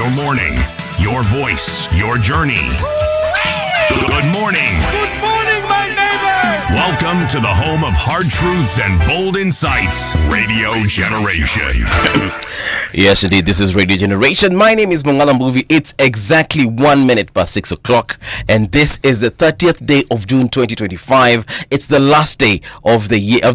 Your morning, your voice, your journey. Good morning. Good morning, my neighbor. Welcome to the home of hard truths and bold insights, Radio Generation. Yes, indeed, this is Radio Generation. My name is Mungala Mbuvi. It's exactly 1 minute past 6 o'clock, and this is the 30th day of June 2025. It's the last day of the year.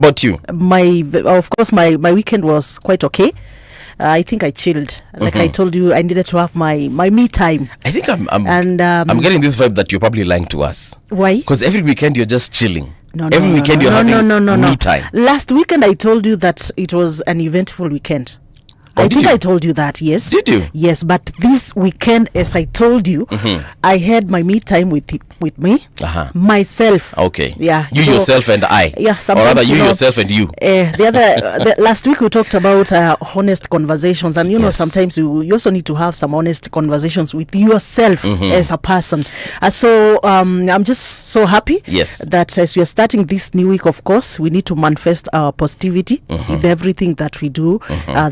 About you? Of course, my weekend was quite okay. I think I chilled. Like I told you, I needed to have my me time. I think I'm getting this vibe that you're probably lying to us. Why? Because every weekend you're just chilling. Every weekend you're having me time. Last weekend I told you that it was an eventful weekend. Oh, I think I told you that, yes. Did you? Yes, but this weekend, as I told you, I had my me time with me, myself. Okay. Yeah. You yourself and I. Yeah, sometimes. Or rather, you yourself and you. Last week we talked about honest conversations, and sometimes you also need to have some honest conversations with yourself as a person. So I'm just so happy that as we are starting this new week, of course, we need to manifest our positivity in everything that we do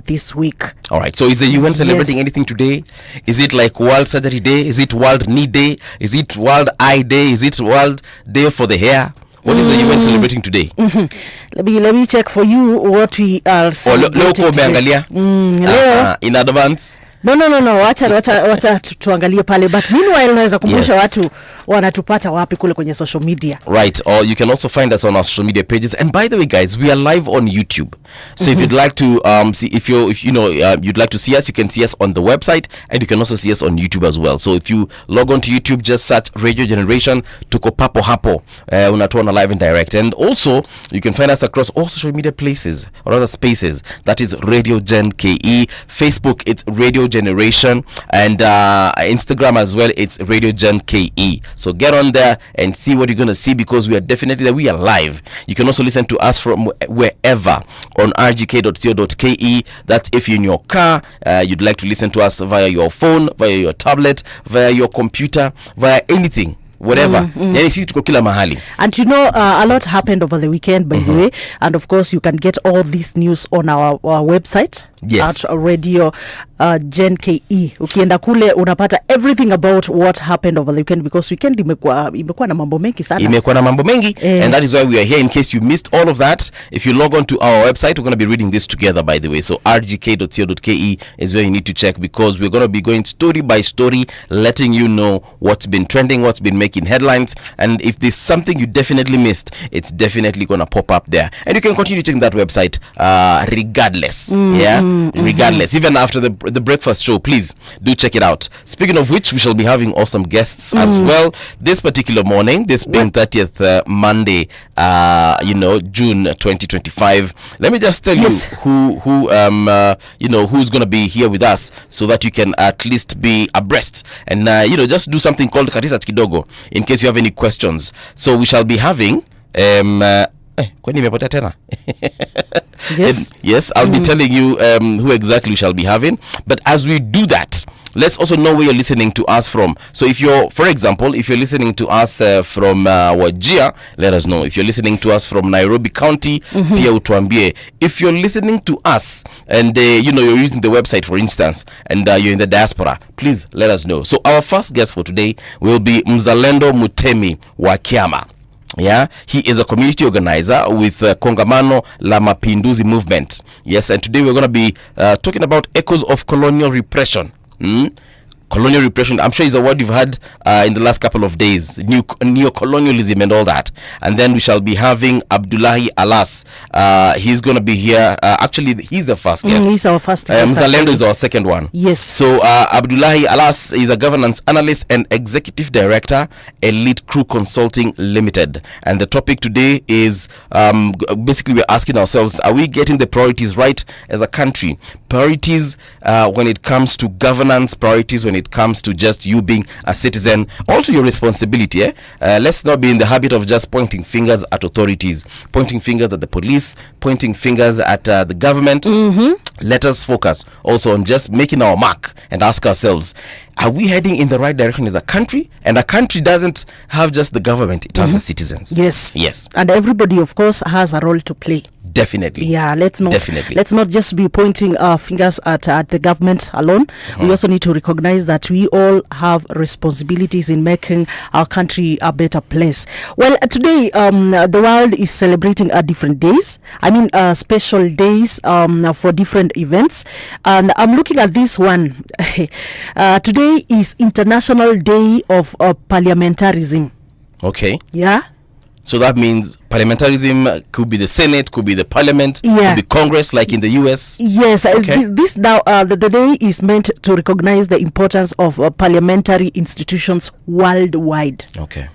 this week. All right. So is the UN celebrating anything today? Is it like World Surgery Day? Is it World Knee Day? Is it World Eye Day? Is it World Day for the Hair? What is the UN celebrating today? Let me check for you what we are celebrating today. In advance. No. Wacha tuangalie pale, but meanwhile naweza kumbusha watu wanatupata wapi kule kwenye social media. Right, or you can also find us on our social media pages. And by the way, guys, we are live on YouTube. So if you'd like to see, if you'd like to see us, you can see us on the website, and you can also see us on YouTube as well. So if you log on to YouTube, just search Radio Generation, tuko papo hapo, unatuona live and direct. And also you can find us across all social media places or other spaces. That is Radio Gen KE. Facebook, it's Radio Generation, and Instagram as well, it's Radio Gen KE. So get on there and see what you're going to see, because we are definitely there. We are live. You can also listen to us from wherever on rgk.co.ke. That's if you're in your car, you'd like to listen to us via your phone, via your tablet, via your computer, via anything. Whatever. And a lot happened over the weekend, by the way, and of course you can get all this news on our website. Yes. At Radio Gen KE. Ukienda kule unapata everything about what happened over the weekend, because weekend imekuwa na mambo mengi sana. And that is why we are here, in case you missed all of that. If you log on to our website, we're going to be reading this together, by the way. So rgk.co.ke is where you need to check, because we're going to be going story by story, letting you know what's been trending, what's been making headlines, and if there's something you definitely missed, it's definitely going to pop up there. And you can continue checking that website regardless. Regardless, even after the breakfast show, please do check it out. Speaking of which, we shall be having awesome guests as well this particular morning, this being 30th Monday, June 2025. Let me just tell you who's going to be here with us, so that you can at least be abreast and just do something called Garissa kidogo in case you have any questions. So we shall be having Yes, I'll be telling you who exactly we shall be having. But as we do that, let's also know where you're listening to us from. So if you're, for example, if you're listening to us from Wajir, let us know. If you're listening to us from Nairobi County, pia utuambie. If you're listening to us and you're using the website, for instance, and you're in the diaspora, please let us know. So our first guest for today will be Mzalendo Mutemi wa Kiama. Yeah, he is a community organizer with Kongamano la Mapinduzi movement. Yes, and today we're going to be talking about echoes of colonial repression. Colonial repression, I'm sure is a word you've heard in the last couple of days. Neo-colonialism and all that. And then we shall be having Abdullahi Alas. He's going to be here. Actually, he's the first guest. He's our first guest. Mzalendo is our second one. Yes. So Abdullahi Alas is a governance analyst and executive director, Elite Crew Consulting Limited. And the topic today is basically we're asking ourselves, are we getting the priorities right as a country? Priorities when it comes to governance, priorities when it comes to just you being a citizen, also your responsibility. Let's not be in the habit of just pointing fingers at authorities, pointing fingers at the police, pointing fingers at the government. Let us focus also on just making our mark and ask ourselves, are we heading in the right direction as a country? And a country doesn't have just the government, it has the citizens. Yes. And everybody, of course, has a role to play. Definitely. Yeah, let's not just be pointing our fingers at the government alone. We also need to recognize that we all have responsibilities in making our country a better place. Well, today the world is celebrating different days. I mean, special days for different events. And I'm looking at this one. Today is International Day of Parliamentarism. Okay. Yeah. So that means parliamentarism could be the Senate, could be the Parliament, could be Congress, like in the US. Yes, okay. This now the day is meant to recognize the importance of parliamentary institutions worldwide. Okay.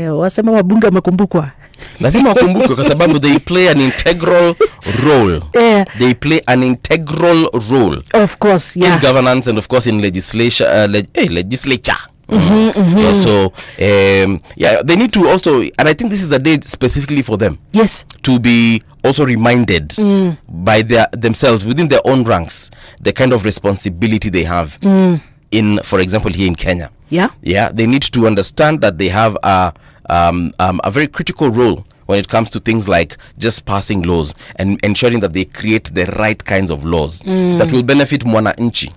Wasema wabunge wamekumbukwa. Lazima wakumbukwe kwa sababu they play an integral role. They play an integral role. Of course, yeah. In governance and of course in legislature. So they need to also, and I think this is a day specifically for them. Yes. To be also reminded by themselves within their own ranks the kind of responsibility they have in, for example, here in Kenya. Yeah. They need to understand that they have a very critical role when it comes to things like just passing laws and ensuring that they create the right kinds of laws that will benefit mwananchi.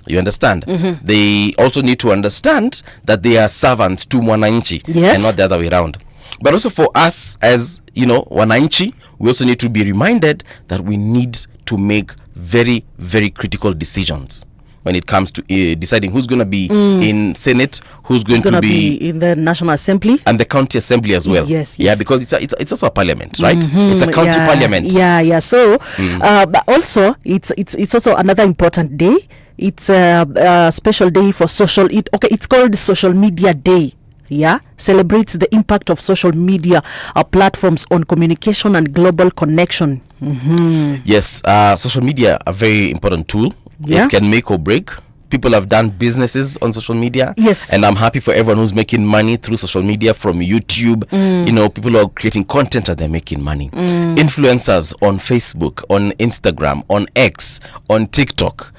You understand? They also need to understand that they are servants to mwananchi and not the other way around. But also for us as, wananchi, we also need to be reminded that we need to make very, very critical decisions when it comes to deciding who's going to be in Senate, who's going to be in the National Assembly and the County Assembly as well. Yes. Yeah, because it's also a parliament, right? It's a county parliament. Yeah. So, but also it's also another important day. It's a special day for social. It's called Social Media Day. Yeah, celebrates the impact of social media platforms on communication and global connection. Yes, social media a very important tool. Yeah. It can make or break. People have done businesses on social media. Yes. And I'm happy for everyone who's making money through social media, from YouTube. People who are creating content and they're making money. Influencers on Facebook, on Instagram, on X, on TikTok.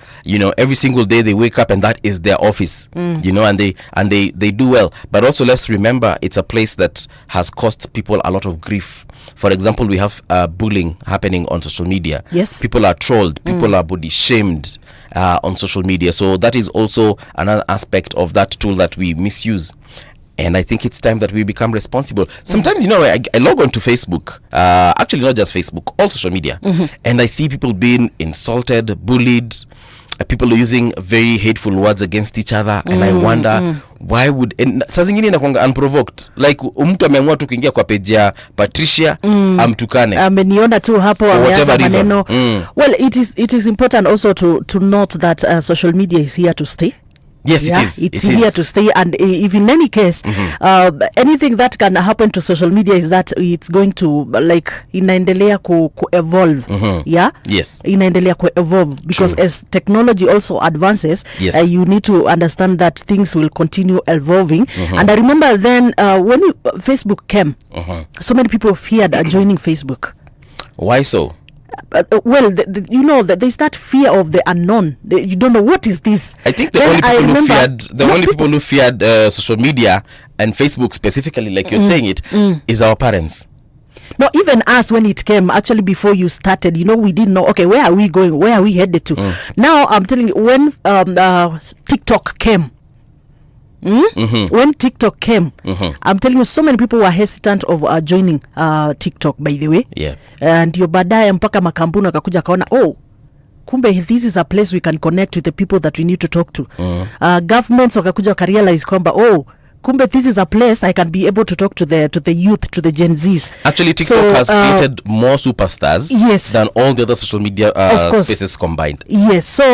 Every single day they wake up and that is their office. And they do well. But also let's remember it's a place that has cost people a lot of grief. For example, we have bullying happening on social media. Yes. People are trolled. People are body shamed on social media. So that is also another aspect of that tool that we misuse. And I think it's time that we become responsible. Sometimes, I log on to Facebook. Actually, not just Facebook, all social media. And I see people being insulted, bullied. People are using very hateful words against each other, and I wonder why would, saa zingine inakuanga unprovoked, like mtu ameamua tu kuingia kwa page ya Triciah amtukane, ameniona tu hapo ameanza maneno. Well, it is important also to note that social media is here to stay. Yes, yeah, it's here to stay, and if in any case anything that can happen to social media is that it's going to inaendelea ku evolve. Yeah, yes, inaendelea ku evolve because as technology also advances, you need to understand that things will continue evolving. And I remember then when Facebook came, so many people feared joining Facebook. Why so? Well, there's that fear of the unknown. You don't know what is this. I think the only people who feared social media and Facebook specifically, like you're saying it, is our parents. No, even us when it came, actually before you started, we didn't know, okay, where are we going? Where are we headed to? Now, I'm telling you, when TikTok came, when TikTok came, I'm telling you, so many people were hesitant of joining TikTok, by the way. Yeah. And ndio baadaye mpaka makampuni akakuja kaona, kumbe this is a place we can connect with the people that we need to talk to. Governments wakakuja wakarealize kwamba kumbe this is a place I can be able to talk to the youth, to the Gen Zs. Actually, TikTok has created more superstars than all the other social media spaces combined. Yes, so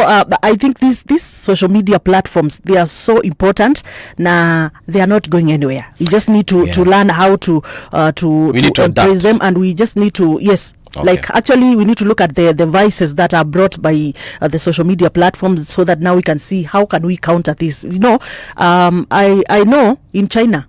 I think these social media platforms, they are so important. They are not going anywhere. We just need to learn how to embrace them, and we just need to Okay. Like actually we need to look at the vices that are brought by the social media platforms, so that now we can see how can we counter this. I know in China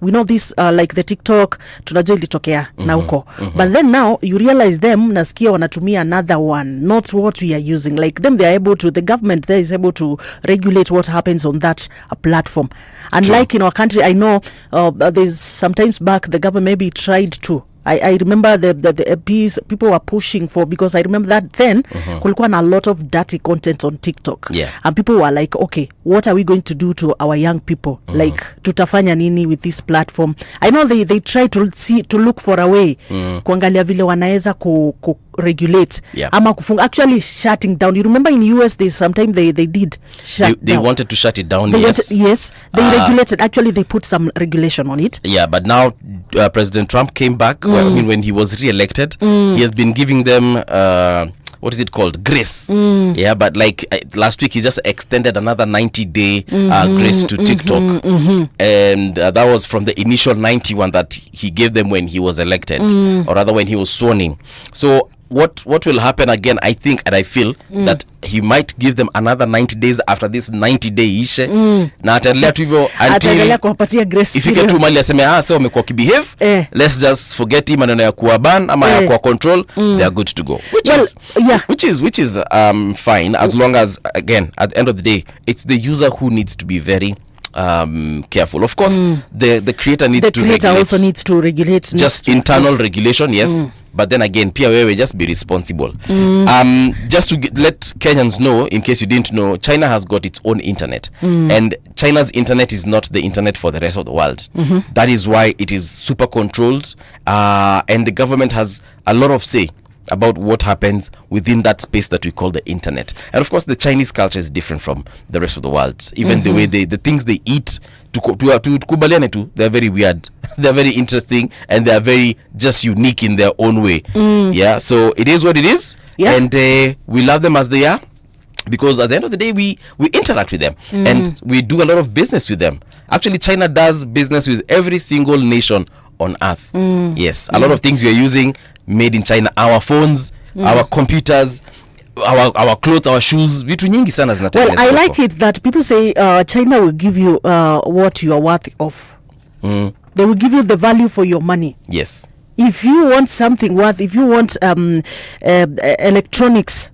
we know this like the TikTok tunajua ilitokea na huko, but then now you realize them nasikia wanatumia another one, not what we are using. Like them, they are able to, the government there is able to regulate what happens on that platform. And like in our country, I know there's sometimes back the government maybe tried to, I remember the MPs, people were pushing for, because I remember that then kulikuwa na a lot of dirty content on TikTok, and people were like, okay, what are we going to do to our young people? Like tutafanya nini with this platform? I know they try to look for a way kuangalia vile wanaweza ku regulate ama kufunga, actually shutting down. You remember in US sometimes they did shut down. They wanted to shut it down. They regulated. Actually they put some regulation on it. But now President Trump came back. When he was re-elected, he has been giving them what is it called, grace. But like last week he just extended another 90-day grace to TikTok, and that was from the initial 91 that he gave them when he was elected, or rather when he was sworn in. So what will happen again, I think, and I feel that he might give them another 90 days after this 90-day ishe, na ataendelea tu hivyo until kuwapatia grace ifike tu mali aseme so wamekuwa kibehave, let's just forget him, maneno ya kuwa ban ama ya kuwa control, they are good to go, which is fine, as long as, again, at the end of the day, it's the user who needs to be very careful. Of course, the creator needs to regulate. The creator also needs to regulate. Just internal regulation, yes. But then again, pia wewe just be responsible. Just to let Kenyans know, in case you didn't know, China has got its own internet. And China's internet is not the internet for the rest of the world. That is why it is super controlled. And the government has a lot of say about what happens within that space that we call the internet. And of course, the Chinese culture is different from the rest of the world. Even the way the things they eat, they're very weird. They're very interesting, and they're very just unique in their own way. So it is what it is. And we love them as they are, because at the end of the day, we interact with them, and we do a lot of business with them. Actually, China does business with every single nation on earth. Yes, a lot of things we are using made in China. Our phones, our computers, our clothes, our shoes, vitu nyingi sana zinatengenezwa. Well, I like it that people say China will give you what you are worth of. They will give you the value for your money. Yes. If you want something worth, if you want electronics,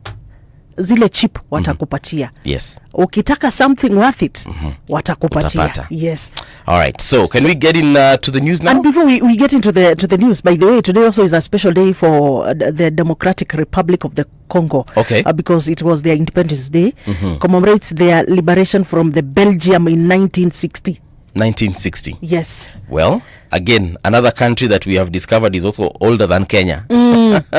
zile chip watakupatia. Yes. Ukitaka something worth it, watakupatia. Utapata. Yes. All right. So can we get in to the news now? And before we get into the news, by the way, today also is a special day for the Democratic Republic of the Congo. Okay. Because it was their Independence Day. Commemorates their liberation from the Belgium in 1960. 1960. Yes. Well, again, another country that we have discovered is also older than Kenya.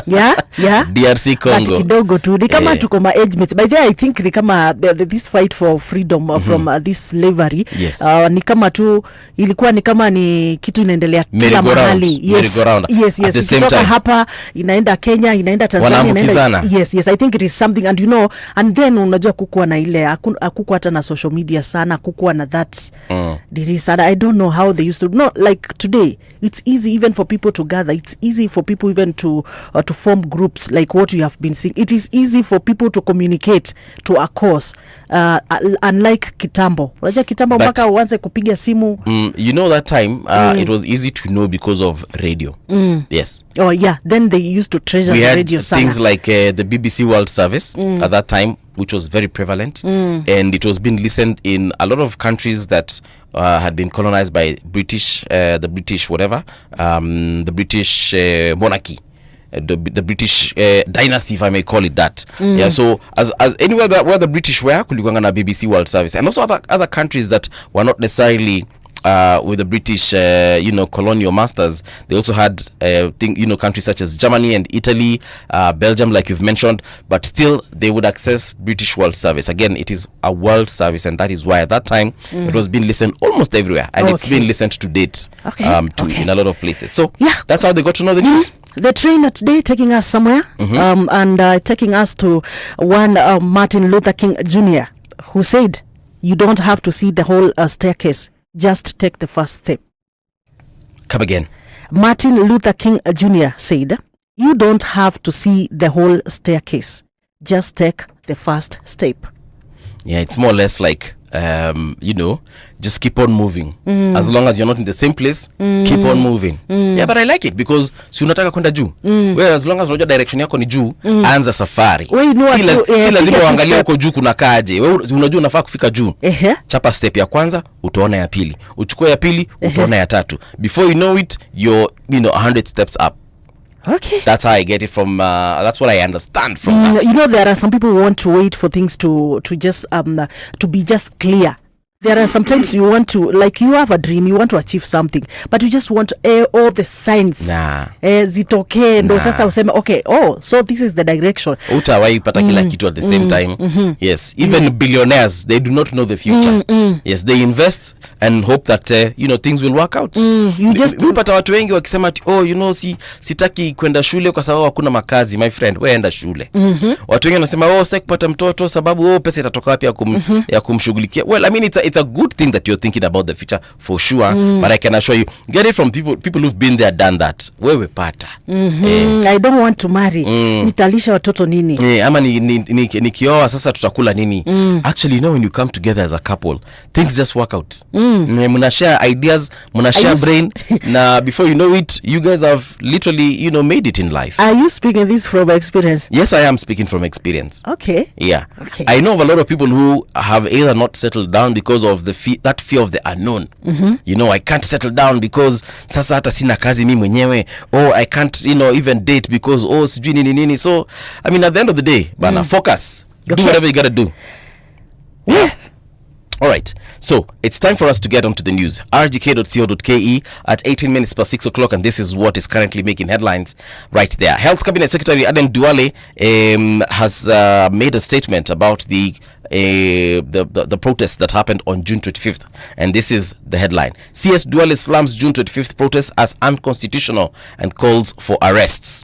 Yeah. DRC Congo. But kidogo tu. Ni kama tuko ma age mates. By the way, I think ni kama this fight for freedom from this slavery. Yes. Ni kama tu, ilikuwa ni kama ni kitu inaendelea kila mahali. Yes. Ikitoka hapa, inaenda Kenya, inaenda Tanzania, inaenda. Yes. I think it is something, and and then unajua kukuwa na ile, hakukuwa hata na social media sana, kukuwa na that. I don't know how they used to. No, like today, it's easy even for people to gather. It's easy for people even to form groups like what we have been seeing. It is easy for people to communicate to a cause, unlike kitambo. Unajua kitambo mpaka uanze kupiga simu. You know that time it was easy to know because of radio. Yes. Oh yeah, then they used to treasure the radio. We had things like the BBC World Service at that time, which was very prevalent, and it was being listened in a lot of countries that had been colonized by the British monarchy, the British dynasty, if I may call it that. So as anywhere where the British were, kulikuwa na BBC World Service, and also other countries that were not necessarily with the British, colonial masters, they also had, countries such as Germany and Italy, Belgium, like you've mentioned, but still they would access British World Service. Again, it is a world service, and that is why at that time it was being listened almost everywhere, and it's been listened to date in a lot of places. So that's how they got to know the news. The train today taking us somewhere, and taking us to one Martin Luther King Jr., who said, you don't have to see the whole staircase, just take the first step. Come again. Martin Luther King Jr. said, you don't have to see the whole staircase, just take the first step. Yeah, it's more or less like, just keep on moving. As long as you're not in the same place, keep on moving. Yeah, but I like it because si unataka kwenda juu. Where as long as unajua direction yako ni juu, anza safari. Si lazima uangalie uko juu kuna kaje. Wewe unajua unafaa kufika juu. Chapa step ya kwanza, utaona ya pili. Uchukue ya pili, utaona ya tatu. Before you know it, you're 100 steps up. Okay. That's how I get it from, that's what I understand from that. You know, there are some people who want to wait for things to just, to be just clear. There are sometimes you want to, like you have a dream, you want to achieve something, but you just want all the signs. Zitoke, ndo sasa useme, okay, so this is the direction. Utawai pata kila kitu at the same time. Yes, even billionaires, they do not know the future. Yes, they invest and hope that, things will work out. You just pata watu wengi wakisema ati, sitaki kwenda shule kwa sababu hakuna makazi. My friend, wewe enda shule. Watu wengi wanasema, sitaki kupata mtoto sababu pesa itatoka wapi ya kumshughulikia. Well, I mean, it's a good thing that you're thinking about the future for sure, but I can assure you, get it from people who've been there, done that. Wewe pata. I don't want to marry. Nitalisha watoto nini? Ama nikioa sasa tutakula nini? Actually, when you come together as a couple, things just work out. Muna share ideas, muna share brain. Na before you know it, you guys have literally, made it in life. Are you speaking this from experience? Yes, I am speaking from experience. Okay. Yeah. Okay. I know of a lot of people who have either not settled down because of that fear of the unknown. I can't settle down because sasa hata sina kazi mimi mwenyewe, or I can't even date because sijui nini. So I mean, at the end of the day, bana, focus. Do whatever you gotta do. Yeah. All right, so it's time for us to get onto the news. rgk.co.ke at 18 minutes past 6 o'clock, and this is what is currently making headlines right there. Health Cabinet Secretary Aden Duale has made a statement about the protests that happened on June 25th, and this is the headline. CS Duale slams June 25th protests as unconstitutional and calls for arrests.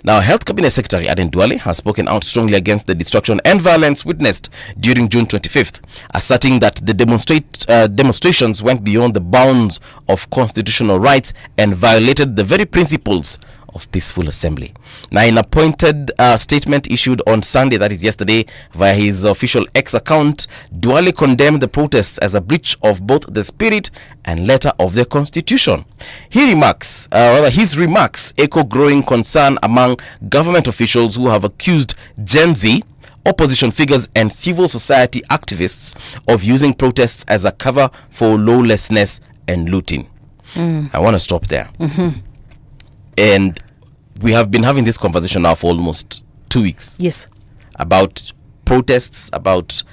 Now, Health Cabinet Secretary Aden Duale has spoken out strongly against the destruction and violence witnessed during June 25th, asserting that the demonstrations went beyond the bounds of constitutional rights and violated the very principles of peaceful assembly. Now, in a pointed statement issued on Sunday, that is yesterday, via his official X account, Duale condemned the protests as a breach of both the spirit and letter of the constitution. His remarks echo growing concern among government officials who have accused Gen Z, opposition figures and civil society activists of using protests as a cover for lawlessness and looting. I want to stop there. And we have been having this conversation now for almost 2 weeks. Yes. About protests, about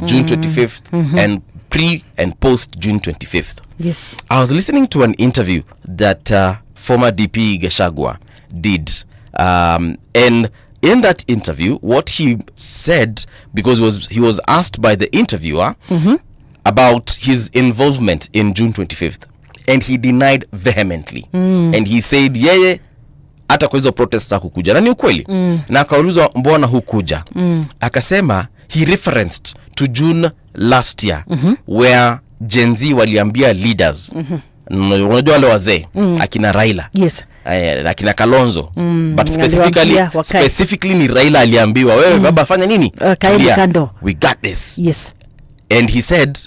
June 25th and pre and post June 25th. Yes. I was listening to an interview that former DP Gachagua did. And in that interview, what he said, because he was asked by the interviewer about his involvement in June 25th. And he denied vehemently. And he said, hata kwa hizo protests hakukuja. Na ni ukweli. Na akaulizwa mbona hukuja. Akasema, he referenced to June last year, where Gen Z waliambia leaders, unajua wale wazee, akina Raila, akina Kalonzo, but specifically ni Raila aliambiwa, wewe baba fanya nini? We got this. Yes. And he said,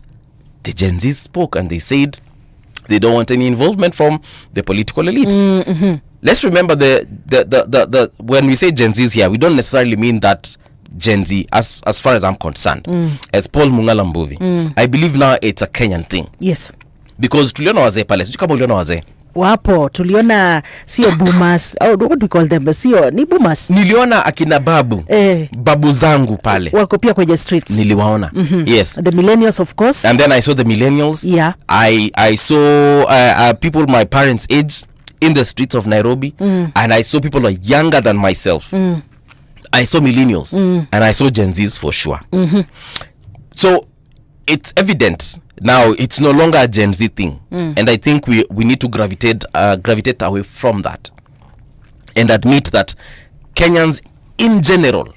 the Gen Z spoke and they said, they don't want any involvement from the political elite. Let's remember the when we say Gen Z's here, we don't necessarily mean that Gen Z, as far as I'm concerned, as Paul Mungala Mbuvi. I believe now it's a Kenyan thing. Yes. Because tuliona wazee pale, sijui kama uliona wazee. Wapo tuliona sio boomers au what do we call them, sio ni boomers. Niliona akina babu zangu pale wako pia kwenye streets, niliwaona. Yes, the millennials of course, and then I saw the millennials. Yeah, I saw people my parents' age in the streets of Nairobi, and I saw people who are younger than myself. I saw millennials, and I saw Gen Zs for sure. So it's evident now it's no longer a Gen Z thing, and I think we need to gravitate away from that and admit that Kenyans in general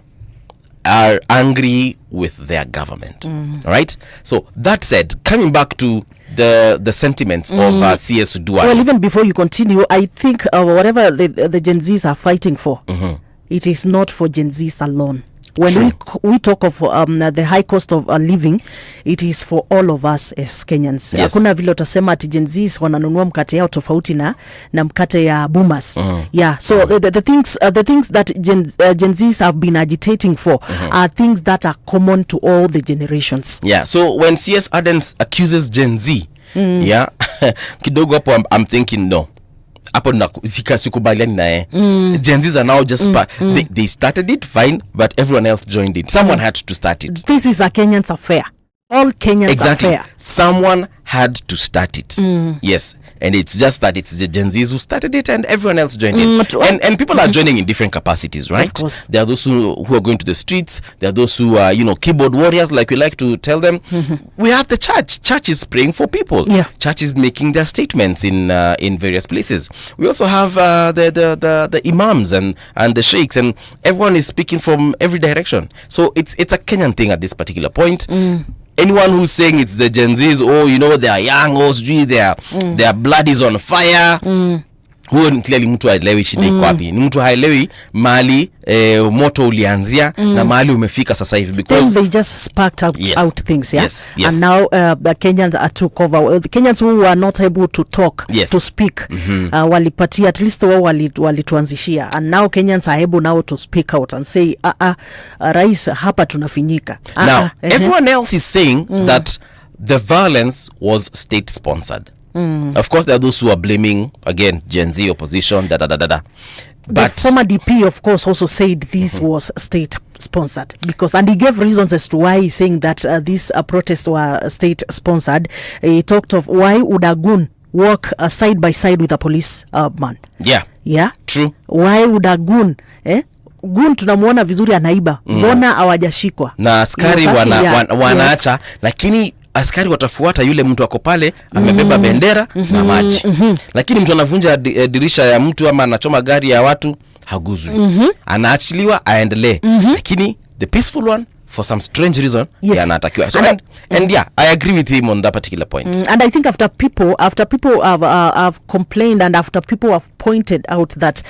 are angry with their government. Right? So that said, coming back to the sentiments of CS Duale. Well, even before you continue, I think whatever the Gen Zs are fighting for, it is not for Gen Zs alone. When we talk of the high cost of living, it is for all of us as Kenyans. Yes. Hakuna vile utasema ati Gen Zs wananunua mkate yao tofauti na mkate ya boomers. Yeah, so the things that Gen Zs have been agitating for are things that are common to all the generations. Yeah, so when CS Adams accuses Gen Z, yeah, kidogo hapo I'm thinking no. Hapo sikubaliani naye. Gen Zs are now just they started it fine, but everyone else joined it. Someone had to start it. This is a Kenyan's affair. All Kenyans affair. Someone had to start it. Yes, and it's just that it's the Gen Zs who started it and everyone else joined it. And people are joining in different capacities, right? Of course. There are those who are going to the streets. There are those who are, keyboard warriors, like we like to tell them. We have the church. Church is praying for people. Yeah. Church is making their statements in various places. We also have the imams and the sheikhs, and everyone is speaking from every direction. So it's a Kenyan thing at this particular point. Anyone who's saying it's the Gen Zs, they are young, their blood is on fire, huyo ni clearly mtu haelewi shida iko wapi. Ni mtu haelewi mahali moto ulianzia na mahali umefika sasa hivi, because they just sparked out things, yeah. Yes. And now the Kenyans are took over. The Kenyans who were not able to talk, to speak, walipatia at least wao walituanzishia, and now Kenyans are able now to speak out and say rais hapa tunafinyika. Now everyone else is saying that the violence was state sponsored. Of course, there are those who are blaming, again, Gen Z opposition, But the former DP, of course, also said this was state-sponsored, and he gave reasons as to why he's saying that these protests were state-sponsored. He talked of why would a goon walk side by side with a police man? Yeah. True. Why would a goon, goon tunamuona vizuri anaiba, mbona hawajashikwa? Na askari wanaacha, lakini askari watafuata yule mtu ako pale amebeba bendera na maji. Lakini mtu anavunja dirisha ya mtu ama anachoma gari ya watu, haguzwi. Anaachiliwa aendelee. Lakini the peaceful one, for some strange reason, anatakiwa. So and yeah, I agree with him on that particular point. And I think after people have complained, and after people have pointed out that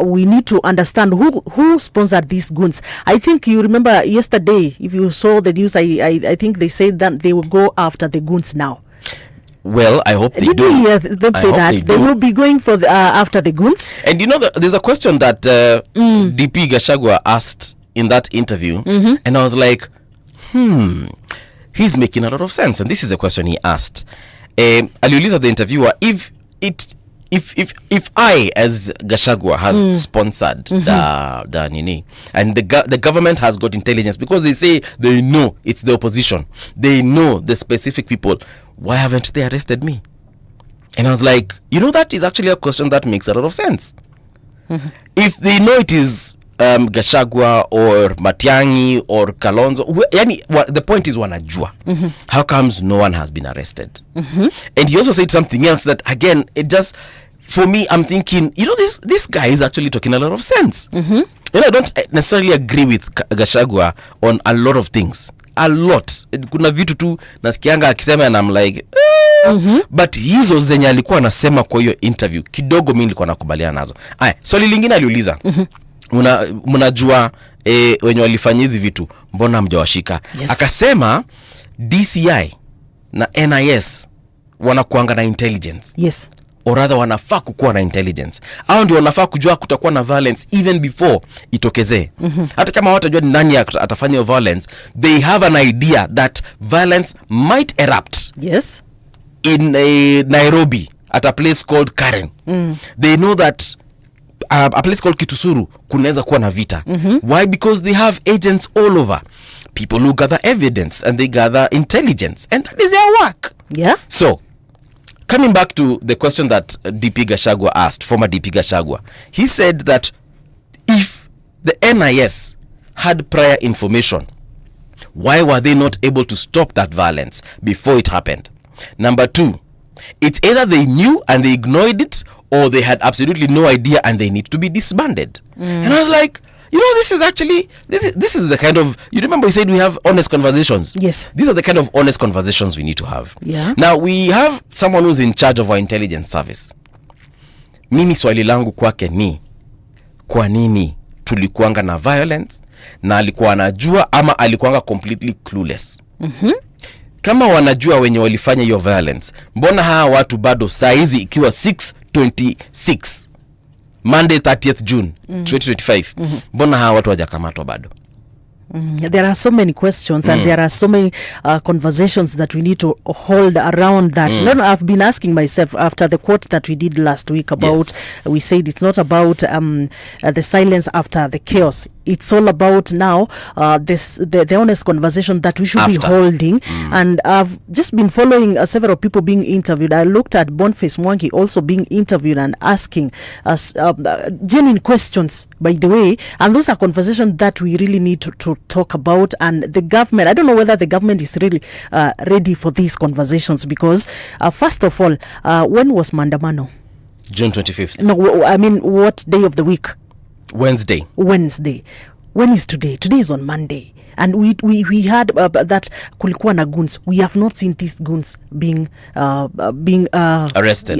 we need to understand who sponsored these goons. I think you remember yesterday, if you saw the news, I think they said that they will go after the goons now. Well, I hope they do. Did you hear them say that they will be going for after the goons? And there's a question that DP Gachagua asked in that interview, and I was like, he's making a lot of sense. And this is a question he asked. Aliuliza the interviewer, if I as Gachagua has sponsored the Nini, and the government has got intelligence, because they say they know it's the opposition, they know the specific people, why haven't they arrested me? And I was like, that is actually a question that makes a lot of sense. If they know it is Gachagua or Matiang'i or Kalonzo, the point is wanajua. How comes no one has been arrested? And he also said something else that, again, it just, for me, I'm thinking, this guy is actually talking a lot of sense. I don't necessarily agree with Gachagua on a lot of things. A lot. Kuna vitu tu nasikianga akisema and I'm like, but hizo zenye alikuwa anasema kwa hiyo interview, kidogo mimi nilikuwa nakubaliana nazo. Swali lingine aliuliza, mnajua wenye walifanya hizi vitu, mbona mjawashika? Akasema DCI na NIS wanakuanga na intelligence. Or rather wanafaa kukuwa na intelligence. Hao ndio wanafaa kujua kutakuwa na violence even before itokezee. Hata kama hawatajua ni nani atafanya violence, they have an idea that violence might erupt in Nairobi at a place called Karen. They know that a place called Kitusuru kunaweza kuwa na vita. Why? Because they have agents all over, people who gather evidence and they gather intelligence, and that is their work. Yeah. So coming back to the question that DP Gachagua asked, former DP Gachagua, he said that if the NIS had prior information, why were they not able to stop that violence before it happened? Number two, it's either they knew and they ignored it, or they had absolutely no idea and they need to be disbanded. And I was like, this is actually, this is the kind of, you remember we said we have honest conversations? Yes. These are the kind of honest conversations we need to have. Yeah. Now we have someone who's in charge of our intelligence service. Mimi swali langu kwake ni, kwa nini tulikuanga na violence na alikuwa anajua ama alikuanga completely clueless? Kama wanajua wenye walifanya hiyo violence, mbona hawa watu bado saizi ikiwa 6:26 Monday 30th June 2025, mbona hawa watu hawajakamatwa bado? There are so many questions and there are so many conversations that we need to hold around that. I've been asking myself after the quote that we did last week about, we said it's not about the silence after the chaos. It's all about now the honest conversation that we should be holding. And I've just been following several people being interviewed. I looked at Boniface Mwangi also being interviewed and asking us genuine questions, by the way. And those are conversations that we really need to talk about. And the government, I don't know whether the government is really ready for these conversations, because first of all, when was Mandamano? June 25th. No, I mean, what day of the week? Wednesday. When is today? Today is on Monday. And we had that kulikuwa na goons. We have not seen these goons being arrested.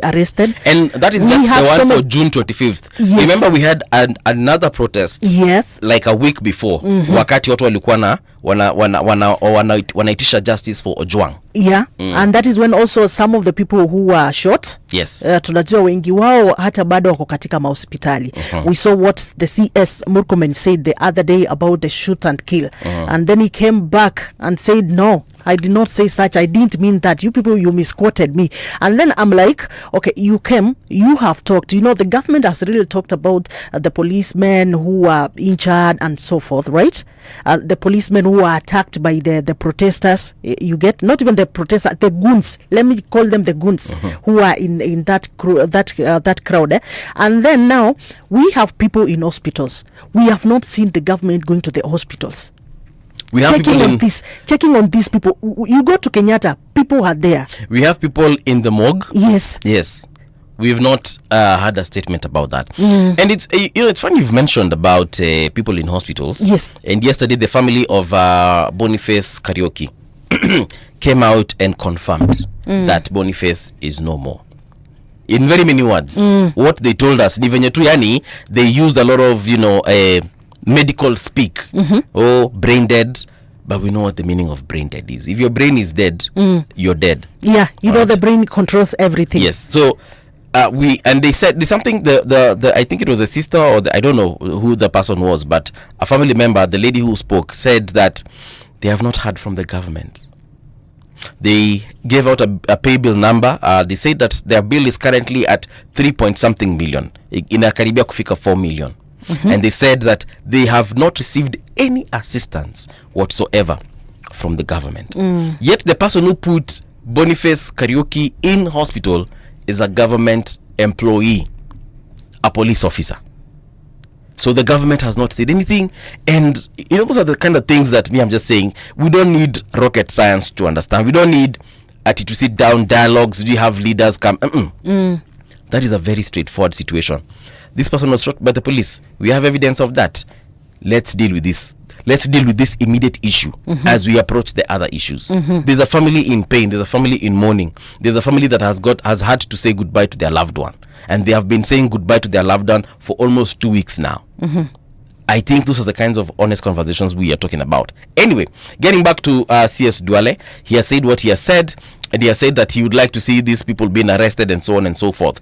And that is just the one for June 25th. Yes. Remember we had another protest. Yes. Like a week before. Wakati watu walikuwa na wanaitisha justice for Ojwang. Yeah. And that is when also some of the people who were shot. Yes. Tunajua wengi wao hata bado wako katika mahospitali. We saw what the CS Murkomen said the other day about the shoot and kill. And then he came back and said, no, I did not say such. I didn't mean that. You people, you misquoted me. And then I'm like, okay, you came, you have talked. The government has really talked about the policemen who are injured and so forth, right? The policemen who are attacked by the protesters. You get, not even the protesters, the goons. Let me call them the goons who are in that crowd. And then now we have people in hospitals. We have not seen the government going to the hospitals. We have checking on these people. You go to Kenyatta, people are there. We have people in the morgue. Yes. We've not had a statement about that. And it's it's funny you've mentioned about people in hospitals. Yes. And yesterday the family of Boniface Karaoke came out and confirmed that Boniface is no more. In very many words, what they told us, they used a lot of medical speak. Oh, brain dead. But we know what the meaning of brain dead is. If your brain is dead, you're dead. Yeah, know the brain controls everything. Yes. So they said there's something the I think it was a sister or I don't know who the person was, but a family member, the lady who spoke, said that they have not heard from the government. They gave out a pay bill number. They said that their bill is currently at 3.something million. Inakaribia kufika 4 million. And they said that they have not received any assistance whatsoever from the government. Yet the person who put Boniface Karaoke in hospital is a government employee, a police officer. So the government has not said anything. And those are the kind of things that I'm just saying, we don't need rocket science to understand. We don't need to sit down dialogues. Do you have leaders come? That is a very straightforward situation. This person was shot by the police. We have evidence of that. Let's deal with this. Let's deal with this immediate issue as we approach the other issues. There's a family in pain. There's a family in mourning. There's a family that has had to say goodbye to their loved one. And they have been saying goodbye to their loved one for almost 2 weeks now. I think those are the kinds of honest conversations we are talking about. Anyway, getting back to CS Duale, he has said what he has said. And he has said that he would like to see these people being arrested and so on and so forth.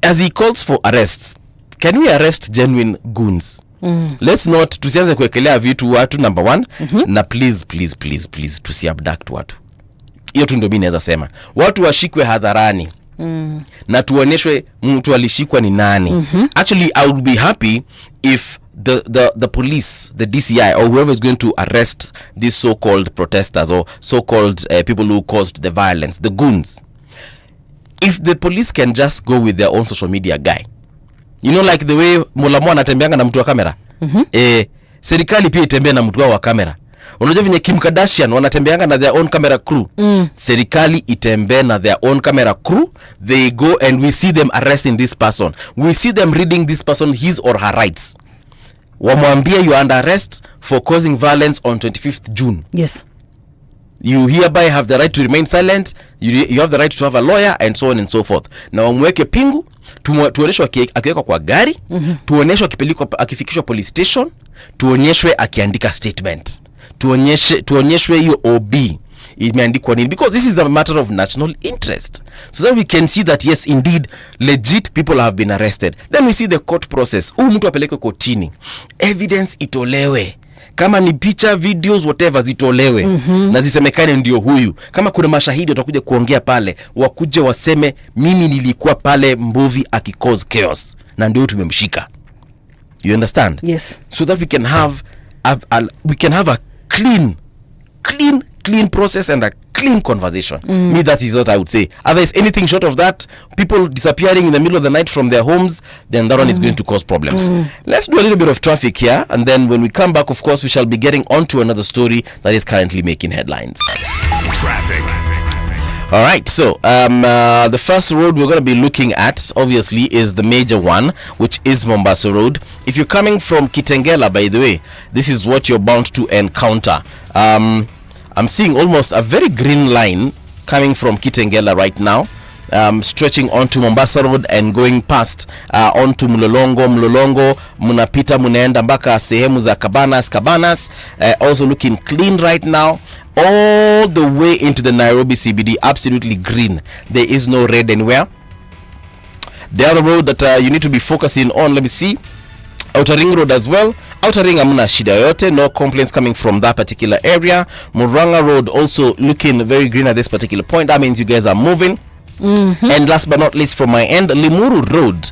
As he calls for arrests, can we arrest genuine goons? Let's not tusianze kuwekelea vitu watu number one. Na please tusiabduct watu. Hiyo tu ndio mimi naweza sema. Watu washikwe hadharani na tuoneshwe mtu alishikwa ni nani. Actually, I would be happy if the police, the DCI, or whoever is going to arrest these so-called protesters or so-called people who caused the violence, the goons, if the police can just go with their own social media guy, you know, like the way Mulamo anatembeanga na mtu wa kamera, serikali pia itembea na mtu wa kamera. Unajua venye Kim Kardashian wanatembeanga na their own camera crew, serikali itembea na their own camera crew. They go and we see them arresting this person, we see them reading this person his or her rights. Wamwambia you are under arrest for causing violence on 25th June. Yes. You hereby have the right to remain silent. You have the right to have a lawyer and so on and so forth. Na wamweke pingu, tuoneshwe akiwekwa kwa gari, tuoneshwe akifikishwa police station, tuonyeshwe akiandika statement. Tuonyeshwe hiyo OB imeandikwa nini, because this is a matter of national interest, so that we can see that yes indeed legit people have been arrested. Then we see the court process. Mtu apelekwe kotini, evidence itolewe, kama ni picha, videos, whatever zitolewe, na zisemekane ndio huyu. Kama kuna mashahidi watakuja kuongea pale, wakuje waseme mimi nilikuwa pale Mbuvi akicause chaos na ndio tumemshika. You understand? Yes. So that we can have a clean process and a clean conversation. Me, that is what I would say. Otherwise, anything short of that, people disappearing in the middle of the night from their homes, then that one is going to cause problems. Let's do a little bit of traffic here, and then when we come back, of course, we shall be getting onto another story that is currently making headlines. Traffic. All right, so the first road we're going to be looking at, obviously, is the major one, which is Mombasa Road. If you're coming from Kitengela, by the way, this is what you're bound to encounter. I'm seeing almost a very green line coming from Kitengela right now, stretching onto Mombasa Road and going past onto Mlolongo, munapita munaenda mpaka sehemu za Cabanas, also looking clean right now. All the way into the Nairobi CBD, absolutely green. There is no red anywhere. The other road that you need to be focusing on, let me see, Outer Ring Road as well. Outer Ring amuna shida yote, no complaints coming from that particular area. Murang'a Road also looking very green at this particular point. That means you guys are moving. And last but not least from my end, Limuru Road,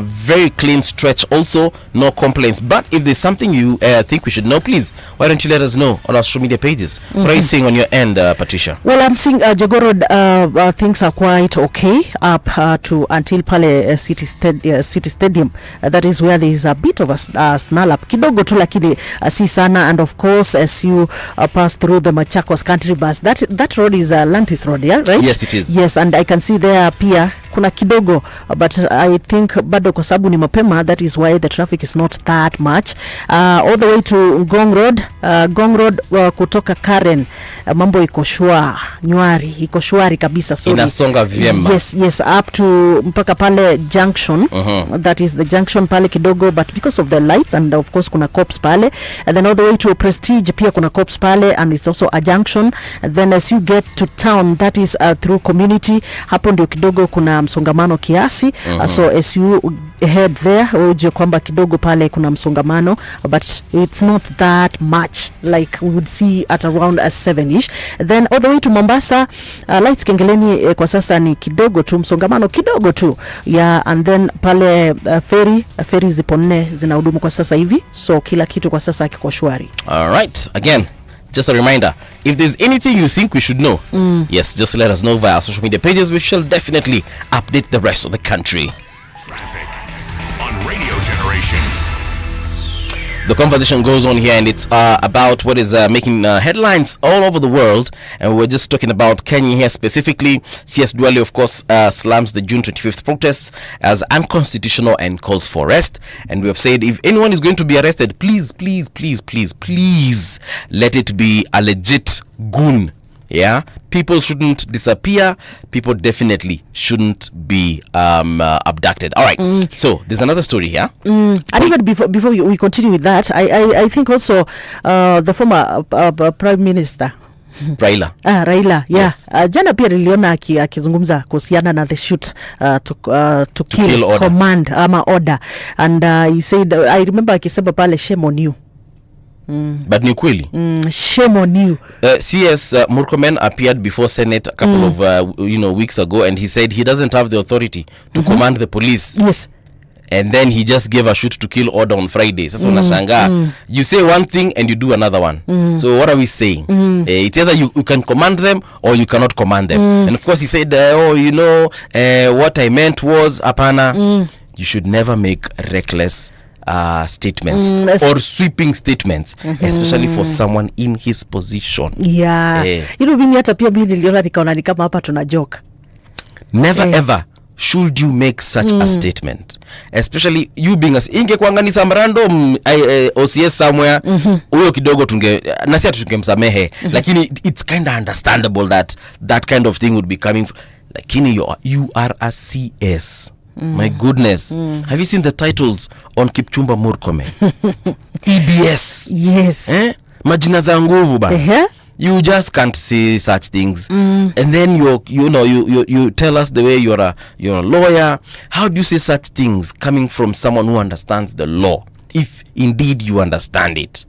very clean stretch also, no complaints. But if there's something you think we should know, please, why don't you let us know on our social media pages? What are you seeing on your end, Patricia? Well, I'm seeing Jogoo Road, things are quite okay up to until Pale City Stadium. That is where there is a bit of a snarl up. Kidogo tu lakini si sana. And of course, as you pass through the Machakos Country Bus, that road is Lantis Road, yeah, right? Yes, it is. Yes, and I can see there pia kuna kidogo, but I think bado kwa sababu ni mapema, that is why the traffic is not that much. All the way to Ngong Road, kutoka Karen, mambo iko shwari kabisa. Sorry. Inasonga vyema. Yes, up to mpaka pale junction. That is the junction pale kidogo, but because of the lights and of course kuna cops pale, and then all the way to Prestige pia kuna cops pale, and it's also a junction. And then as you get to town, that is through Community, hapo ndio kidogo kuna msongamano kiasi. So as you head there, ujue kwamba kidogo pale kuna msongamano, but it's not that much like we would see at around 7ish. Then all the way to Mombasa, lights Kengeleni kwa sasa ni kidogo tu, msongamano kidogo tu. Yeah, and then pale ferry zipo 4 zinahudumu kwa sasa hivi, so kila kitu kwa sasa kiko shwari. All right, again, just a reminder, if there's anything you think we should know, yes, just let us know via our social media pages. We shall definitely update the rest of the country. Traffic on Radio Generation. The conversation goes on here, and it's about what is making headlines all over the world. And we're just talking about Kenya here specifically. CS Duale, of course, slams the June 25th protests as unconstitutional and calls for arrest. And we have said if anyone is going to be arrested, please let it be a legit goon. Yeah, people shouldn't disappear. People definitely shouldn't be abducted. All right. So there's another story here. And even before we continue with that, I think also the former Prime Minister Raila. Raila, yeah. Yes. Jana pia niliona akizungumza kuhusiana na the shoot to kill order. Command ama order, and he said, I remember akisema pale shame on you. But ni kweli. Shame on you. CS Murkomen appeared before Senate a couple of weeks ago, and he said he doesn't have the authority to command the police. Yes. And then he just gave a shoot to kill order on Friday. Sasa unashangaa. You say one thing and you do another one. So what are we saying? It's either you can command them or you cannot command them. And of course he said, what I meant was, apana, you should never make reckless statements or sweeping statements, especially for someone in his position. Mimi hata pia mimi niliona nikaona ni kama hapa tuna joke. Never ever should you make such a statement, especially you being ingekuanga ni some random OCS somewhere, huyo kidogo na si tungemsamehe, lakini it's kind of understandable that kind of thing would be coming, lakini you are a CS. My goodness. Have you seen the titles on Kipchumba Murkomen? EBS. Yes. Majina za nguvu bana. You just can't say such things. And then you tell us the way you're a lawyer. How do you say such things coming from someone who understands the law, if indeed you understand it?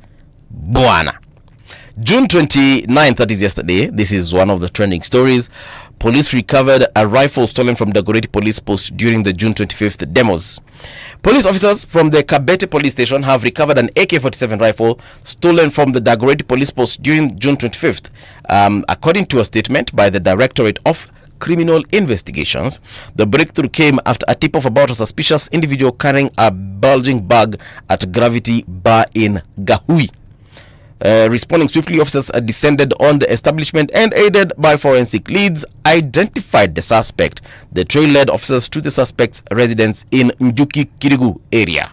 Bwana. June 29th, that is yesterday, this is one of the trending stories. Police recovered a rifle stolen from the Dagoretti police post during the June 25th demos. Police officers from the Kabete police station have recovered an AK-47 rifle stolen from the Dagoretti police post during June 25th. According to a statement by the Directorate of Criminal Investigations, the breakthrough came after a tip-off about a suspicious individual carrying a bulging bag at Gravity Bar in Gahui. Responding swiftly, officers descended on the establishment and, aided by forensic leads, identified the suspect. The trail led officers to the suspect's residence in Njuki Kirigu area.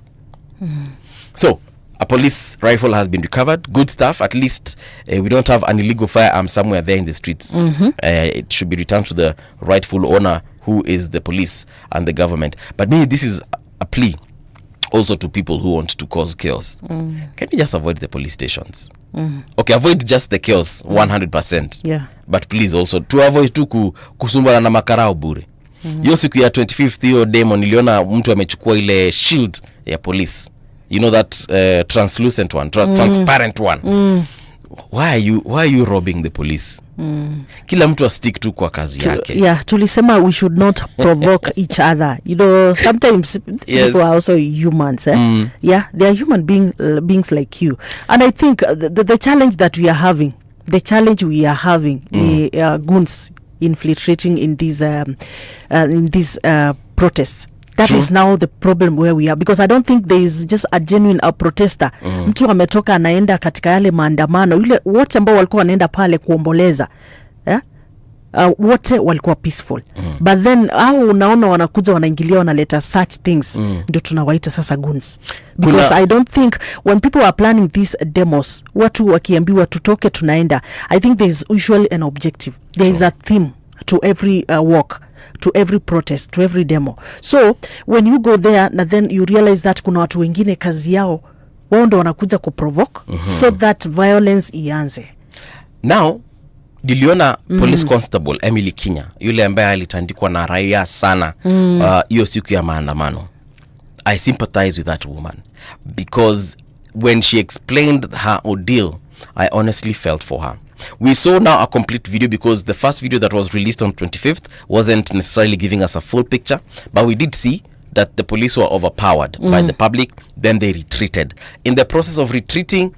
So, a police rifle has been recovered. Good stuff. At least we don't have an illegal firearm somewhere there in the streets. It should be returned to the rightful owner, who is the police and the government. But maybe this is a plea also to people who want to cause chaos. Can you just avoid the police stations? Okay, avoid just the chaos 100%. Yeah. But please also to avoid tu kusumbana na makarao bure. Hiyo siku ya 25th hiyo demo niliona mtu amechukua ile shield ya police. You know that translucent one, transparent one. Why are you robbing the police? Kila mtu stick tu kwa kazi yake. Yeah, tulisema we should not provoke each other. Sometimes people are also humans. Yeah, they are human beings like you. And I think the challenge that we are having, the goons infiltrating in these protests. That True. Is now the problem where we are, because I don't think there is just a genuine protester. Mtu ametoka anaenda katika yale maandamano, yule wote ambao walikuwa wanaenda pale kuomboleza, wote walikuwa peaceful. But then unaona wanakuja wanaingilia wanaleta such things, ndio tunawaita sasa goons. Because I don't think when people are planning these demos, watu wakiambiwa tutoke tunaenda, I think there is usually an objective. There is a theme to every walk, to every protest, to every demo. So when you go there na then you realize that kuna watu wengine kazi yao wao ndo wanakuja kuprovoke so that violence ianze. Now niliona police constable Emily Kinya, yule ambaye alitandikwa na raia sana hiyo siku ya maandamano. I sympathize with that woman because when she explained her ordeal, I honestly felt for her. We saw now a complete video because the first video that was released on 25th wasn't necessarily giving us a full picture, but we did see that the police were overpowered by the public. Then they retreated. In the process of retreating,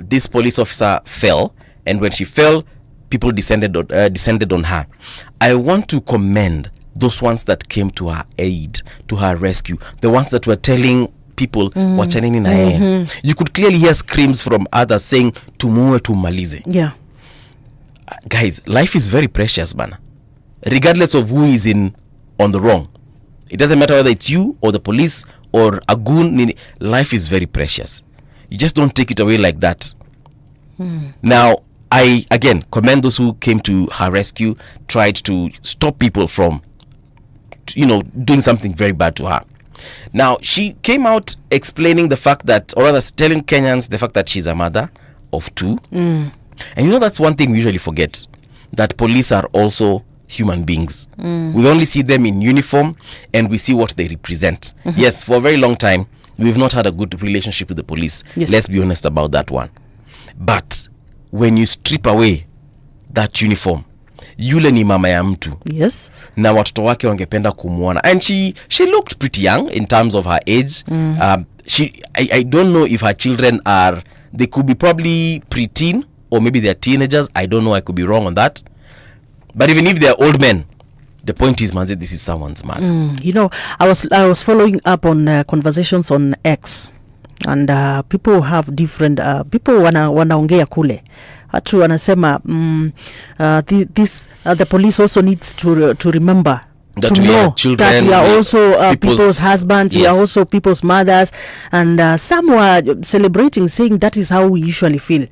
this police officer fell, and when she fell, people descended on her. I want to commend those ones that came to her aid, to her rescue, the ones that were telling people wachaneni na yeye. You could clearly hear screams from others saying tumuwe tumalize. Yeah. Guys, life is very precious, bana. Regardless of who is on the wrong. It doesn't matter whether it's you or the police or a goon. Life is very precious. You just don't take it away like that. Now, I again commend those who came to her rescue, tried to stop people from doing something very bad to her. Now, she came out explaining the fact that, or rather telling Kenyans the fact that she's a mother of 2. And that's one thing we usually forget, that police are also human beings. We only see them in uniform and we see what they represent. Yes, for a very long time, we've not had a good relationship with the police. Yes. Let's be honest about that one. But when you strip away that uniform, yule ni mama ya mtu. Yes. Na watoto wake wangependa kumuona. And she looked pretty young in terms of her age. I don't know if her children they could be probably preteen or maybe they're teenagers. I don't know, I could be wrong on that. But even if they're old men, the point is, man, this is someone's man. You know, I was following up on conversations on X, and people have different people wanaongea kule. Watu wanasema the police also needs to remember that to know children, that we are also people's husbands, we are also people's mothers, and some were celebrating, saying that is how we usually feel.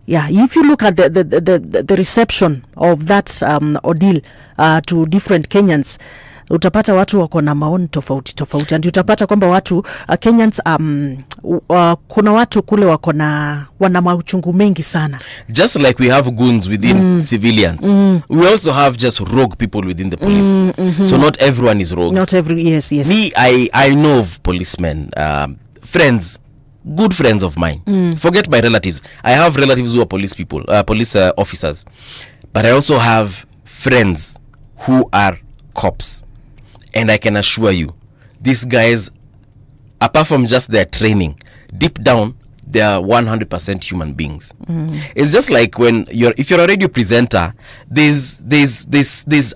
Yeah, if you look at the reception of that ordeal to different Kenyans, utapata watu wako na maoni tofauti, and utapata kwamba watu Kenyans kuna watu kule wako na wana mauchungu mengi sana. Just like we have goons within civilians, we also have just rogue people within the police. So not everyone is rogue. Not every, yes. Me, I know of policemen, friends, good friends of mine. Forget my relatives. I have relatives who are police people, police officers. But I also have friends who are cops. And I can assure you, these guys, apart from just their training, deep down, they are 100% human beings. It's just like if you're a radio presenter, there's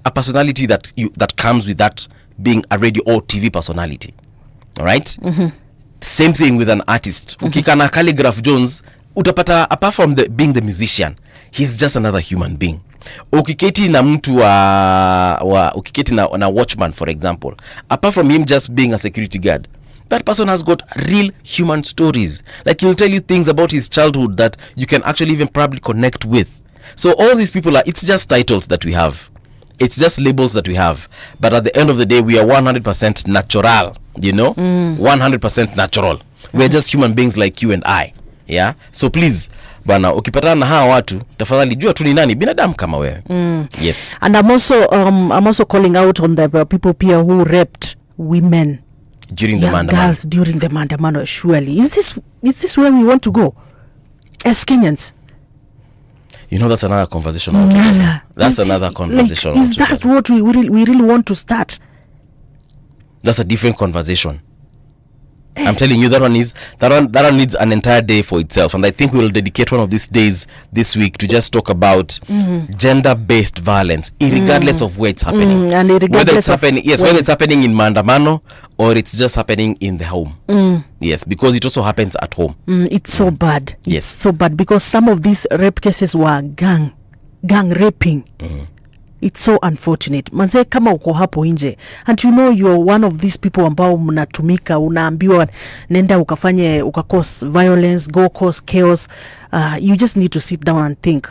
a personality that comes with that being a radio or TV personality. All right? Same thing with an artist. Ukikana Calligraph Jones, utapata, apart from being the musician, he's just another human being. Ukiketi na mtu ukiketi na watchman, for example, apart from him just being a security guard, that person has got real human stories. Like, he'll tell you things about his childhood that you can actually even probably connect with. So all these people it's just titles that we have. It's just labels that we have. But at the end of the day, we are 100% natural, you know? 100% natural. We're just human beings like you and I. Yeah? So please, bana, ukipatana na hawa watu, tafadhali jua tu ni nani, binadamu kama wewe. Yes. And I'm also calling out on the people here who raped women during the maandamano. Girls during the maandamano. Surely, is this where we want to go as Kenyans? You know, that's another conversation altogether. That's another conversation. Is that what we really want to start? That's a different conversation. I'm telling you, that one needs an entire day for itself, and I think we will dedicate one of these days this week to just talk about gender-based violence, regardless of where it's happening, and whether it's happening, whether it's happening in maandamano or it's just happening in the home. Yes, because it also happens at home. It's so bad. Yes, it's so bad because some of these rape cases were gang raping. It's so unfortunate. Manze, kama uko hapo nje and you know you're one of these people ambao mnatumika, unaambiwa nenda ukakause violence, go cause chaos, you just need to sit down and think,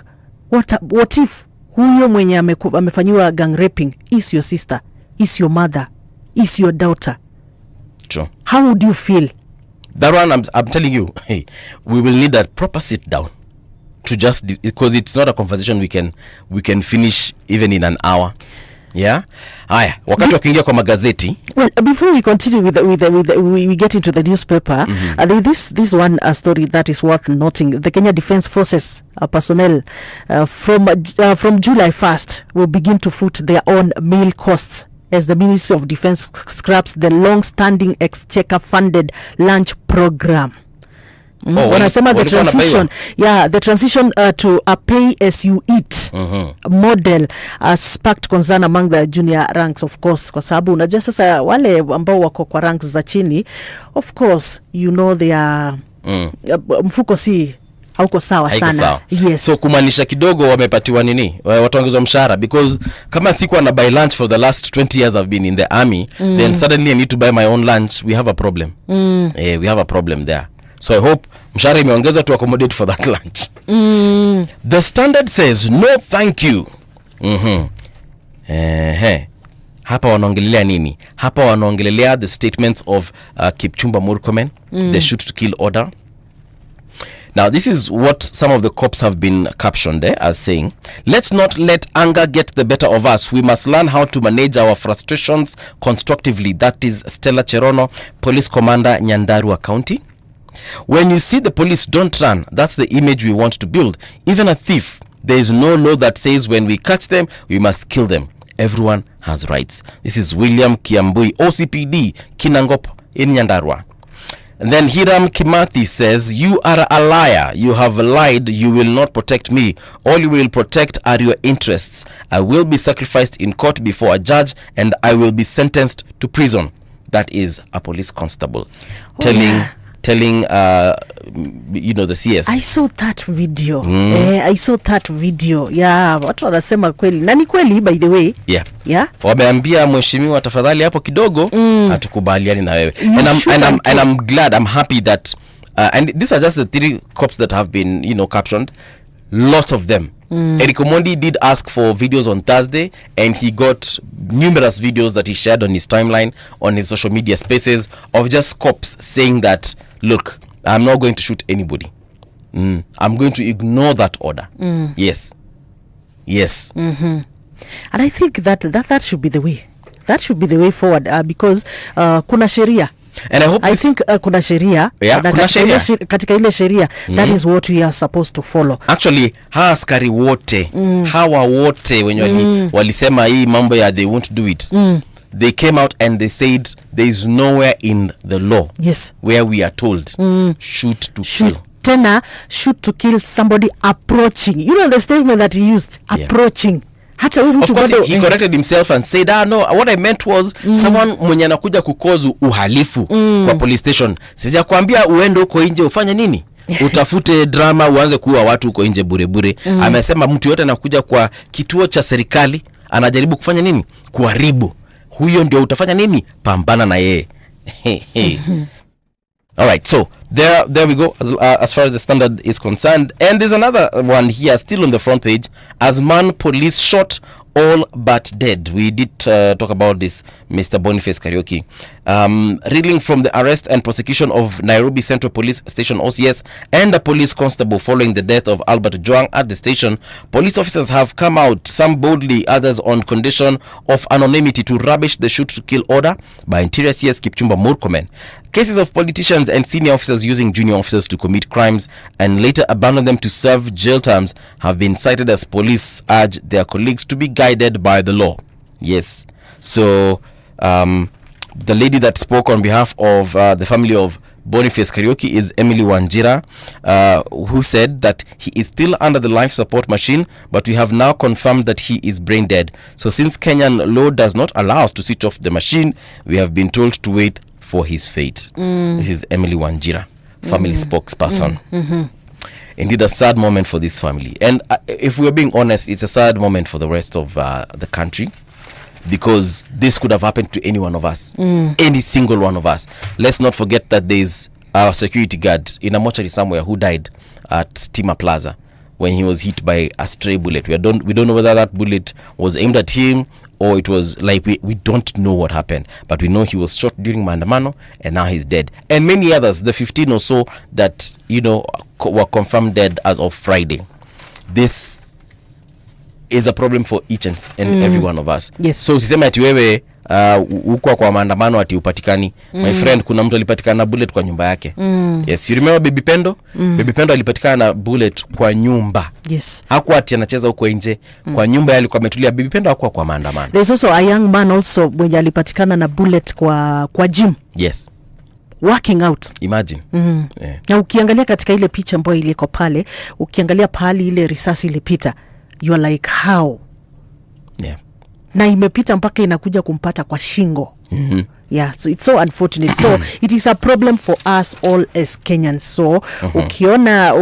what if huyo mwenye amefanyiwa gang raping is your sister, is your mother, is your daughter? True. How would you feel? That one, I'm telling you, hey, we will need a proper sit down to just, because it's not a conversation we can finish even in an hour. Yeah. Haya, wakati wakiingia kwa magazeti. Well, before we continue we get into the newspaper, this one story that is worth noting. The Kenya Defence Forces personnel from July 1st will begin to foot their own meal costs as the Ministry of Defence scraps the long-standing exchequer-funded lunch program. Wanasema the transition to a pay-as-you-eat model sparked concern among the junior ranks, of course, kwa sababu unajua sasa wale ambao wako kwa ranks za chini, of course, you know they are mfuko si hauko sawa sana. Yes. So kumaanisha kidogo wamepatiwa nini? Wataongezwa mshahara, because kama sikuwa na buy lunch for the last 20 years I've been in the army, then suddenly I need to buy my own lunch. We have a problem. We have a problem there. So I hope mshahara imeongezwa to accommodate for that lunch. The Standard says no thank you. Hapa wanaongelelea nini? Hapa wanaongelelea the statements of Kipchumba Murkomen, the shoot to kill order. Now, this is what some of the cops have been captioned as saying, let's not let anger get the better of us. We must learn how to manage our frustrations constructively. That is Stella Cherono, Police Commander, Nyandarua County. When you see the police, don't run. That's the image we want to build. Even a thief, there is no law that says when we catch them, we must kill them. Everyone has rights. This is William Kiambui, OCPD, Kinangop in Nyandarua. And then Hiram Kimathi says, you are a liar. You have lied. You will not protect me. All you will protect are your interests. I will be sacrificed in court before a judge and I will be sentenced to prison. That is a police constable telling the CS. I saw that video. I saw that video. Yeah, watu wanasema kweli. Na ni kweli, by the way. Yeah. Wameambia mheshimiwa tafadhali hapo kidogo hatukubaliani na wewe. And I'm glad, I'm happy that and these are just the 3 cops that have been, captioned. Lots of them. Eric Omondi did ask for videos on Thursday, and he got numerous videos that he shared on his timeline, on his social media spaces, of just cops saying that, look, I'm not going to shoot anybody. I'm going to ignore that order. Yes. And I think that should be the way. That should be the way forward because kuna sheria. And I think kuna sheria. Yeah, kuna sheria. Katika ile sheria, that is what we are supposed to follow. Actually, askari wote, hawa wote wenye walisema hii mambo ya they won't do it. They came out and they said there is nowhere in the law where we are told shoot to kill. Tena shoot to kill somebody approaching. You know the statement that he used, approaching. Of course, he corrected himself and said, no, what I meant was someone mwenye anakuja kukozu uhalifu kwa police station. Sija kuambia uende huko nje ufanye nini? Utafute drama, uanze kuua watu huko nje bure. Amesema mtu yote anakuja kwa kituo cha serikali, anajaribu kufanya nini? Kuharibu. Huyo ndio utafanya nini? Pambana na yeye. All right, so there we go as far as the Standard is concerned. And there's another one here still on the front page. As man police shot all but dead. We did talk about this, Mr. Boniface Karaoke. Reeling from the arrest and prosecution of Nairobi Central Police Station OCS and a police constable following the death of Albert Juang at the station, police officers have come out, some boldly, others on condition of anonymity, to rubbish the shoot-to-kill order by Interior CS Kipchumba Murkomen. Cases of politicians and senior officers using junior officers to commit crimes and later abandon them to serve jail terms have been cited as police urge their colleagues to be guided by the law. Yes. So, the lady that spoke on behalf of the family of Boniface Karaoke is Emily Wanjira, who said that he is still under the life support machine, but we have now confirmed that he is brain dead. So since Kenyan law does not allow us to switch off the machine, we have been told to wait for his fate. This is Emily Wanjira, family spokesperson. Indeed, a sad moment for this family. And if we're being honest, it's a sad moment for the rest of the country, because this could have happened to any one of us, any single one of us. Let's not forget that there's a security guard in a mortuary somewhere who died at Stima Plaza when he was hit by a stray bullet. We don't know whether that bullet was aimed at him or it was like, we don't know what happened, but we know he was shot during maandamano and now he's dead. And many others, the 15 or so that were confirmed dead as of Friday. This is a problem for each and every one of us. Yes. So usiseme ati wewe huko kwa maandamano ati upatikani. My friend, kuna mtu alipatikana na bullet kwa nyumba yake. Yes, you remember Baby Pendo? Baby Pendo alipatikana na bullet kwa nyumba. Yes. Hakuwa ati anacheza huko nje, kwa nyumba yale alikuwa ametulia. Baby Pendo hakuwa kwa maandamano. There's also a young man also mwenye alipatikana na bullet kwa gym. Yes. Working out. Imagine. Yeah. Na ukiangalia katika ile picha ambayo iliko pale, ukiangalia pale ile risasi ilipita, you are like how? Yeah. Na imepita mpaka inakuja kumpata kwa shingo. Yeah, so it's so unfortunate. So it is a problem for us all as Kenyans. So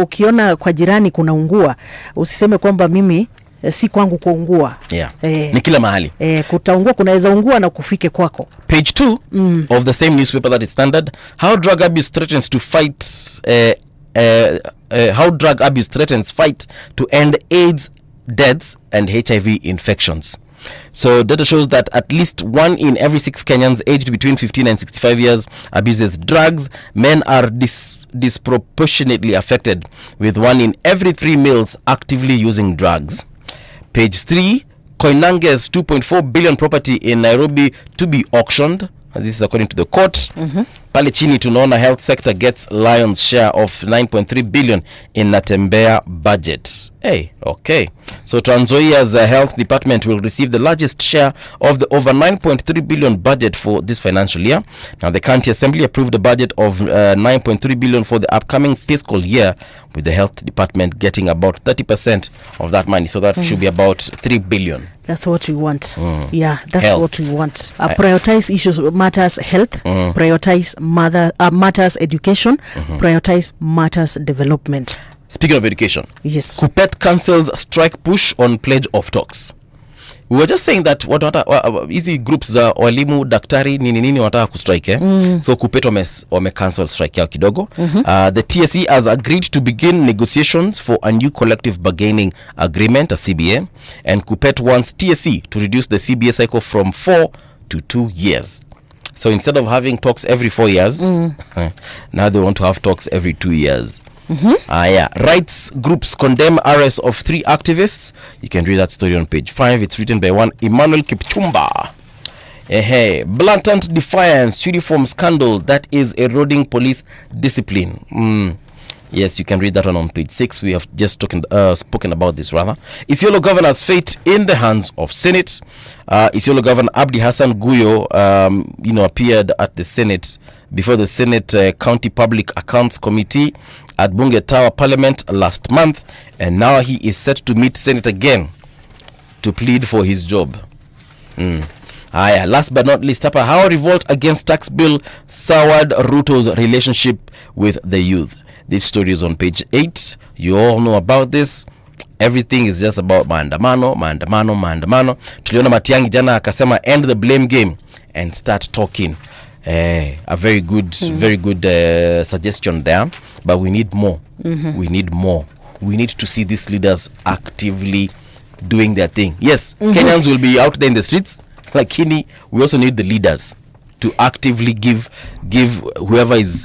ukiona kwa jirani kuna ungua, usiseme kwamba mimi si kwangu kuungua. Yeah. Ni kila mahali. Kutaungua, kunaweza ungua na kufike kwako. Page 2 of the same newspaper, that is Standard. How drug abuse threatens to fight how drug abuse threatens fight to end AIDS deaths and HIV infections. So data shows that at least 1 in every 6 Kenyans aged between 15 and 65 years abuses drugs. Men are disproportionately affected, with 1 in every 3 males actively using drugs. Page 3, Koinange's 2.4 billion property in Nairobi to be auctioned. This is according to the court. Pale chini tunaona health sector gets lion's share of 9.3 billion in Natembea budget. Hey, okay. So Trans Nzoia's health department will receive the largest share of the over 9.3 billion budget for this financial year. Now the county assembly approved a budget of 9.3 billion for the upcoming fiscal year, with the health department getting about 30% of that money. So that should be about 3 billion. That's what we want. Yeah, that's Health. what we want. Prioritize issues matters health, prioritize matters education, prioritize matters development. Speaking of education, Yes. Kuppet cancels strike push on pledge of talks. We were just saying that hizi groups za walimu, daktari, nini wanataka kustrike. So Kuppet wame cancel strike yao kidogo. The TSE has agreed to begin negotiations for a new collective bargaining agreement, a CBA, and Kuppet wants TSE to reduce the CBA cycle from 4 to 2 years. So instead of having talks every 4 years, now they want to have talks every 2 years. Rights groups condemn arrest of 3 activists. You can read that story on page 5. It's written by one Emmanuel Kipchumba. Blatant defiance, uniform scandal that is eroding police discipline. Yes, you can read that one on page 6. We have just spoken about this rather. Isiolo governor's fate in the hands of Senate. Isiolo Governor Abdi Hassan Guyo, appeared at the Senate before the Senate County Public Accounts Committee at Bunge Tower Parliament last month, and now he is set to meet Senate again to plead for his job. Last but not least, how revolt against tax bill soured Ruto's relationship with the youth. This story is on page 8. You all know about this. Everything is just about maandamano. Tuliona Matiang'i jana akasema end the blame game and start talking. A very good suggestion there, but we need more. We need more. We need to see these leaders actively doing their thing. Yes, Kenyans will be out there in the streets, like Kini. We also need the leaders to actively give whoever is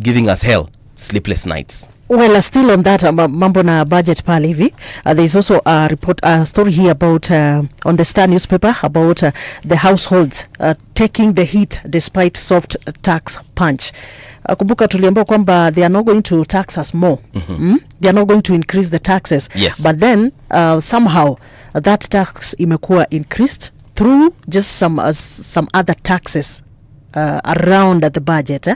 giving us hell sleepless nights. Well, still on that mambo na budget pale hivi, there is also a story here about on the Star newspaper about the households taking the heat despite soft tax punch. Kumbuka tuliambiwa kwamba they are not going to tax us more. They are not going to increase the taxes. Yes. But then somehow that tax imekuwa increased through just some other taxes around the budget,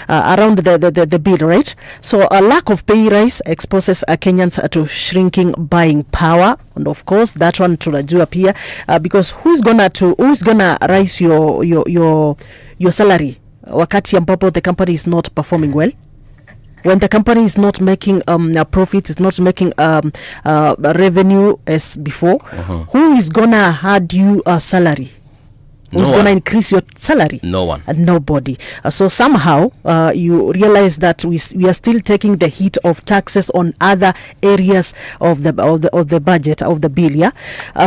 around the bill, right? So a lack of pay rise exposes Kenyans to shrinking buying power, and of course that one tunajua pia, because who's gonna rise your salary wakati ambapo the company is not performing well? When the company is not making a profit, is not making revenue as before, who is gonna add you a salary? Who's going to increase your salary? No one. Nobody. So somehow you realize that we are still taking the heat of taxes on other areas of the budget of the bill. Yeah.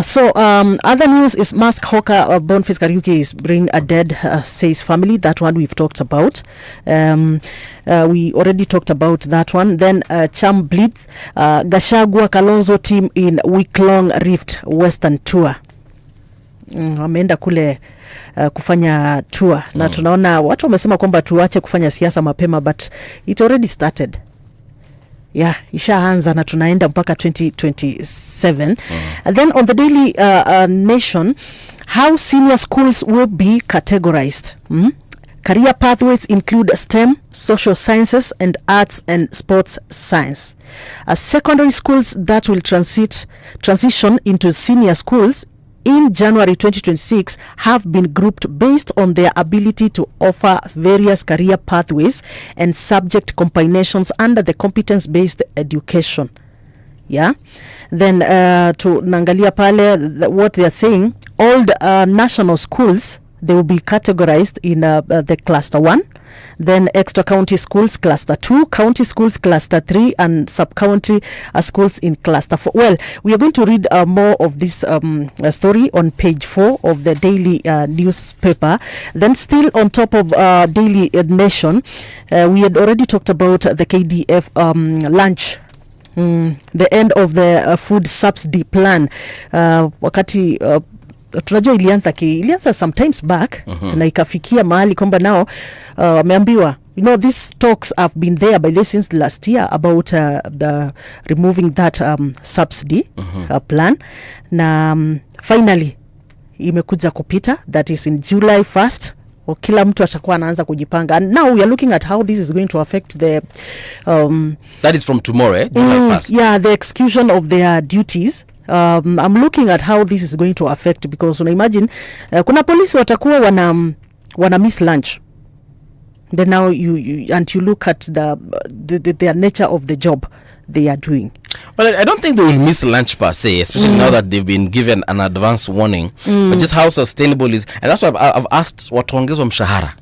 So other news is mask hawker Boniface Kariuki is brain dead, says family. That one we've talked about. We already talked about that one. Then Cham Blitz, Gachagua Kalonzo team in week-long Rift Western tour. Wameenda kule kufanya tour na tunaona watu wamesema kwamba tuache kufanya siasa mapema, but it already started. Yeah, ishaanza na tunaenda mpaka 2027. And then on the Daily Nation, how senior schools will be categorized. Career pathways include STEM, social sciences, and arts and sports science. Secondary schools that will transition into senior schools in January 2026 have been grouped based on their ability to offer various career pathways and subject combinations under the competence-based education. Yeah. Then to nangalia pale what they are saying, old national schools they will be categorized in the cluster 1, then extra county schools cluster 2, county schools cluster 3, and sub-county schools in cluster 4. Well, we are going to read more of this story on page 4 of the daily newspaper. Then still on top of Daily Nation, we had already talked about the KDF lunch. The end of the food subsidy plan. Wakati tunajua ilianza sometimes back, na ikafikia mahali kwamba now wameambiwa, these talks have been there by this since last year about the removing that subsidy plan, na finally imekuja kupita, that is in July 1st. Kila mtu atakuwa anaanza kujipanga, and now we are looking at how this is going to affect the that is from tomorrow, July 1st. Yeah, the execution of their duties. I'm looking at how this is going to affect, because imagine kuna polisi watakuwa wana miss lunch. Then now you look at the nature of the job they are doing. Well, I don't think they will miss lunch per se, especially now that they've been given an advance warning. But just how sustainable is, and that's why I've asked watuongezwa mshahara.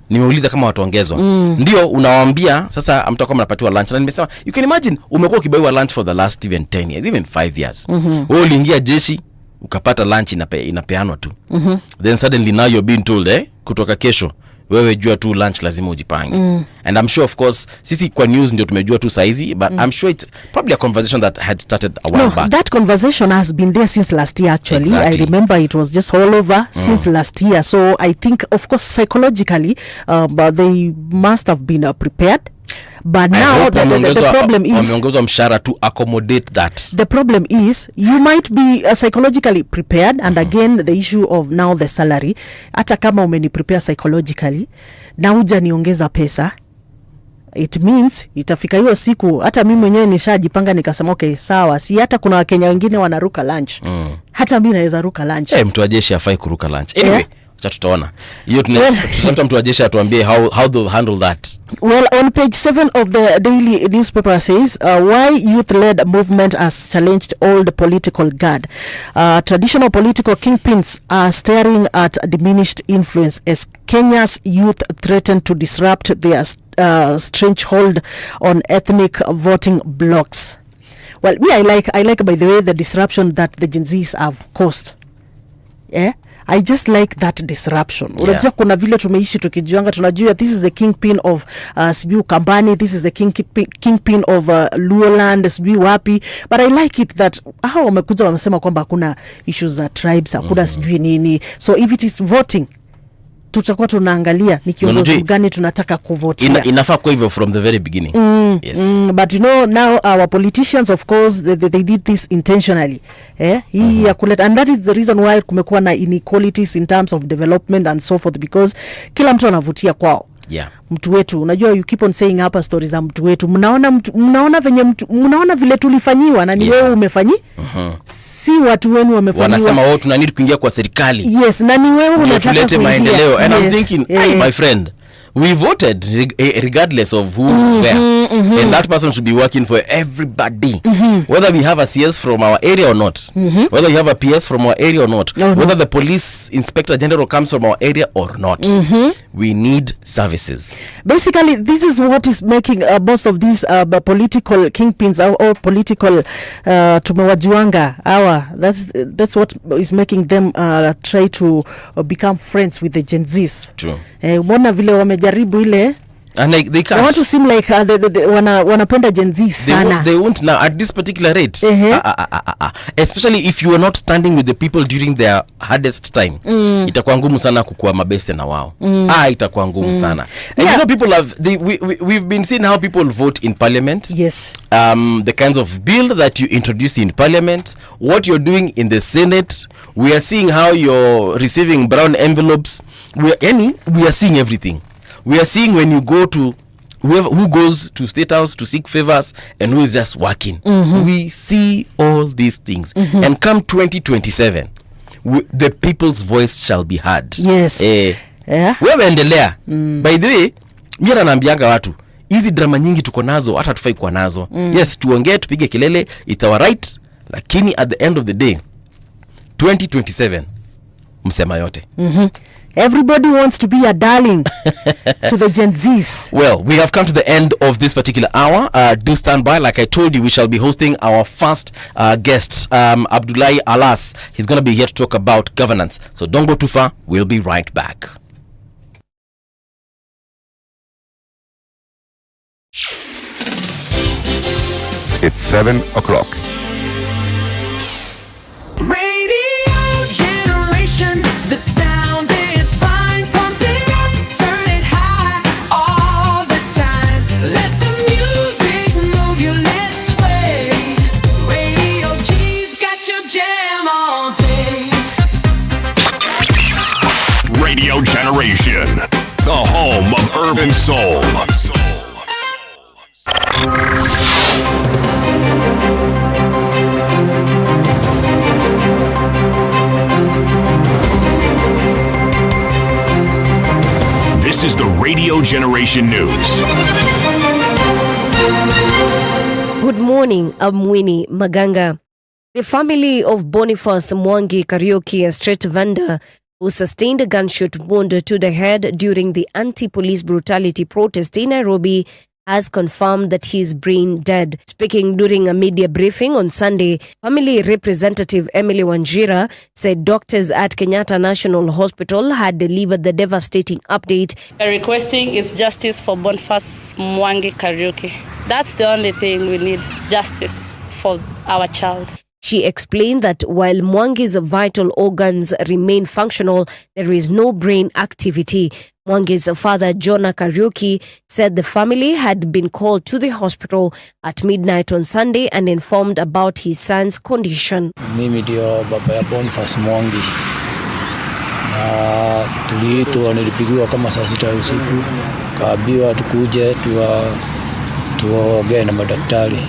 Nimeuliza kama watuongezwa. Ndio unawaambia sasa mtakuwa mnapatiwa lunch, na nimesema you can imagine umekuwa ukibaiwa lunch for the last even 10 years, even 5 years. Wewe uliingia jeshi ukapata lunch inapeanwa tu. Then suddenly now you're being told kutoka kesho wewe jua tu lunch lazima ujipange. And I'm sure of course sisi kwa news ndio tumejua tu saizi, but I'm sure it's probably a conversation that had started a while back. That conversation has been there since last year actually. Exactly. I remember it was just all over since last year. So I think of course psychologically they must have been prepared. But now the problem is wameongezwa mshahara to accommodate that. The problem is you might be psychologically prepared, and again the issue of now the salary. Hata kama umeni prepare psychologically na huja niongeza pesa, it means itafika hiyo siku hata mimi mwenyewe nishajipanga nikasema okay sawa, si hata kuna Wakenya wengine wanaruka lunch. Hata mimi naweza ruka lunch. Mtu wa jeshi afai kuruka lunch. Anyway, tutaona. Hiyo tunatafuta mtu wa jeshi atuambie how they'll handle that. Well, on page 7 of the daily newspaper says why youth-led movement has challenged old political guard. Traditional political kingpins are staring at diminished influence as Kenya's youth threaten to disrupt their strange hold on ethnic voting blocks. Well, I like by the way the disruption that the Gen Zs have caused. Yeah, I just like that disruption. Unajua kuna vile tumeishi tukijuanga, tunajua this is the kingpin of Sibiu Kambani, this is the kingpin of Luoland, Sibiu wapi, but I like it that hao wamekuja wamesema kwamba kuna issues za tribes, hakuna sijui nini. So if it is voting, tutakuwa tunaangalia ni kiongozi gani tunataka kuvotia. Inafaa kwa hivyo from the very beginning. Yes. But now our politicians of course they did this intentionally. Hii ya kuleta, and that is the reason why kumekuwa na inequalities in terms of development and so forth, because kila mtu anavutia kwao. Yeah. Mtu wetu, unajua you keep on saying hapa stories za mtu wetu. Mnaona vile tulifanyiwa na ni wewe umefanyi? Si watu wenu wamefanyiwa. Wanasema wao tuna need kuingia kwa serikali. Yes, na ni wewe unataka kuleta maendeleo. And I'm thinking, hey my friend, we voted regardless of who is where. And that person should be working for everybody. Whether we have a CS from our area or not. Whether you have a PS from our area or not. Whether the police inspector general comes from our area or not. We need services. Basically, this is what is making most of these political kingpins or political tumewajuanga. That's what is making them try to become friends with the Gen Zs. True. Mbona vile wamejaribu ile, and they can't. They want to seem like wanapenda Gen Z sana. They won't now at this particular rate. Especially if you are not standing with the people during their hardest time. Itakuwa ngumu sana kukua mabeste na wao. Itakuwa ngumu sana. And you know people have we've been seeing how people vote in parliament. Yes. The kinds of bill that you introduce in parliament, what you're doing in the Senate. We are seeing how you're receiving brown envelopes. We are seeing everything. We are seeing when you go to who goes to State House to seek favors and who is just working. We see all these things. And come 2027, the people's voice shall be heard. Yes. Wewe endelea. By the way, mimi naambianga watu, hizi drama nyingi tuko nazo hata tufai kuwa nazo. Yes, tuongee, tupige kelele, it's our right, lakini at the end of the day 2027 msema yote. Everybody wants to be a darling to the Gen Zs. Well, we have come to the end of this particular hour. Do stand by. Like I told you, we shall be hosting our first guest, Abdullahi Alas. He's going to be here to talk about governance. So don't go too far. We'll be right back. It's 7 o'clock. Radio generation, the sound is fine. Pump it up, turn it high all the time. Let the music move you, let's sway. Radio G's got your jam all day. Radio Generation, the home of urban soul. This is the Radio Generation News. Good morning, I'm Winnie Maganga. The family of Boniface Mwangi Karaoke, a street vendor who sustained a gunshot wound to the head during the anti-police brutality protest in Nairobi, has confirmed that he is brain dead. Speaking during a media briefing on Sunday, family representative Emily Wanjira said doctors at Kenyatta National Hospital had delivered the devastating update. Requesting is justice for Boniface Mwangi Karaoke. That's the only thing we need, justice for our child. She explained that while Mwangi's vital organs remain functional, there is no brain activity. Mwangi's father, Jonah Karaoke, said the family had been called to the hospital at midnight on Sunday and informed about his son's condition. Mimi ndio baba ya Boniface Mwangi. Na tuliitwa, nilipigiwa kama saa 6 usiku. Kaambiwa tukuje tuongee na madaktari.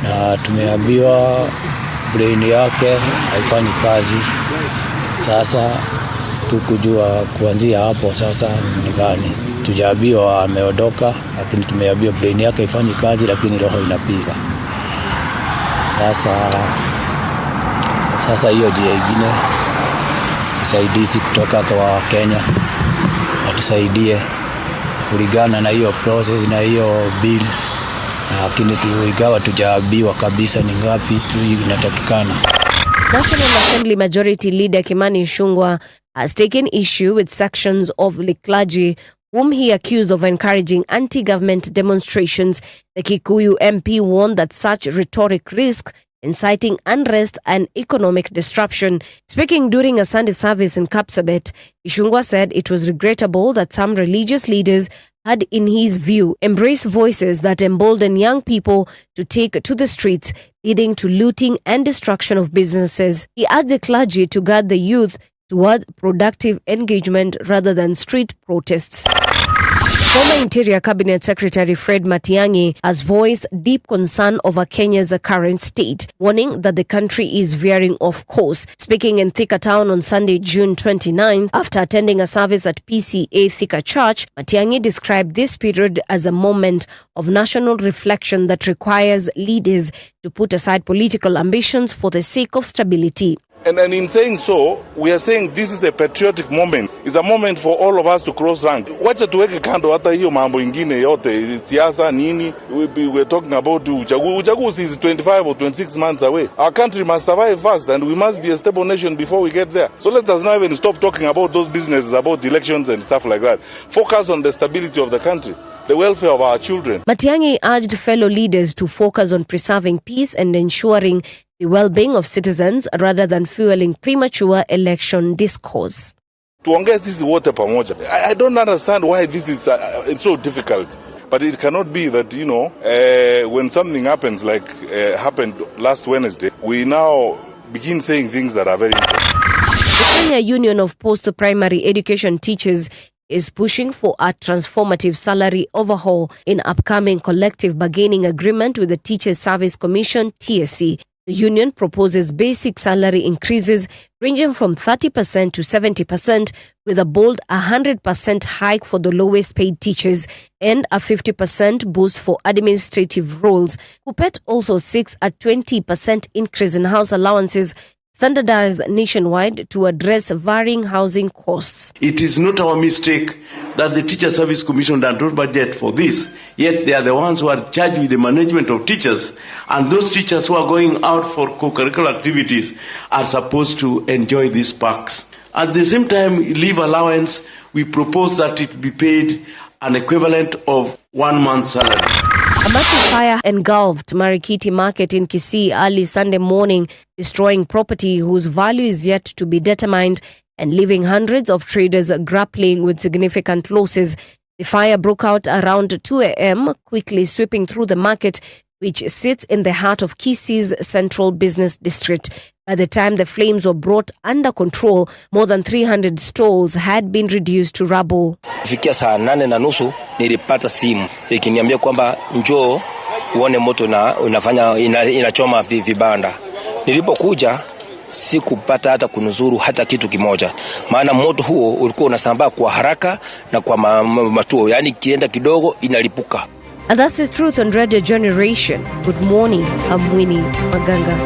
Na tumeambiwa brain yake haifanyi kazi. Sasa tukujua kuanzia hapo sasa ni gani. Tujaambiwa ameondoka, lakini tumeambiwa brain yake haifanyi kazi, lakini roho inapiga. Sasa hiyo njia nyingine usaidizi kutoka kwa Kenya atusaidie kulingana na hiyo process na hiyo bill. Lakini tuigawa tujaambiwa kabisa ni ngapi inatakikana. National Assembly Majority Leader Kimani Ichung'wah has taken issue with sections of the clergy whom he accused of encouraging anti-government demonstrations. The Kikuyu MP warned that such rhetoric risks inciting unrest and economic disruption. Speaking during a Sunday service in Kapsabet, Ichung'wah said it was regrettable that some religious leaders had, in his view, embraced voices that embolden young people to take to the streets, leading to looting and destruction of businesses. He urged the clergy to guide the youth toward productive engagement rather than street protests. Former Interior Cabinet Secretary Fred Matiang'i has voiced deep concern over Kenya's current state, warning that the country is veering off course. Speaking in Thika Town on Sunday, June 29th, after attending a service at PCA Thika Church, Matiang'i described this period as a moment of national reflection that requires leaders to put aside political ambitions for the sake of stability. And in saying so, we are saying this is a patriotic moment. It's a moment for all of us to cross rank. Wacha tuweke kando hata hiyo mambo ingine yote, siasa nini. We're talking about uchaguzi is 25 or 26 months away. Our country must survive first and we must be a stable nation before we get there. So let us not even stop talking about those businesses, about elections and stuff like that. Focus on the stability of the country, the welfare of our children. Matiang'i urged fellow leaders to focus on preserving peace and ensuring the well-being of citizens rather than fueling premature election discourse. Tuongee sisi wote pamoja. I don't understand why this is it's so difficult. But it cannot be that, when something happens like happened last Wednesday, we now begin saying things that are very important. The Kenya Union of Post-Primary Education Teachers is pushing for a transformative salary overhaul in upcoming collective bargaining agreement with the Teachers Service Commission, TSC. The union proposes basic salary increases ranging from 30% to 70%, with a bold 100% hike for the lowest paid teachers and a 50% boost for administrative roles. KUPPET also seeks a 20% increase in house allowances standardized nationwide to address varying housing costs. It is not our mistake that the Teacher Service Commission does not budget for this, yet they are the ones who are charged with the management of teachers, and those teachers who are going out for co-curricular activities are supposed to enjoy these perks. At the same time, leave allowance, we propose that it be paid an equivalent of 1 month's salary. A massive fire engulfed Marikiti Market in Kisii early Sunday morning, destroying property whose value is yet to be determined and leaving hundreds of traders grappling with significant losses. The fire broke out around 2 a.m., quickly sweeping through the market, which sits in the heart of Kisii's central business district. By the time the flames were brought under control, more than 300 stalls had been reduced to rubble. Fikia saa 8:30 nilipata simu ikiniambia kwamba njoo uone moto na inachoma vibanda. Nilipokuja sikupata hata kunuzuru hata kitu kimoja, maana moto huo ulikuwa unasambaa kwa haraka na kwa matuo, yani kienda kidogo inalipuka. And that's the truth on Radio Generation. Good morning, I'm Winnie Maganga.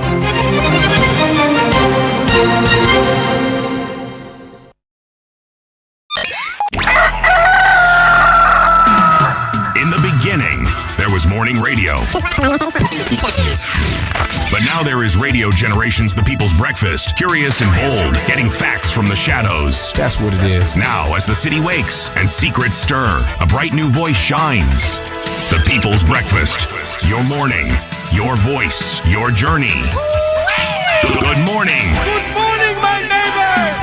In the beginning, there was morning radio. But now there is Radio Generation's The People's Breakfast. Curious and bold, getting facts from the shadows. That's what it is. Now, as the city wakes and secrets stir, a bright new voice shines. The People's Breakfast. Your morning, your voice, your journey. Good morning. Good morning, my neighbor.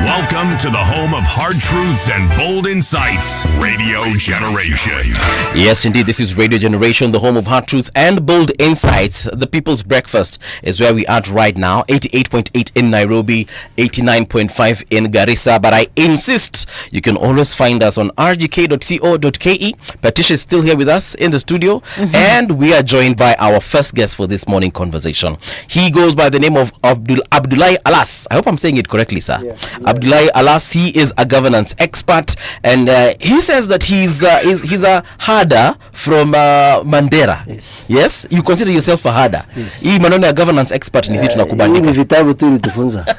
Welcome to the home of hard truths and bold insights, Radio Generation. Yes, indeed, this is Radio Generation, the home of hard truths and bold insights. The People's Breakfast is where we are right now. 88.8 in Nairobi, 89.5 in Garissa. But I insist, you can always find us on rgk.co.ke. Patricia is still here with us in the studio, and we are joined by our first guest for this morning conversation. He goes by the name of Abdullahi Alas. I hope I'm saying it correctly, sir. Yeah. Abdullahi Alas, he is a governance expert, and he says that he's a Hada from Mandera. Yes, you consider yourself a Hada. Hii maneno ya governance expert ni sisi tunakubandika. Vitabu tu tufunza.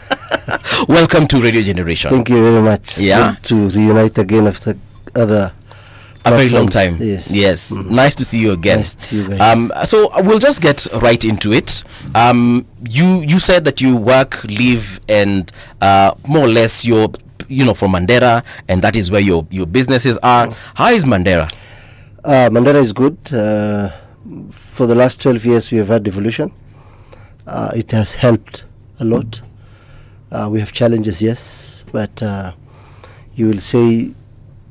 Welcome to Radio Generation. Thank you very much. Yeah. Good to reunite again after a very long time. Yes. Nice to see you again. Nice to see you guys. So we'll just get right into it. You said that you work, live, and more or less you're from Mandera, and that is where your businesses are. How is Mandera? Mandera is good. For the last 12 years we have had devolution. It has helped a lot. We have challenges, yes, but you will say